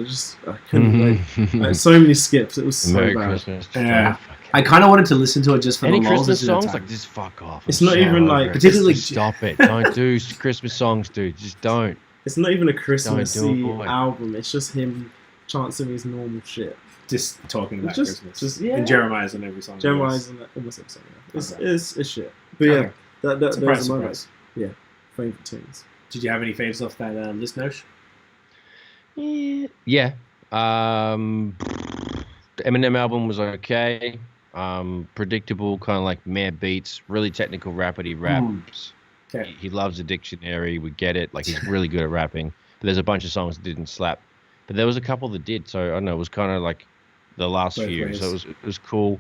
I couldn't like so many skips. It was so Merry bad. Christmas. Yeah. I kind of wanted to listen to it just for Any the lulz. Christmas at the songs? time. Like, just fuck off. It's I'm not so even, over like, it. particularly- Just stop it. Don't do Christmas songs, dude. Just don't. It's not even a Don't Christmassy do it, boy. album. It's just him chancing his normal shit. Just talking about Just- Christmas. just- yeah. And Jeremiah's on every song. Jeremiah's in almost every song. Yeah. Okay. It's shit. But yeah, Okay. that Surprise, there's a moment. surprise. Favorite tunes. Did you have any faves off that list, Nosh? Yeah. The Eminem album was okay. Predictable, kind of like mere beats. Really technical rap, but he raps. Okay. He loves the dictionary. We get it. Like, he's really good at rapping. But there's a bunch of songs that didn't slap. But there was a couple that did. So I don't know. It was kind of like the last Both few. ways. So it was cool.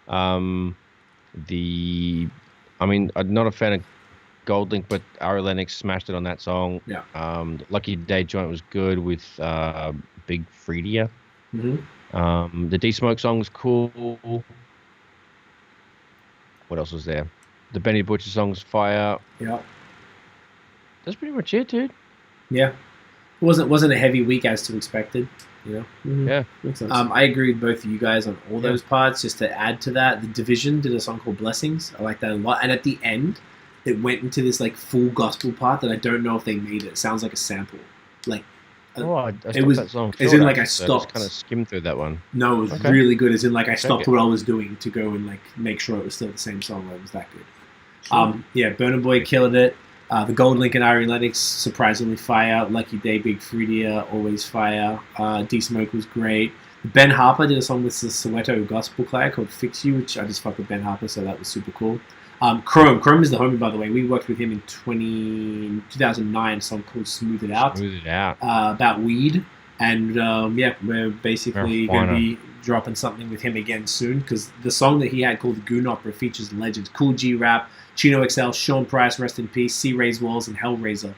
I'm not a fan of Goldlink, but Ari Lennox smashed it on that song. Yeah. Lucky Day joint was good with Big Freedia. Mm-hmm. The D Smoke song was cool. What else was there? The Benny Butcher song was fire. Yeah. That's pretty much it, dude. Yeah. It wasn't a heavy week as to expected, you know? Mm-hmm. Yeah. Makes sense. I agree with both of you guys on all those parts. Just to add to that, The Division did a song called Blessings. I like that a lot. And at the end, it went into this like full gospel part that I don't know if they made it. It sounds like a sample. Like, I stopped was- that song. as in, like, I just stopped. kind of skimmed through that one. no, it was Okay. really good. As in, like, I stopped Okay. what I was doing to go and like make sure it was still the same song. It was that good. Sure. Yeah, Burna Boy killed it. The Goldlink and Ari Lennox surprisingly fire. Lucky Day, Big Freedia, always fire. D Smoke was great. Ben Harper did a song with the Soweto Gospel Choir called Fix You, which I just fuck with Ben Harper, so that was super cool. Krohme is the homie, by the way. We worked with him in 2009, a song called Smooth It Out. About weed. And we're basically going to be dropping something with him again soon, because the song that he had called Goon Opera features legends Kool G Rap, Chino XL, Sean Praiz, rest in peace, C-Rayx Walz, and Hellraiser.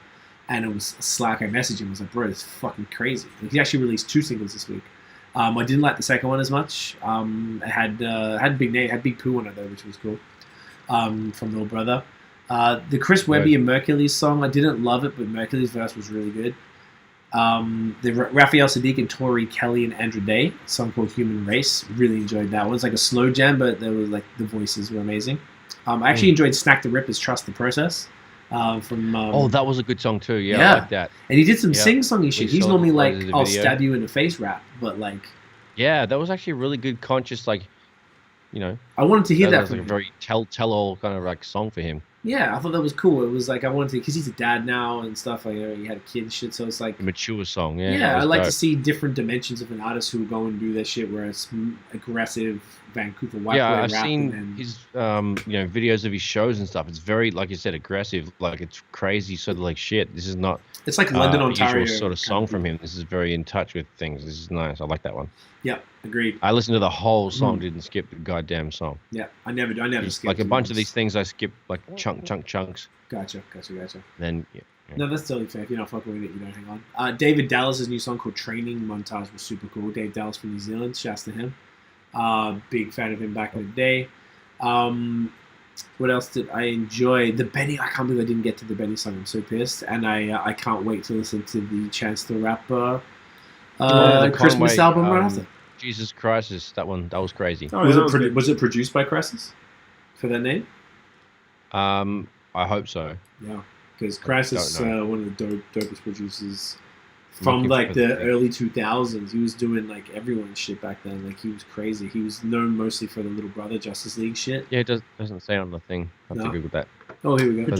And it was Slack. I messaged him. I was like, bro, it's fucking crazy. Like, he actually released 2 singles this week. I didn't like the second one as much. It had big name, had Big Pooh on it though, which was cool. From Little Brother. The Chris Webby and Mercury's song, I didn't love it, but Mercury's verse was really good. The Raphael Saadiq and Tori Kelly and Andrew Daye, a song called Human Race, really enjoyed that one. It's like a slow jam, but there was like the voices were amazing. I actually enjoyed Snak The Ripper's Trust the Process. That was a good song too. Yeah, I like that. And he did some sing-songy shit. He's normally like, I'll stab you in the face rap, but like... Yeah, that was actually a really good conscious, like, you know... I wanted to hear that was like a very tell-all kind of like song for him. Yeah, I thought that was cool. It was like, I wanted to... Because he's a dad now and stuff. Like, he had a kid and shit, so it's like... A mature song, yeah. Yeah, I like to see different dimensions of an artist who go and do their shit, where it's aggressive Vancouver white boy rap. I've seen his videos of his shows and stuff. It's very, like you said, aggressive. Like, it's crazy, sort of like, shit, this is not... It's like London, Ontario. Usual sort of song from him. This is very in touch with things. This is nice. I like that one. Yeah, agreed. I listened to the whole song, didn't skip the goddamn song. Yeah, I never skipped. Like a bunch of these things I skip, like chunks. Gotcha. Then, No, that's totally fair. If you're not fucking with it, you don't hang on. David Dallas' new song called Training Montage was super cool. Dave Dallas from New Zealand. Shouts to him. Big fan of him back in the day. What else did I enjoy? The Benny. I can't believe I didn't get to the Benny song. I'm so pissed, and I can't wait to listen to the Chance the Rapper Christmas Conway, album right after. Jesus Christ, that was crazy. Oh, Was it produced by Crisis for that name? I hope so. Yeah, because Crisis is one of the dopest producers from like the early 2000s. He was doing like everyone's shit back then. Like, he was crazy. He was known mostly for the Little Brother Justice League shit. Yeah, it doesn't say on the thing. I have to Google that. Oh, here we go.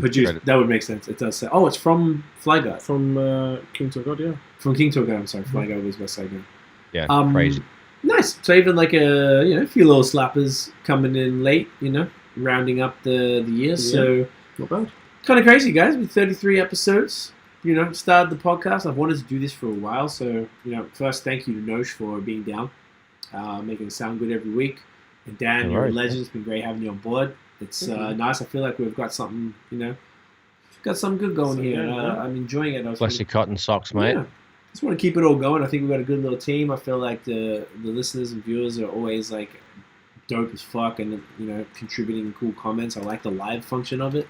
Produced. That would make sense. It does say. Oh, it's from Fly Guy. From King to a God, yeah. From King to a God. I'm sorry, Fly Guy was West Side Gun. Yeah, crazy. Nice. So even like a few little slappers coming in late, rounding up the year. Yeah. So not bad. Kind of crazy, guys. With 33 episodes, started the podcast. I've wanted to do this for a while. So first, thank you to Nosh for being down, making it sound good every week. And Dan, you're a legend. It's been great having you on board. It's nice. I feel like we've got something, got something good going here. I'm enjoying it. Bless your cotton socks, mate. Yeah. Just want to keep it all going. I think we've got a good little team. I feel like the listeners and viewers are always like dope as fuck, and contributing cool comments. I like the live function of it.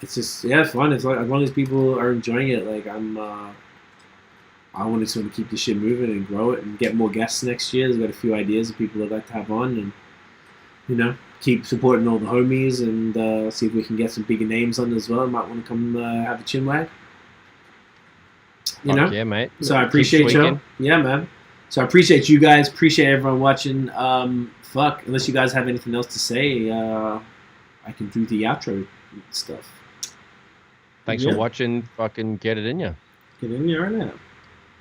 It's just fun. It's like, as long as people are enjoying it, like I want to sort of keep this shit moving and grow it and get more guests next year. There's got a few ideas of people I'd like to have on, and keep supporting all the homies and see if we can get some bigger names on as well. Might want to come have a chinwag. Yeah, mate. So I appreciate you. Yeah, man. So I appreciate you guys. Appreciate everyone watching. Unless you guys have anything else to say, I can do the outro stuff. Thanks for watching. Fucking get it in you. Get in you right now.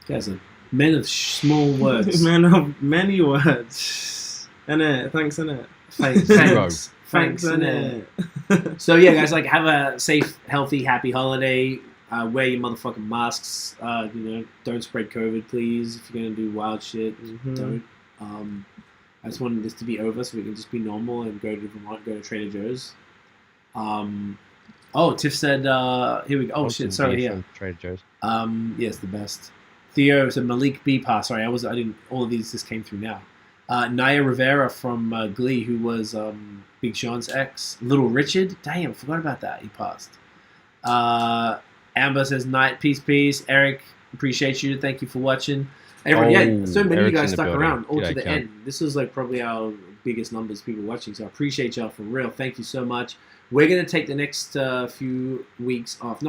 Guys are men of small words. Men of many words. Innit? Thanks, innit? Thanks, innit? So yeah, guys, have a safe, healthy, happy holiday. Wear your motherfucking masks. Don't spread COVID, please. If you're gonna do wild shit, don't. I just wanted this to be over so we can just be normal and go to Vermont, go to Trader Joe's. Tiff said, here we go. Oh shit, sorry, yeah. Trader Joe's. Yes, the best. Theo said Malik B pass. Sorry, I didn't. All of these just came through now. Naya Rivera from Glee, who was Big Sean's ex. Little Richard. Damn, forgot about that. He passed. Amber says, night, peace. Eric, appreciate you. Thank you for watching. Everyone, so many of you guys stuck around all to the end. This is like probably our biggest numbers of people watching, so I appreciate y'all for real. Thank you so much. We're going to take the next few weeks off.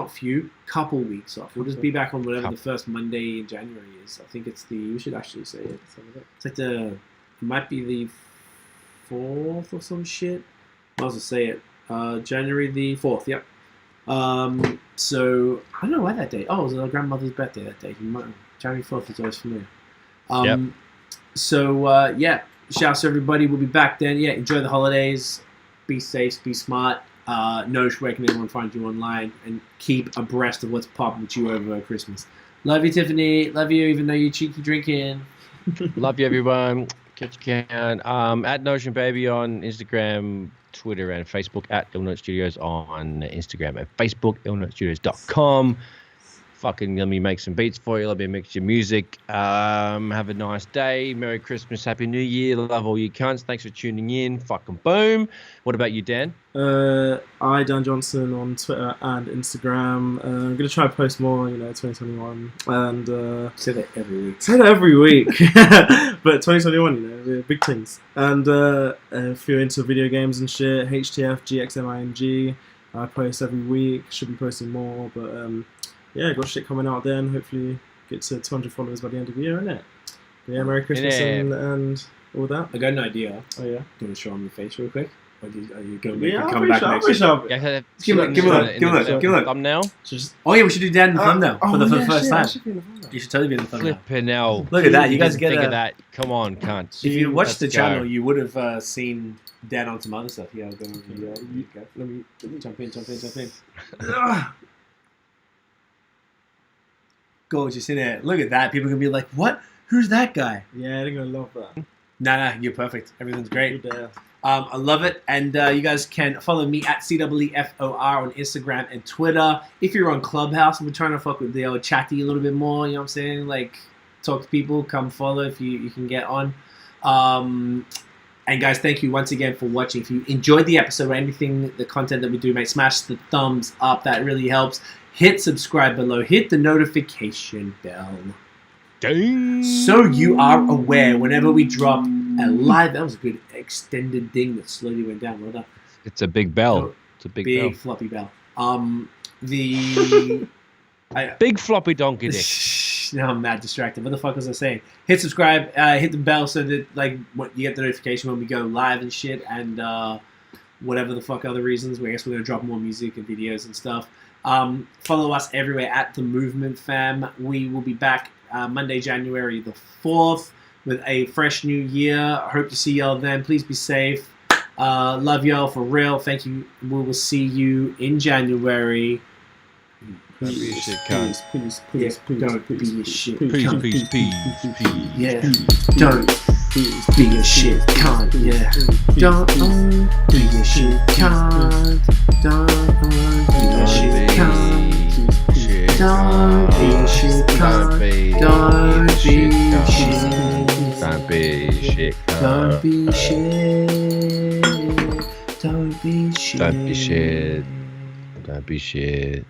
Couple weeks off. We'll just be back on whatever the first Monday in January is. I think we should actually say it. It's like it might be the 4th or some shit. Might as well say it. January the 4th, yep. So, I don't know why that day. Oh, it was our grandmother's birthday that day. January 4th is always familiar. So yeah, shouts to everybody. We'll be back then. Yeah, enjoy the holidays. Be safe. Be smart. Notice where can everyone find you online, and keep abreast of what's popping with you over Christmas. Love you, Tiffany. Love you, even though you're cheeky drinking. Love you, everyone. Catch you can. At Notion Baby on Instagram, Twitter, and Facebook. At Illnote Studios on Instagram and Facebook. IllnoteStudios.com. Fucking let me make some beats for you. Let me mix your music. Have a nice day. Merry Christmas. Happy New Year. Love all you cunts. Thanks for tuning in. Fucking boom. What about you, Dan? Dan Johnson on Twitter and Instagram. I'm gonna try to post more, 2021, and Say that every week. say that every week. But 2021, we're big things. And if you're into video games and shit, HTF GXMING. I post every week. Should be posting more, but yeah, got shit coming out then. Hopefully get to 200 followers by the end of the year, innit? But yeah, Merry Christmas and all that. I got an idea. Oh yeah. Do you want to show on your face real quick? Or are you going to make Yeah, it come back next week? Yeah, Give a look, give a look. Thumbnail. Just, Oh yeah, we should do Dan in the thumbnail for the first time. Should be in the thumbnail. You should totally be in the thumbnail. Flippin' hell. Look at that. You guys Didn't get think a... of that. Come on, cunt. If you watched the Let's channel, go. you would have seen Dan on some other stuff. Yeah, I'll go. Go. Let me Jump in. Gorgeous in it. Look at that. People are gonna be like, "What? Who's that guy?" Yeah, they're gonna love that. Nah, you're perfect. Everything's great. Good day. I love it. And you guys can follow me at CEEFOR on Instagram and Twitter. If you're on Clubhouse, we're trying to fuck with the old chatty a little bit more. You know what I'm saying? Like, talk to people. Come follow if you can get on. And guys, thank you once again for watching. If you enjoyed the episode or anything, the content that we do, mate, smash the thumbs up. That really helps. Hit subscribe below. Hit the notification bell. Dang. So you are aware whenever we drop a live... That was a good extended ding that slowly went down. Well done. It's a big bell. It's a big bell. Floppy bell. The... Big floppy donkey dick. Now I'm mad distracted. What the fuck was I saying? Hit subscribe, hit the bell so that you get the notification when we go live and shit, and whatever the fuck other reasons. I guess we're gonna drop more music and videos and stuff. Follow us everywhere at The Movement Fam. We will be back Monday, January the 4th with a fresh new year. Hope to see y'all then. Please be safe. Love y'all for real. Thank you. We will see you in January. Don't be a shit cunt. Please, Don't be a shit Peace, cunt. peace, peace. Yeah. Don't be a shit cunt. Yeah. Don't be a shit cunt. Don't be a shit cunt. Don't be a shit cunt. Don't be shit. Don't be shit. Don't be shit. Don't be shit. Don't be shit. Don't be shit.